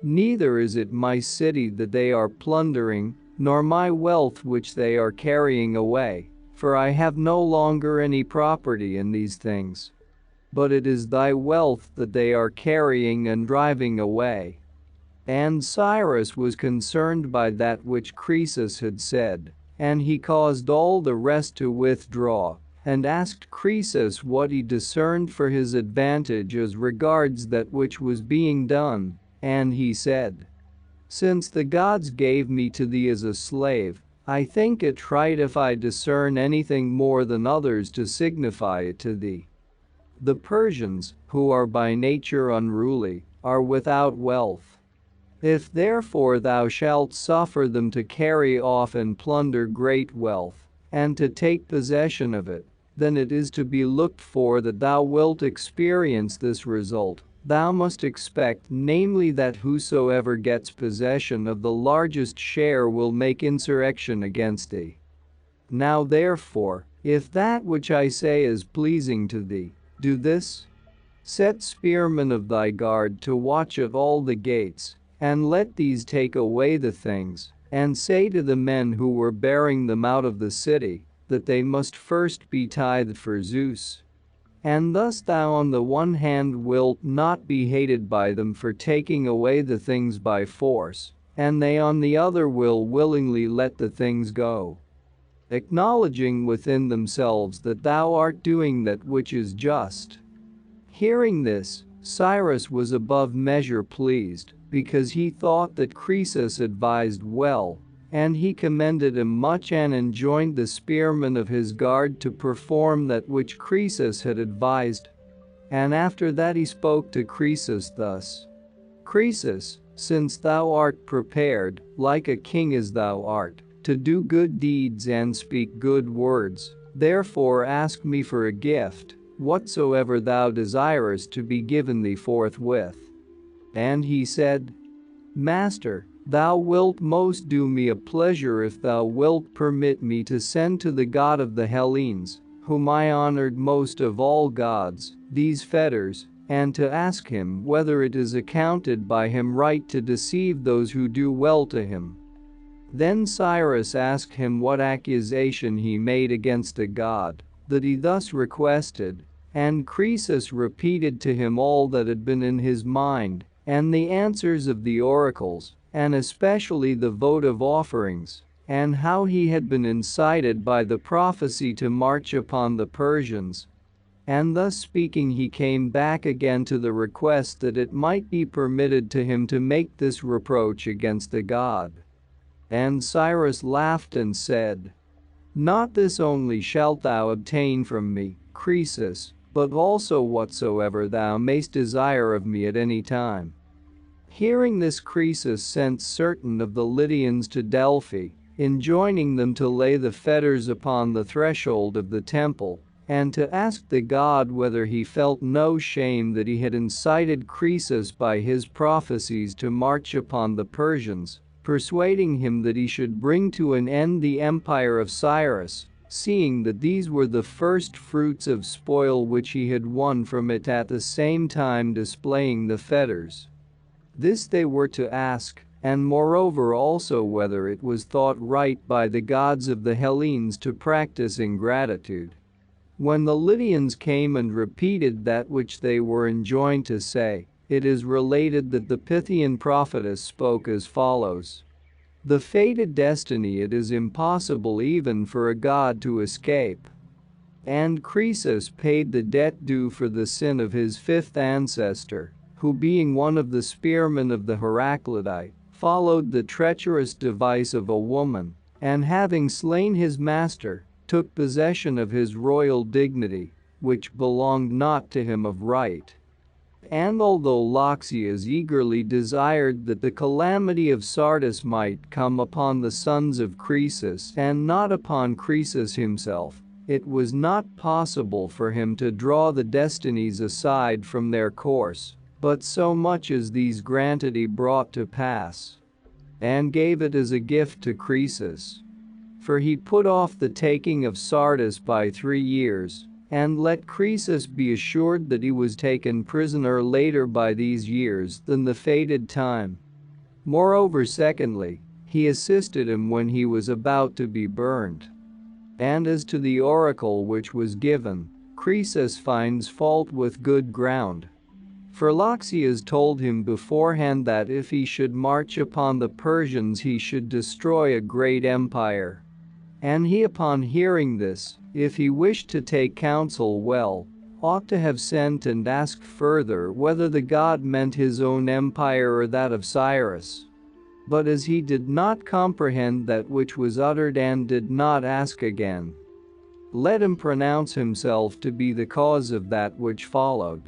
Neither is it my city that they are plundering, nor my wealth which they are carrying away, for I have no longer any property in these things. But it is thy wealth that they are carrying and driving away. And Cyrus was concerned by that which Croesus had said, and he caused all the rest to withdraw, and asked Croesus what he discerned for his advantage as regards that which was being done, and he said, Since the gods gave me to thee as a slave, I think it right if I discern anything more than others to signify it to thee. The Persians, who are by nature unruly, are without wealth. If therefore thou shalt suffer them to carry off and plunder great wealth, and to take possession of it, then it is to be looked for that thou wilt experience this result. Thou must expect, namely, that whosoever gets possession of the largest share will make insurrection against thee. Now therefore, if that which I say is pleasing to thee, do this. Set spearmen of thy guard to watch at all the gates, and let these take away the things, and say to the men who were bearing them out of the city, that they must first be tithed for Zeus. And thus thou on the one hand wilt not be hated by them for taking away the things by force, and they on the other will willingly let the things go, acknowledging within themselves that thou art doing that which is just. Hearing this, Cyrus was above measure pleased, because he thought that Croesus advised well, and he commended him much and enjoined the spearmen of his guard to perform that which Croesus had advised. And after that he spoke to Croesus thus: Croesus, since thou art prepared, like a king as thou art, to do good deeds and speak good words, therefore ask me for a gift, whatsoever thou desirest to be given thee forthwith. And he said, Master, thou wilt most do me a pleasure if thou wilt permit me to send to the god of the Hellenes, whom I honored most of all gods, these fetters, and to ask him whether it is accounted by him right to deceive those who do well to him. Then Cyrus asked him what accusation he made against the god, that he thus requested, and Croesus repeated to him all that had been in his mind, and the answers of the oracles, and especially the votive offerings, and how he had been incited by the prophecy to march upon the Persians. And thus speaking, he came back again to the request that it might be permitted to him to make this reproach against the god. And Cyrus laughed and said, "Not this only shalt thou obtain from me, Croesus, but also whatsoever thou mayst desire of me at any time." Hearing this, Croesus sent certain of the Lydians to Delphi, enjoining them to lay the fetters upon the threshold of the temple, and to ask the god whether he felt no shame that he had incited Croesus by his prophecies to march upon the Persians, persuading him that he should bring to an end the empire of Cyrus, seeing that these were the first fruits of spoil which he had won from it, at the same time displaying the fetters. This they were to ask, and moreover also whether it was thought right by the gods of the Hellenes to practice ingratitude. When the Lydians came and repeated that which they were enjoined to say, it is related that the Pythian prophetess spoke as follows: "The fated destiny it is impossible even for a god to escape." And Croesus paid the debt due for the sin of his fifth ancestor, who being one of the spearmen of the Heraclidae, followed the treacherous device of a woman, and having slain his master, took possession of his royal dignity, which belonged not to him of right. And although Loxias eagerly desired that the calamity of Sardis might come upon the sons of Croesus and not upon Croesus himself, it was not possible for him to draw the destinies aside from their course, but so much as these granted he brought to pass, and gave it as a gift to Croesus. For he put off the taking of Sardis by 3 years, and let Croesus be assured that he was taken prisoner later by these years than the fated time. Moreover, secondly, he assisted him when he was about to be burned. And as to the oracle which was given, Croesus finds fault with good ground. For Loxias told him beforehand that if he should march upon the Persians he should destroy a great empire. And he, upon hearing this, if he wished to take counsel well, ought to have sent and asked further whether the god meant his own empire or that of Cyrus. But as he did not comprehend that which was uttered and did not ask again, let him pronounce himself to be the cause of that which followed.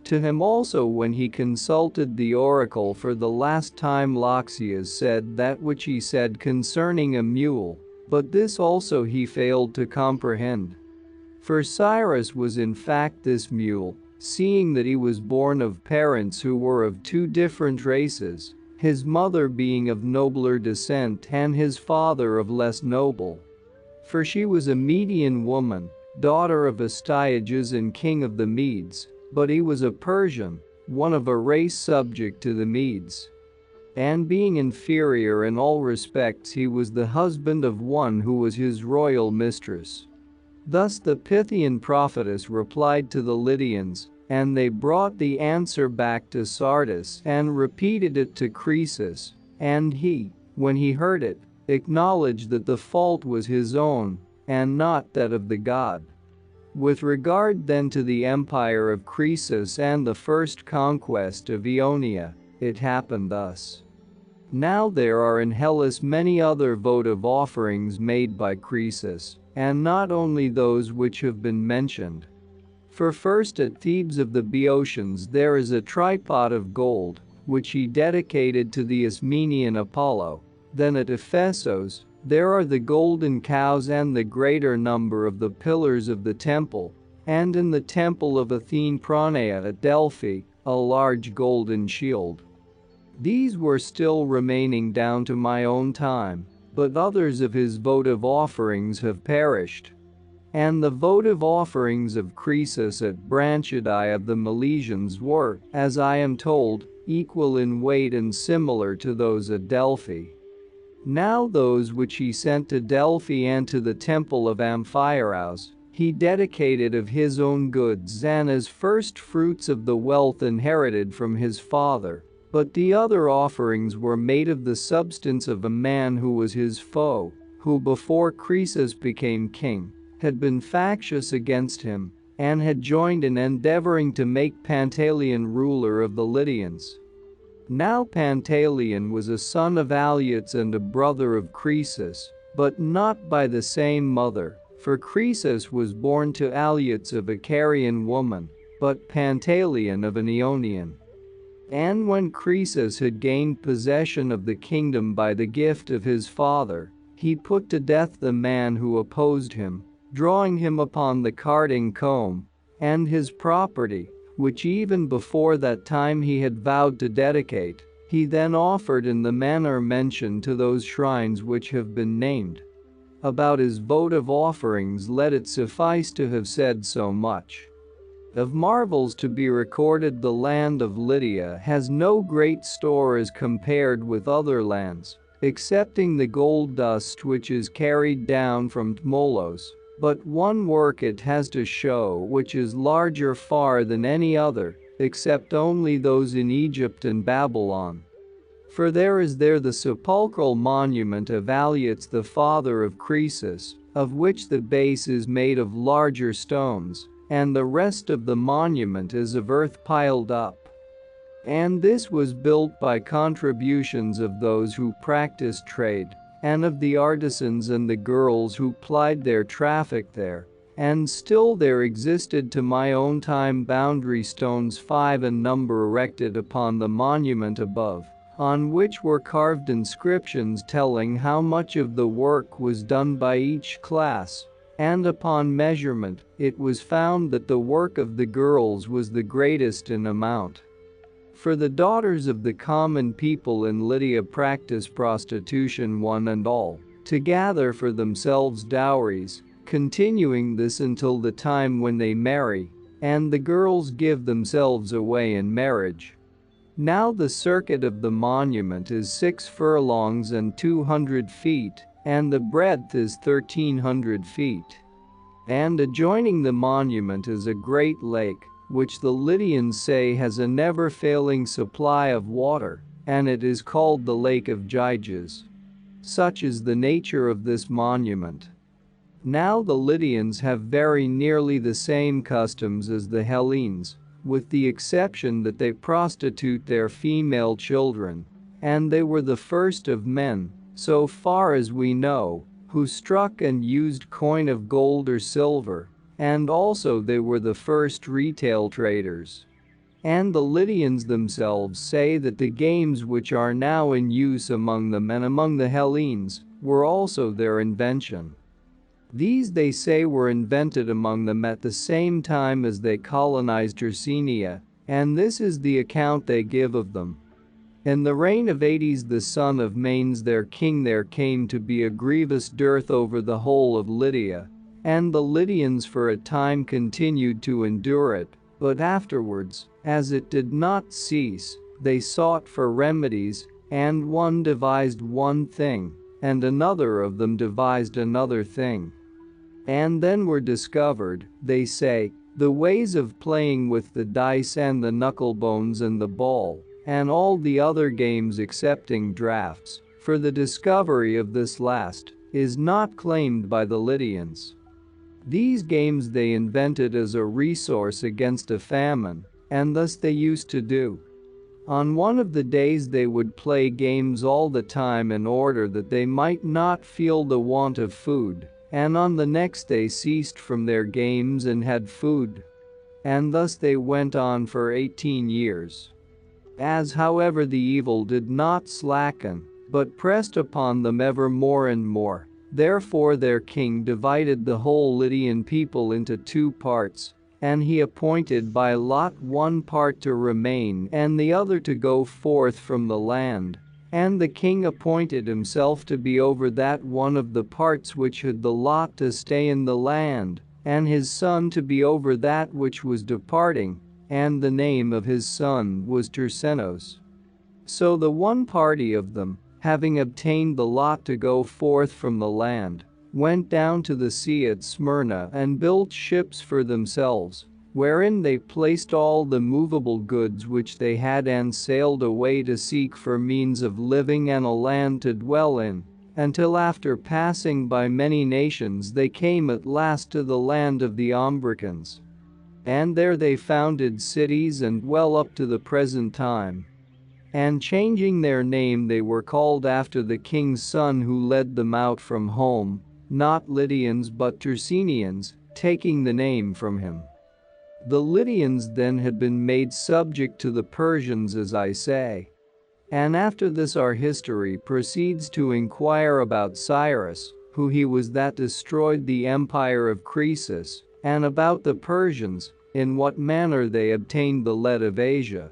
To him also, when he consulted the oracle for the last time, Loxias said that which he said concerning a mule, but this also he failed to comprehend. For Cyrus was in fact this mule, seeing that he was born of parents who were of 2 different races, his mother being of nobler descent and his father of less noble. For she was a Median woman, daughter of Astyages and king of the Medes, but he was a Persian, one of a race subject to the Medes. And being inferior in all respects, he was the husband of one who was his royal mistress. Thus the Pythian prophetess replied to the Lydians, and they brought the answer back to Sardis and repeated it to Croesus, and he, when he heard it, acknowledged that the fault was his own, and not that of the god. With regard then to the empire of Croesus and the first conquest of Ionia, it happened thus. Now there are in Hellas many other votive offerings made by Croesus, and not only those which have been mentioned. For first at Thebes of the Boeotians there is a tripod of gold, which he dedicated to the Ismenian Apollo. Then at Ephesus there are the golden cows and the greater number of the pillars of the temple, and in the temple of Athene Pranea at Delphi, a large golden shield. These were still remaining down to my own time, but others of his votive offerings have perished. And the votive offerings of Croesus at Branchidae of the Milesians were, as I am told, equal in weight and similar to those at Delphi. Now those which he sent to Delphi and to the temple of Amphiaraus, he dedicated of his own goods and as first fruits of the wealth inherited from his father, But the other offerings were made of the substance of a man who was his foe, who before Croesus became king, had been factious against him, and had joined in endeavoring to make Pantaleon ruler of the Lydians. Now Pantaleon was a son of Alyattes and a brother of Croesus, but not by the same mother, for Croesus was born to Alyattes of a Carian woman, but Pantaleon of an Ionian. And when Croesus had gained possession of the kingdom by the gift of his father, he put to death the man who opposed him, drawing him upon the carding comb, and his property, which even before that time he had vowed to dedicate, he then offered in the manner mentioned to those shrines which have been named. About his votive offerings let it suffice to have said so much. Of marvels to be recorded, the land of Lydia has no great store as compared with other lands, excepting the gold dust which is carried down from Tmolos, but one work it has to show which is larger far than any other, except only those in Egypt and Babylon. For there is there the sepulchral monument of Alyattes the father of Croesus, of which the base is made of larger stones, and the rest of the monument is of earth piled up. And this was built by contributions of those who practiced trade, and of the artisans and the girls who plied their traffic there, and still there existed to my own time boundary stones 5 in number erected upon the monument above, on which were carved inscriptions telling how much of the work was done by each class, and upon measurement, it was found that the work of the girls was the greatest in amount. For the daughters of the common people in Lydia practice prostitution one and all, to gather for themselves dowries, continuing this until the time when they marry, and the girls give themselves away in marriage. Now the circuit of the monument is 6 furlongs and 200 feet, and the breadth is 1,300 feet. And adjoining the monument is a great lake, which the Lydians say has a never-failing supply of water, and it is called the Lake of Gyges. Such is the nature of this monument. Now the Lydians have very nearly the same customs as the Hellenes, with the exception that they prostitute their female children, and they were the first of men, so far as we know, who struck and used coin of gold or silver, and also they were the first retail traders. And the Lydians themselves say that the games which are now in use among them and among the Hellenes were also their invention. These they say were invented among them at the same time as they colonized Hercynia, and this is the account they give of them. In the reign of Aetes the son of Manes their king there came to be a grievous dearth over the whole of Lydia, and the Lydians for a time continued to endure it, but afterwards, as it did not cease, they sought for remedies, and one devised one thing, and another of them devised another thing. And then were discovered, they say, the ways of playing with the dice and the knucklebones and the ball, and all the other games excepting draughts, for the discovery of this last is not claimed by the Lydians. These games they invented as a resource against a famine, and thus they used to do. On one of the days they would play games all the time in order that they might not feel the want of food, and on the next they ceased from their games and had food. And thus they went on for 18 years. As however the evil did not slacken, but pressed upon them ever more and more, therefore their king divided the whole Lydian people into 2 parts, and he appointed by lot one part to remain and the other to go forth from the land. And the king appointed himself to be over that one of the parts which had the lot to stay in the land, and his son to be over that which was departing, and the name of his son was Tersenos. So the one party of them, having obtained the lot to go forth from the land, went down to the sea at Smyrna and built ships for themselves, wherein they placed all the movable goods which they had and sailed away to seek for means of living and a land to dwell in, until after passing by many nations they came at last to the land of the Ambracans. And there they founded cities and well up to the present time. And changing their name they were called after the king's son who led them out from home, not Lydians but Tersenians, taking the name from him. The Lydians then had been made subject to the Persians, as I say. And after this our history proceeds to inquire about Cyrus, who he was that destroyed the empire of Croesus, and about the Persians, in what manner they obtained the lead of Asia.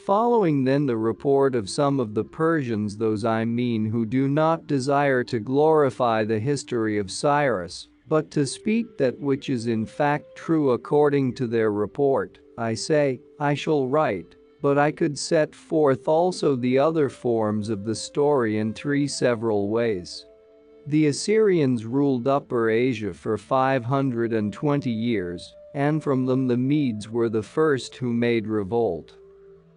Following then the report of some of the Persians, those I mean who do not desire to glorify the history of Cyrus, but to speak that which is in fact true according to their report, I say, I shall write, but I could set forth also the other forms of the story in three several ways. The Assyrians ruled Upper Asia for 520 years, and from them the Medes were the first who made revolt.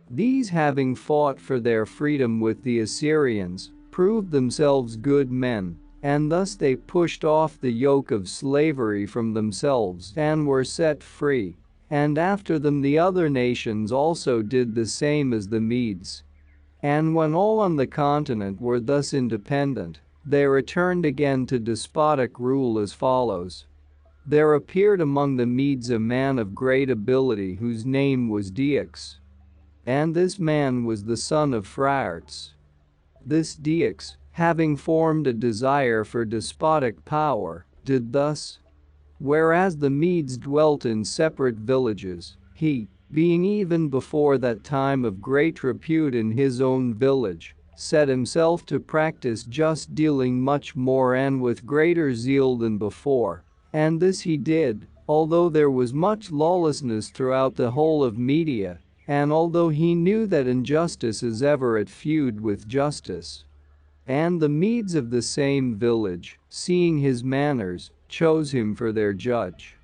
These, having fought for their freedom with the Assyrians, proved themselves good men, and thus they pushed off the yoke of slavery from themselves and were set free. And after them the other nations also did the same as the Medes. And when all on the continent were thus independent, they returned again to despotic rule as follows. There appeared among the Medes a man of great ability whose name was Diox. And this man was the son of Phraates. This Diox, having formed a desire for despotic power, did thus. Whereas the Medes dwelt in separate villages, he, being even before that time of great repute in his own village, set himself to practice just dealing much more and with greater zeal than before. And this he did, although there was much lawlessness throughout the whole of Media, and although he knew that injustice is ever at feud with justice. And the Medes of the same village, seeing his manners, chose him for their judge.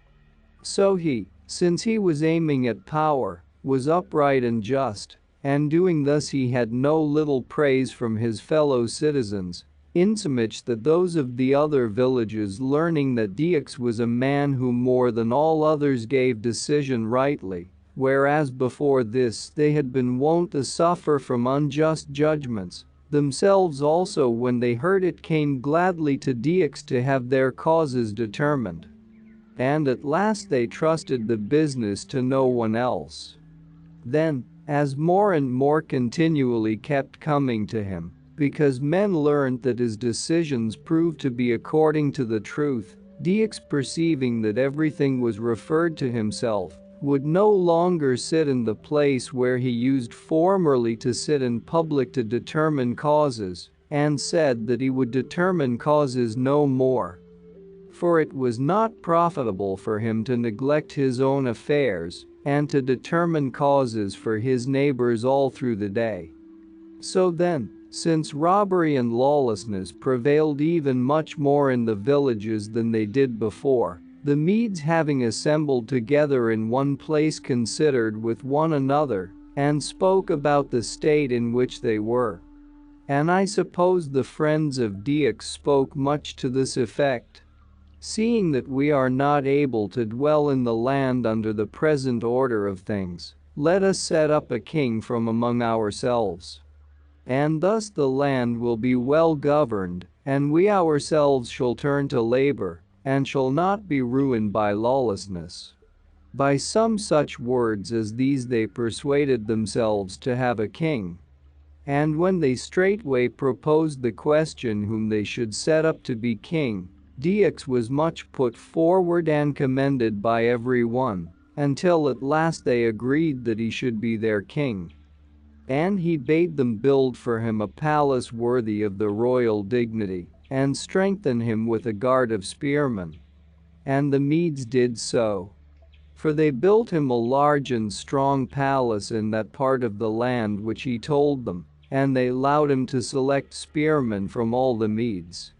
So he, since he was aiming at power, was upright and just, and doing thus he had no little praise from his fellow citizens, insomuch that those of the other villages, learning that Diox was a man who more than all others gave decision rightly, whereas before this they had been wont to suffer from unjust judgments, themselves also when they heard it came gladly to Diox to have their causes determined. And at last they trusted the business to no one else. Then, as more and more continually kept coming to him, because men learned that his decisions proved to be according to the truth, Diox, perceiving that everything was referred to himself, would no longer sit in the place where he used formerly to sit in public to determine causes, and said that he would determine causes no more. For it was not profitable for him to neglect his own affairs, and to determine causes for his neighbors all through the day. So then, since robbery and lawlessness prevailed even much more in the villages than they did before, the Medes, having assembled together in one place, considered with one another, and spoke about the state in which they were. And I suppose the friends of Diox spoke much to this effect. Seeing that we are not able to dwell in the land under the present order of things, let us set up a king from among ourselves. And thus the land will be well governed, and we ourselves shall turn to labor, and shall not be ruined by lawlessness. By some such words as these they persuaded themselves to have a king. And when they straightway proposed the question whom they should set up to be king, Diox was much put forward and commended by every one, until at last they agreed that he should be their king. And he bade them build for him a palace worthy of the royal dignity, and strengthen him with a guard of spearmen. And the Medes did so. For they built him a large and strong palace in that part of the land which he told them, and they allowed him to select spearmen from all the Medes.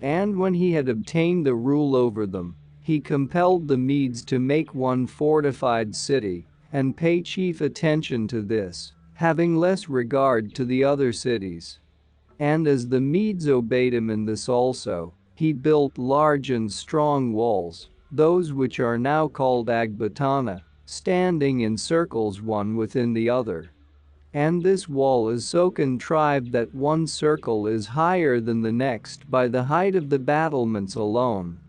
And when he had obtained the rule over them, he compelled the Medes to make one fortified city and pay chief attention to this, having less regard to the other cities. And as the Medes obeyed him in this also, he built large and strong walls, those which are now called Agbatana, standing in circles one within the other. And this wall is so contrived that one circle is higher than the next by the height of the battlements alone.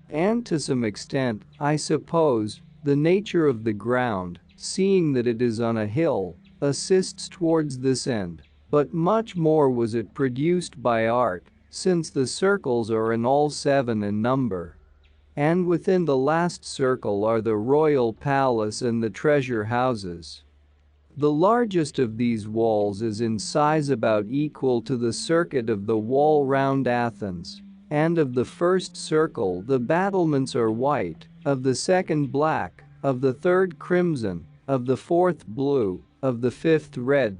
And to some extent, I suppose, the nature of the ground, seeing that it is on a hill, assists towards this end, but much more was it produced by art, since the circles are in all 7 in number. And within the last circle are the royal palace and the treasure houses. The largest of these walls is in size about equal to the circuit of the wall round Athens, and of the first circle the battlements are white, of the second black, of the third crimson, of the fourth blue, of the fifth red.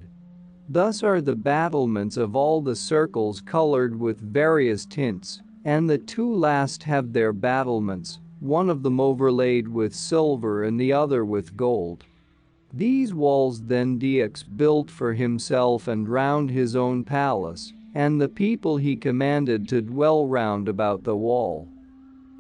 Thus are the battlements of all the circles colored with various tints, and the 2 last have their battlements, one of them overlaid with silver and the other with gold. These walls then Diox built for himself and round his own palace, and the people he commanded to dwell round about the wall.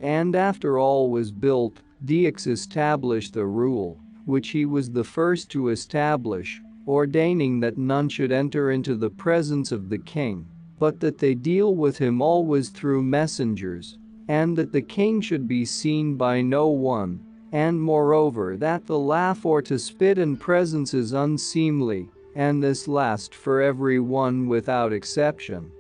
And after all was built, Diox established the rule, which he was the first to establish, ordaining that none should enter into the presence of the king, but that they deal with him always through messengers, and that the king should be seen by no one, and moreover that the laugh or to spit in presence is unseemly, and this last for every one without exception.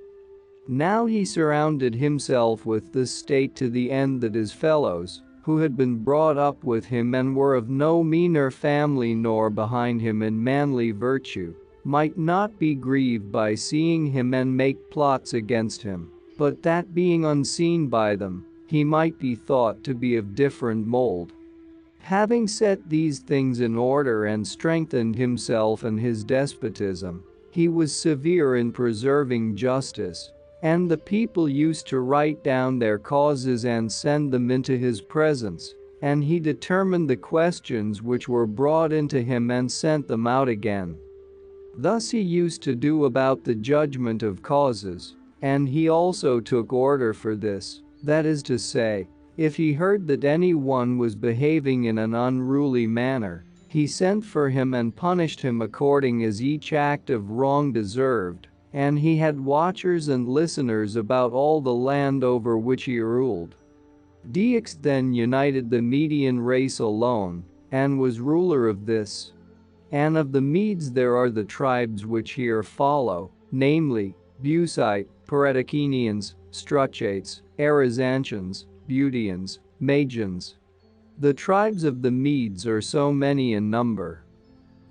Now he surrounded himself with this state to the end that his fellows, who had been brought up with him and were of no meaner family nor behind him in manly virtue, might not be grieved by seeing him and make plots against him, but that being unseen by them, he might be thought to be of different mold. Having set these things in order and strengthened himself and his despotism, he was severe in preserving justice, and the people used to write down their causes and send them into his presence, and he determined the questions which were brought into him and sent them out again. Thus he used to do about the judgment of causes, and he also took order for this, that is to say, if he heard that any one was behaving in an unruly manner, he sent for him and punished him according as each act of wrong deserved, and he had watchers and listeners about all the land over which he ruled. Diox then united the Median race alone, and was ruler of this. And of the Medes there are the tribes which here follow, namely, Busite, Peredicenians, Struchates, Arizantians, Butians, Magians. The tribes of the Medes are so many in number.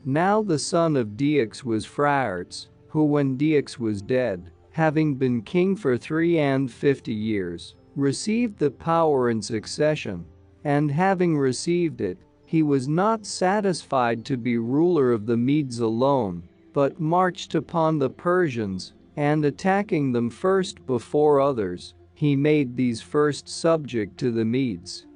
Now the son of Diox was Phraates, who when Diox was dead, having been king for 53 years, received the power in succession, and having received it, he was not satisfied to be ruler of the Medes alone, but marched upon the Persians, and attacking them first before others, he made these first subject to the Medes.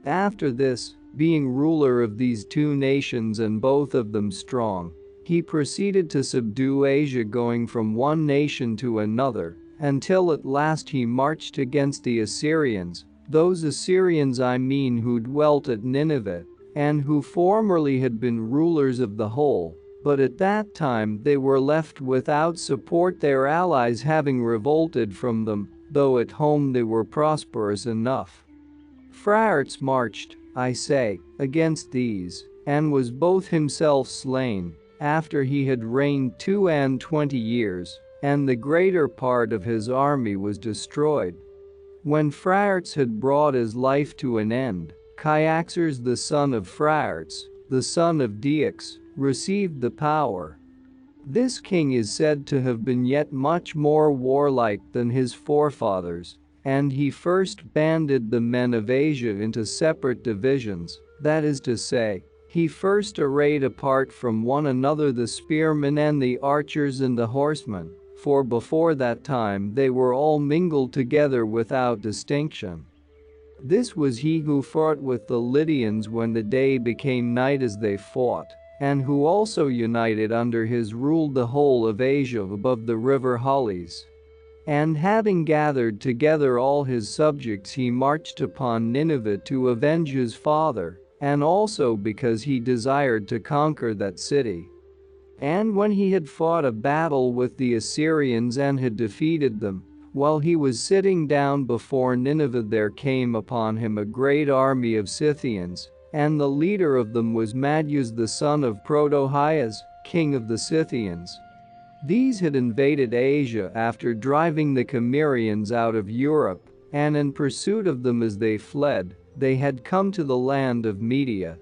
After this, being ruler of these 2 nations and both of them strong, he proceeded to subdue Asia, going from one nation to another, until at last he marched against the Assyrians, those Assyrians I mean who dwelt at Nineveh, and who formerly had been rulers of the whole, but at that time they were left without support, their allies having revolted from them, though at home they were prosperous enough. Phraates marched, I say, against these, and was both himself slain, after he had reigned 22 years, and the greater part of his army was destroyed. When Phraates had brought his life to an end, Cyaxares the son of Phraates, the son of Diox, received the power. This king is said to have been yet much more warlike than his forefathers, and he first banded the men of Asia into separate divisions, that is to say, he first arrayed apart from one another the spearmen and the archers and the horsemen, for before that time they were all mingled together without distinction. This was he who fought with the Lydians when the day became night as they fought, and who also united under his rule the whole of Asia above the river Halys. And having gathered together all his subjects, he marched upon Nineveh to avenge his father, and also because he desired to conquer that city. And when he had fought a battle with the Assyrians and had defeated them, while he was sitting down before Nineveh, there came upon him a great army of Scythians, and the leader of them was Madus the son of Protohias, king of the Scythians. These had invaded Asia after driving the Cimmerians out of Europe, and in pursuit of them as they fled, they had come to the land of Media.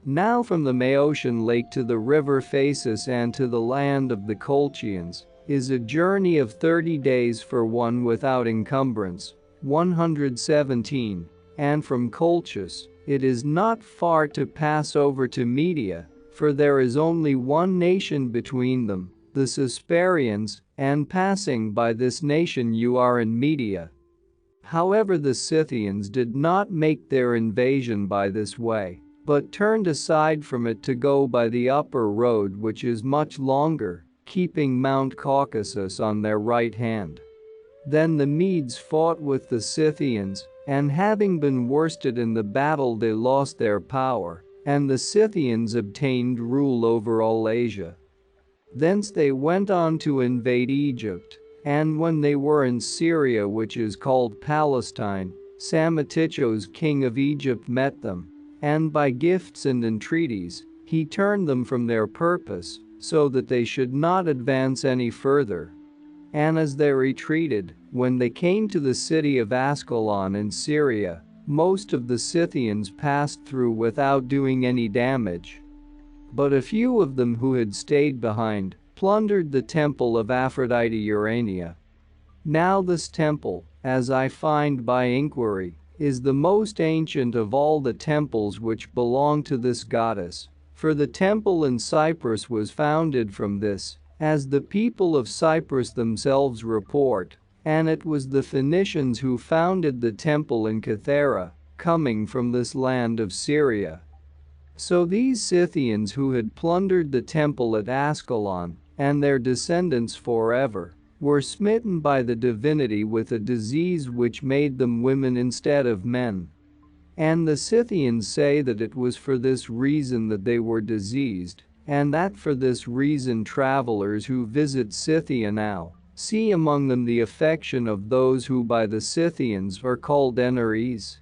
Now from the Maeotian lake to the river Phasis and to the land of the Colchians is a journey of 30 days for one without encumbrance, 117, and from Colchis it is not far to pass over to Media, for there is only one nation between them, the Cisperians, and passing by this nation you are in Media. However, the Scythians did not make their invasion by this way, but turned aside from it to go by the upper road, which is much longer, keeping Mount Caucasus on their right hand. Then the Medes fought with the Scythians, and having been worsted in the battle they lost their power, and the Scythians obtained rule over all Asia. Thence they went on to invade Egypt, and when they were in Syria, which is called Palestine, Psammetichos king of Egypt met them, and by gifts and entreaties, he turned them from their purpose, so that they should not advance any further. And as they retreated, when they came to the city of Ascalon in Syria, most of the Scythians passed through without doing any damage. But a few of them who had stayed behind plundered the temple of Aphrodite Urania. Now this temple, as I find by inquiry, is the most ancient of all the temples which belong to this goddess, for the temple in Cyprus was founded from this, as the people of Cyprus themselves report, and it was the Phoenicians who founded the temple in Kythera, coming from this land of Syria. So these Scythians who had plundered the temple at Ascalon, and their descendants forever, were smitten by the divinity with a disease which made them women instead of men. And the Scythians say that it was for this reason that they were diseased, and that for this reason travelers who visit Scythia now see among them the affection of those who by the Scythians are called Enares.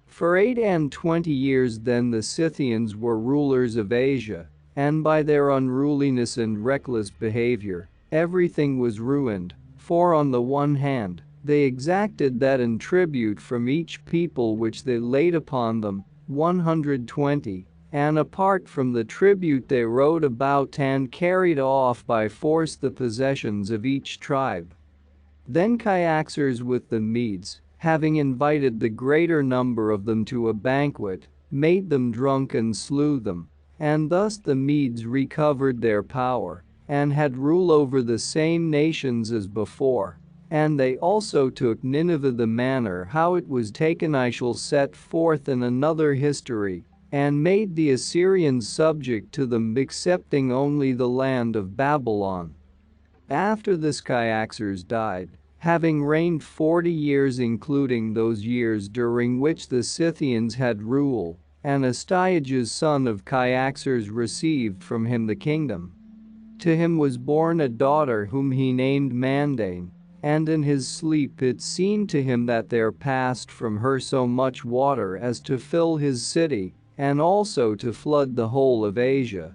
For 28 years then the Scythians were rulers of Asia, and by their unruliness and reckless behavior, everything was ruined, for on the one hand, they exacted that in tribute from each people which they laid upon them, 120, and apart from the tribute they rode about and carried off by force the possessions of each tribe. Then Cyaxares with the Medes, having invited the greater number of them to a banquet, made them drunk and slew them, and thus the Medes recovered their power, and had rule over the same nations as before. And they also took Nineveh. The manner how it was taken I shall set forth in another history, and made the Assyrians subject to them, excepting only the land of Babylon. After this Cyaxares died, having reigned 40 years, including those years during which the Scythians had rule, and Astyages son of Cyaxares received from him the kingdom. To him was born a daughter whom he named Mandane, and in his sleep it seemed to him that there passed from her so much water as to fill his city, and also to flood the whole of Asia.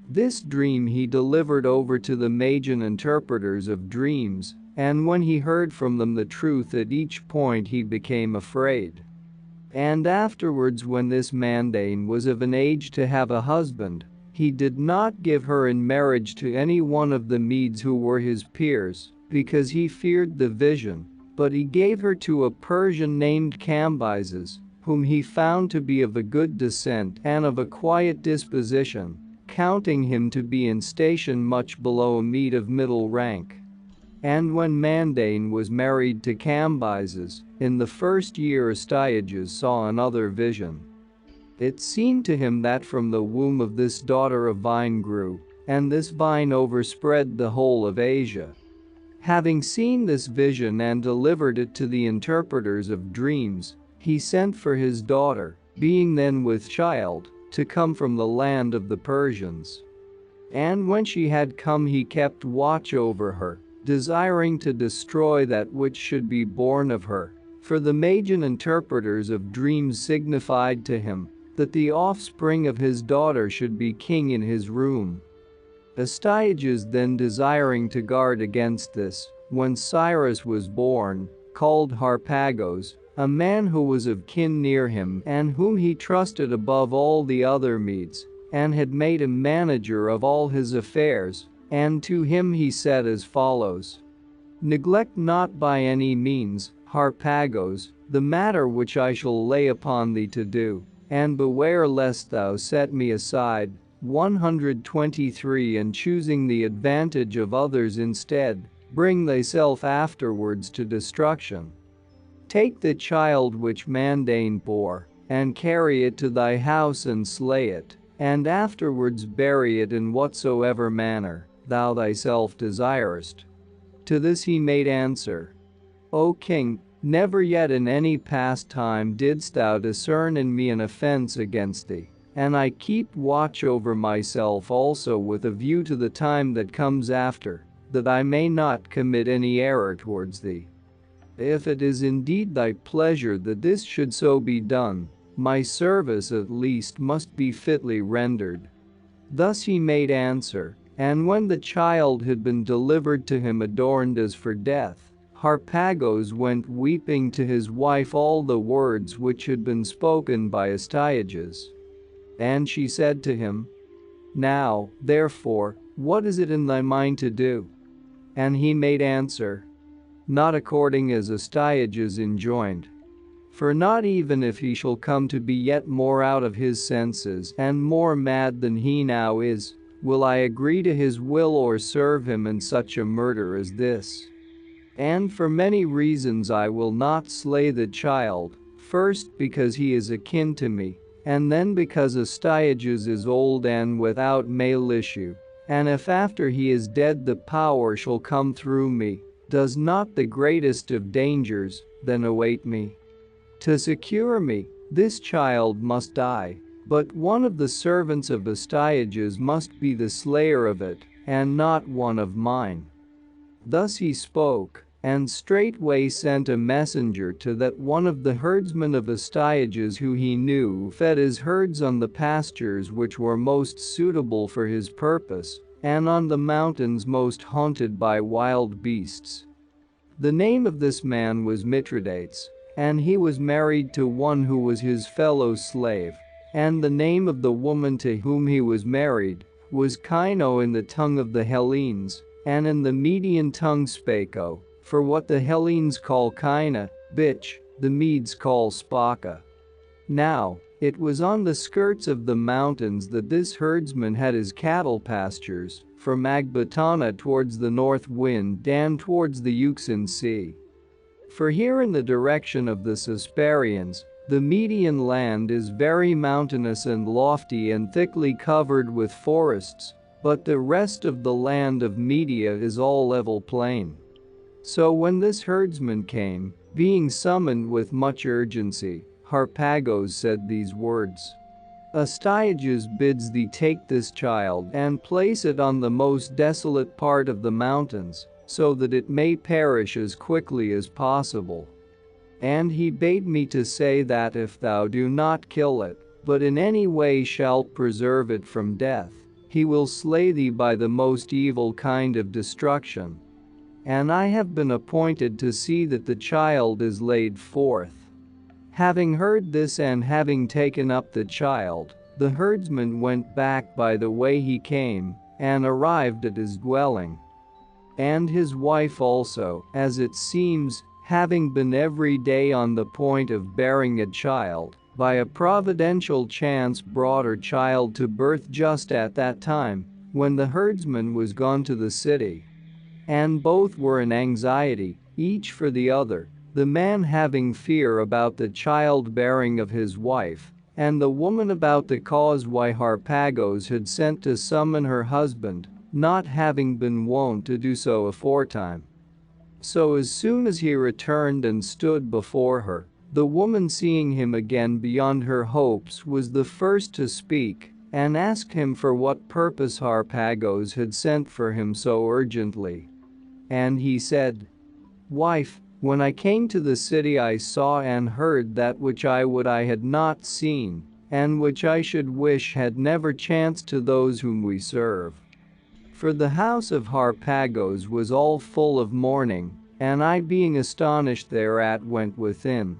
This dream he delivered over to the Magian interpreters of dreams, and when he heard from them the truth at each point he became afraid. And afterwards, when this Mandane was of an age to have a husband, he did not give her in marriage to any one of the Medes who were his peers, because he feared the vision, but he gave her to a Persian named Cambyses, whom he found to be of a good descent and of a quiet disposition, counting him to be in station much below a Mede of middle rank. And when Mandane was married to Cambyses, in the first year Astyages saw another vision. It seemed to him that from the womb of this daughter a vine grew, and this vine overspread the whole of Asia. Having seen this vision and delivered it to the interpreters of dreams, he sent for his daughter, being then with child, to come from the land of the Persians. And when she had come he kept watch over her, desiring to destroy that which should be born of her, for the Magian interpreters of dreams signified to him that the offspring of his daughter should be king in his room. Astyages then desiring to guard against this, when Cyrus was born, called Harpagos, a man who was of kin near him and whom he trusted above all the other Medes, and had made him manager of all his affairs, and to him he said as follows: "Neglect not by any means, Harpagos, the matter which I shall lay upon thee to do, and beware lest thou set me aside." 123 And choosing the advantage of others instead, bring thyself afterwards to destruction. Take the child which Mandane bore, and carry it to thy house and slay it, and afterwards bury it in whatsoever manner thou thyself desirest. To this he made answer: O king, never yet in any past time didst thou discern in me an offense against thee, and I keep watch over myself also with a view to the time that comes after, that I may not commit any error towards thee. If it is indeed thy pleasure that this should so be done, my service at least must be fitly rendered. Thus he made answer, and when the child had been delivered to him adorned as for death, Harpagos went weeping to his wife all the words which had been spoken by Astyages. And she said to him, "Now, therefore, what is it in thy mind to do?" And he made answer, "Not according as Astyages enjoined. For not even if he shall come to be yet more out of his senses and more mad than he now is, will I agree to his will or serve him in such a murder as this. And for many reasons I will not slay the child, first because he is akin to me, and then because Astyages is old and without male issue, and if after he is dead the power shall come through me, does not the greatest of dangers then await me? To secure me, this child must die, but one of the servants of Astyages must be the slayer of it, and not one of mine." Thus he spoke, and straightway sent a messenger to that one of the herdsmen of Astyages who he knew fed his herds on the pastures which were most suitable for his purpose, and on the mountains most haunted by wild beasts. The name of this man was Mithridates, and he was married to one who was his fellow slave, and the name of the woman to whom he was married was Kino in the tongue of the Hellenes, and in the Median tongue Spako, for what the Hellenes call Kina, bitch, the Medes call Spaka. Now, it was on the skirts of the mountains that this herdsman had his cattle pastures, from Agbatana towards the north wind and towards the Euxine Sea. For here in the direction of the Hesperians, the Median land is very mountainous and lofty and thickly covered with forests, but the rest of the land of Media is all level plain. So when this herdsman came, being summoned with much urgency, Harpagos said these words: "Astyages bids thee take this child and place it on the most desolate part of the mountains, so that it may perish as quickly as possible. And he bade me to say that if thou do not kill it, but in any way shalt preserve it from death, he will slay thee by the most evil kind of destruction. And I have been appointed to see that the child is laid forth." Having heard this and having taken up the child, the herdsman went back by the way he came, and arrived at his dwelling. And his wife also, as it seems, having been every day on the point of bearing a child, by a providential chance brought her child to birth just at that time, when the herdsman was gone to the city. And both were in anxiety, each for the other, the man having fear about the childbearing of his wife, and the woman about the cause why Harpagos had sent to summon her husband, not having been wont to do so aforetime. So as soon as he returned and stood before her, the woman, seeing him again beyond her hopes, was the first to speak, and asked him for what purpose Harpagos had sent for him so urgently. And he said, "Wife, when I came to the city I saw and heard that which I would I had not seen, and which I should wish had never chanced to those whom we serve. For the house of Harpagos was all full of mourning, and I being astonished thereat went within.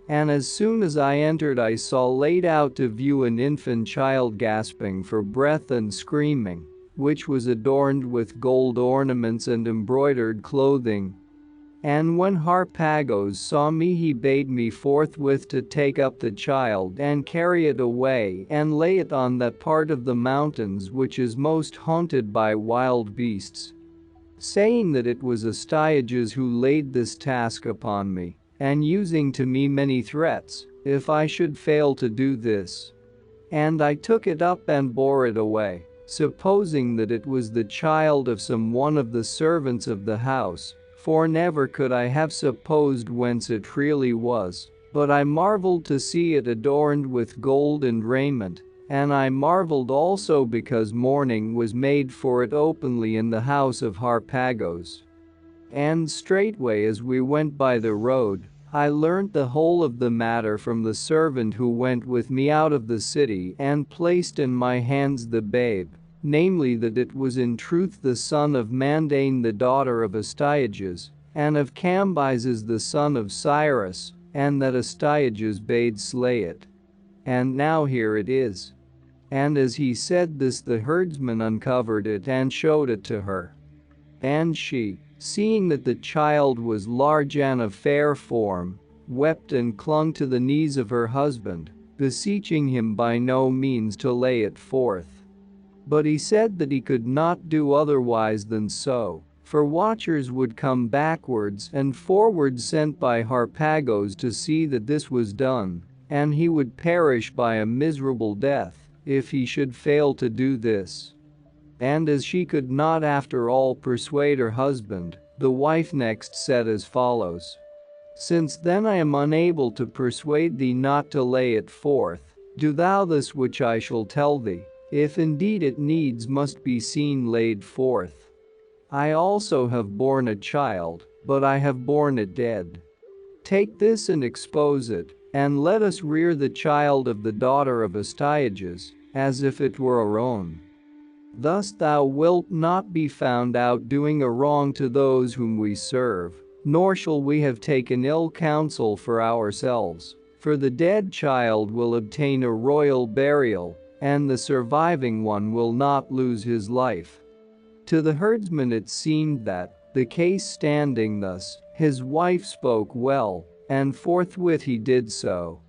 And as soon as I entered I saw laid out to view an infant child gasping for breath and screaming, which was adorned with gold ornaments and embroidered clothing. And when Harpagos saw me he bade me forthwith to take up the child and carry it away and lay it on that part of the mountains which is most haunted by wild beasts, saying that it was Astyages who laid this task upon me, and using to me many threats, if I should fail to do this. And I took it up and bore it away, supposing that it was the child of some one of the servants of the house, for never could I have supposed whence it really was, but I marveled to see it adorned with gold and raiment, and I marveled also because mourning was made for it openly in the house of Harpagos. And straightway as we went by the road, I learnt the whole of the matter from the servant who went with me out of the city and placed in my hands the babe, namely that it was in truth the son of Mandane the daughter of Astyages, and of Cambyses the son of Cyrus, and that Astyages bade slay it. And now here it is." And as he said this the herdsman uncovered it and showed it to her. And she, seeing that the child was large and of fair form, wept and clung to the knees of her husband, beseeching him by no means to lay it forth. But he said that he could not do otherwise than so, for watchers would come backwards and forwards sent by Harpagos to see that this was done, and he would perish by a miserable death if he should fail to do this. And as she could not after all persuade her husband, the wife next said as follows: "Since then I am unable to persuade thee not to lay it forth, do thou this which I shall tell thee, if indeed it needs must be seen laid forth. I also have borne a child, but I have borne it dead. Take this and expose it, and let us rear the child of the daughter of Astyages, as if it were our own. Thus thou wilt not be found out doing a wrong to those whom we serve, nor shall we have taken ill counsel for ourselves, for the dead child will obtain a royal burial, and the surviving one will not lose his life." To the herdsman it seemed that, the case standing thus, his wife spoke well, and forthwith he did so.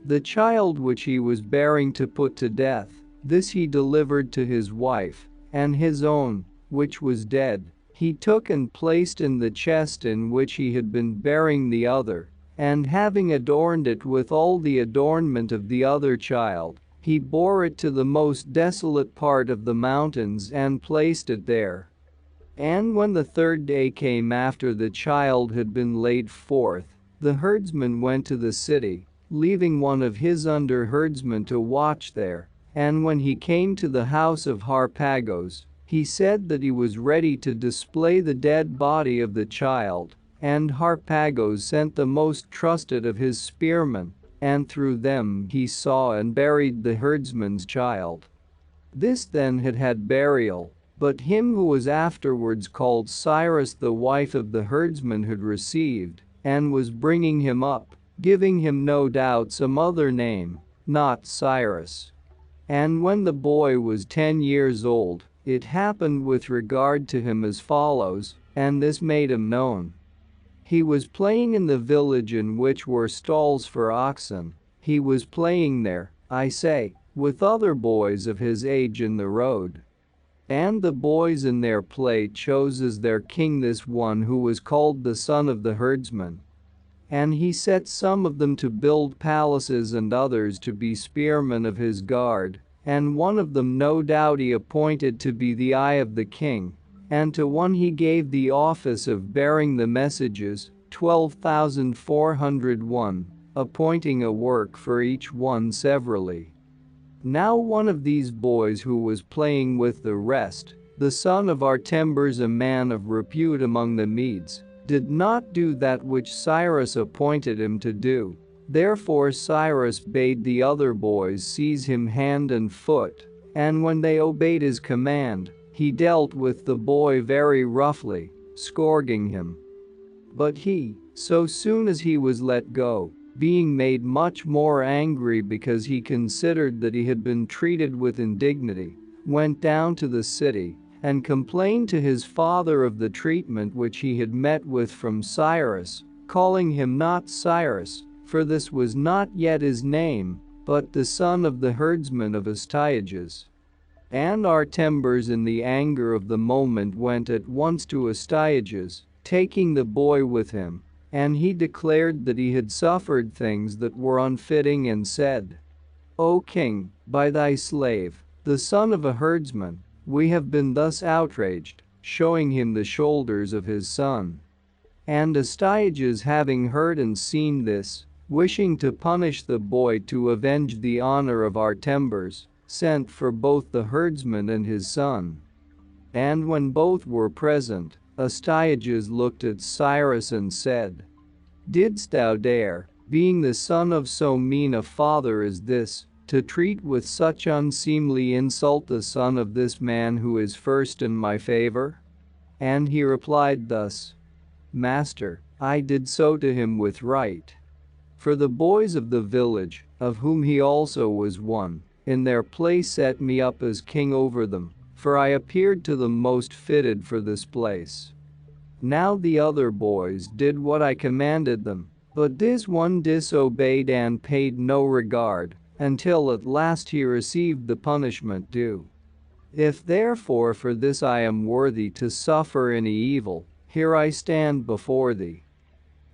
The child which he was bearing to put to death, this he delivered to his wife, and his own, which was dead, he took and placed in the chest in which he had been bearing the other, and having adorned it with all the adornment of the other child, he bore it to the most desolate part of the mountains and placed it there. And when the third day came after the child had been laid forth, the herdsman went to the city, leaving one of his under herdsmen to watch there, and when he came to the house of Harpagos, he said that he was ready to display the dead body of the child, and Harpagos sent the most trusted of his spearmen, and through them he saw and buried the herdsman's child. This then had had burial, but him who was afterwards called Cyrus the wife of the herdsman had received, and was bringing him up, giving him no doubt some other name, not Cyrus. And when the boy was 10 years old, it happened with regard to him as follows, and this made him known. He was playing in the village in which were stalls for oxen. He was playing there, I say, with other boys of his age in the road. And the boys in their play chose as their king this one who was called the son of the herdsman. And he set some of them to build palaces and others to be spearmen of his guard, and one of them no doubt he appointed to be the eye of the king, and to one he gave the office of bearing the messages, 12,401, appointing a work for each one severally. Now one of these boys who was playing with the rest, the son of Artembers, a man of repute among the Medes, did not do that which Cyrus appointed him to do. Therefore Cyrus bade the other boys seize him hand and foot, and when they obeyed his command, he dealt with the boy very roughly, scourging him. But he, so soon as he was let go, being made much more angry because he considered that he had been treated with indignity, went down to the city and complained to his father of the treatment which he had met with from Cyrus, calling him not Cyrus, for this was not yet his name, but the son of the herdsman of Astyages. And Artembers in the anger of the moment went at once to Astyages, taking the boy with him, and he declared that he had suffered things that were unfitting and said, "O king, by thy slave, the son of a herdsman, we have been thus outraged," showing him the shoulders of his son. And Astyages, having heard and seen this, wishing to punish the boy to avenge the honor of Artembers, sent for both the herdsman and his son. And when both were present, Astyages looked at Cyrus and said, "Didst thou dare, being the son of so mean a father as this, to treat with such unseemly insult the son of this man who is first in my favor?" And he replied thus, "Master, I did so to him with right. For the boys of the village, of whom he also was one, in their place set me up as king over them, for I appeared to them most fitted for this place. Now the other boys did what I commanded them, but this one disobeyed and paid no regard, until at last he received the punishment due. If therefore for this I am worthy to suffer any evil, here I stand before thee."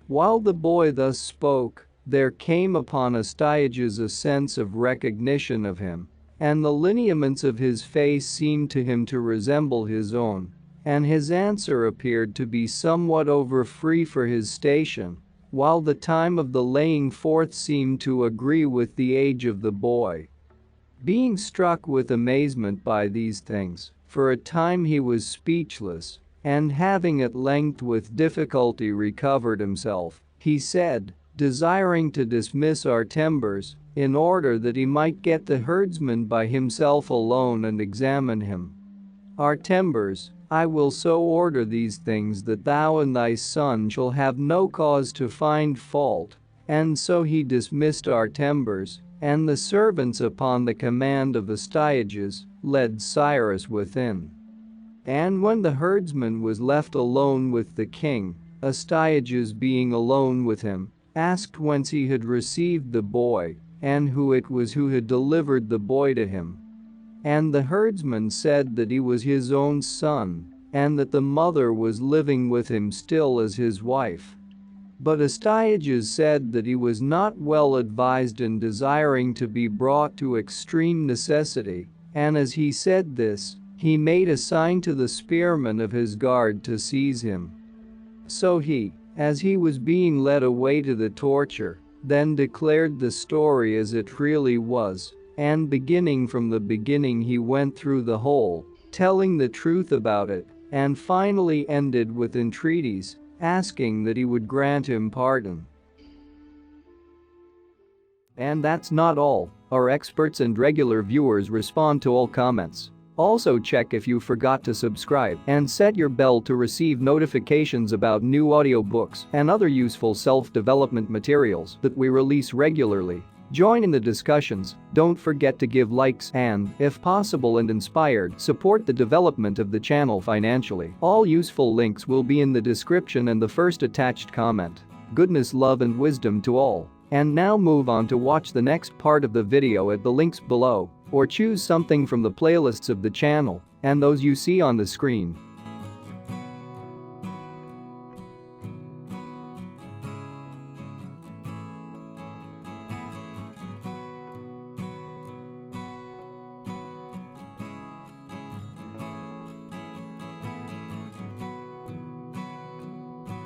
While the boy thus spoke, there came upon Astyages a sense of recognition of him, and the lineaments of his face seemed to him to resemble his own, and his answer appeared to be somewhat over free for his station, while the time of the laying forth seemed to agree with the age of the boy. Being struck with amazement by these things, for a time he was speechless, and having at length with difficulty recovered himself, he said, desiring to dismiss Artembers, in order that he might get the herdsman by himself alone and examine him, "Artembers, I will so order these things that thou and thy son shall have no cause to find fault." And so he dismissed Artembers, and the servants upon the command of Astyages led Cyrus within. And when the herdsman was left alone with the king, Astyages, being alone with him, asked whence he had received the boy, and who it was who had delivered the boy to him. And the herdsman said that he was his own son, and that the mother was living with him still as his wife. But Astyages said that he was not well advised in desiring to be brought to extreme necessity, and as he said this, he made a sign to the spearmen of his guard to seize him. So he, as he was being led away to the torture, then declared the story as it really was, and beginning from the beginning he went through the whole, telling the truth about it, and finally ended with entreaties, asking that he would grant him pardon. And that's not all. Our experts and regular viewers respond to all comments. Also check if you forgot to subscribe and set your bell to receive notifications about new audiobooks and other useful self-development materials that we release regularly. Join in the discussions, don't forget to give likes and, if possible and inspired, support the development of the channel financially. All useful links will be in the description and the first attached comment. Goodness, love and wisdom to all. And now move on to watch the next part of the video at the links below, or choose something from the playlists of the channel. And those you see on the screen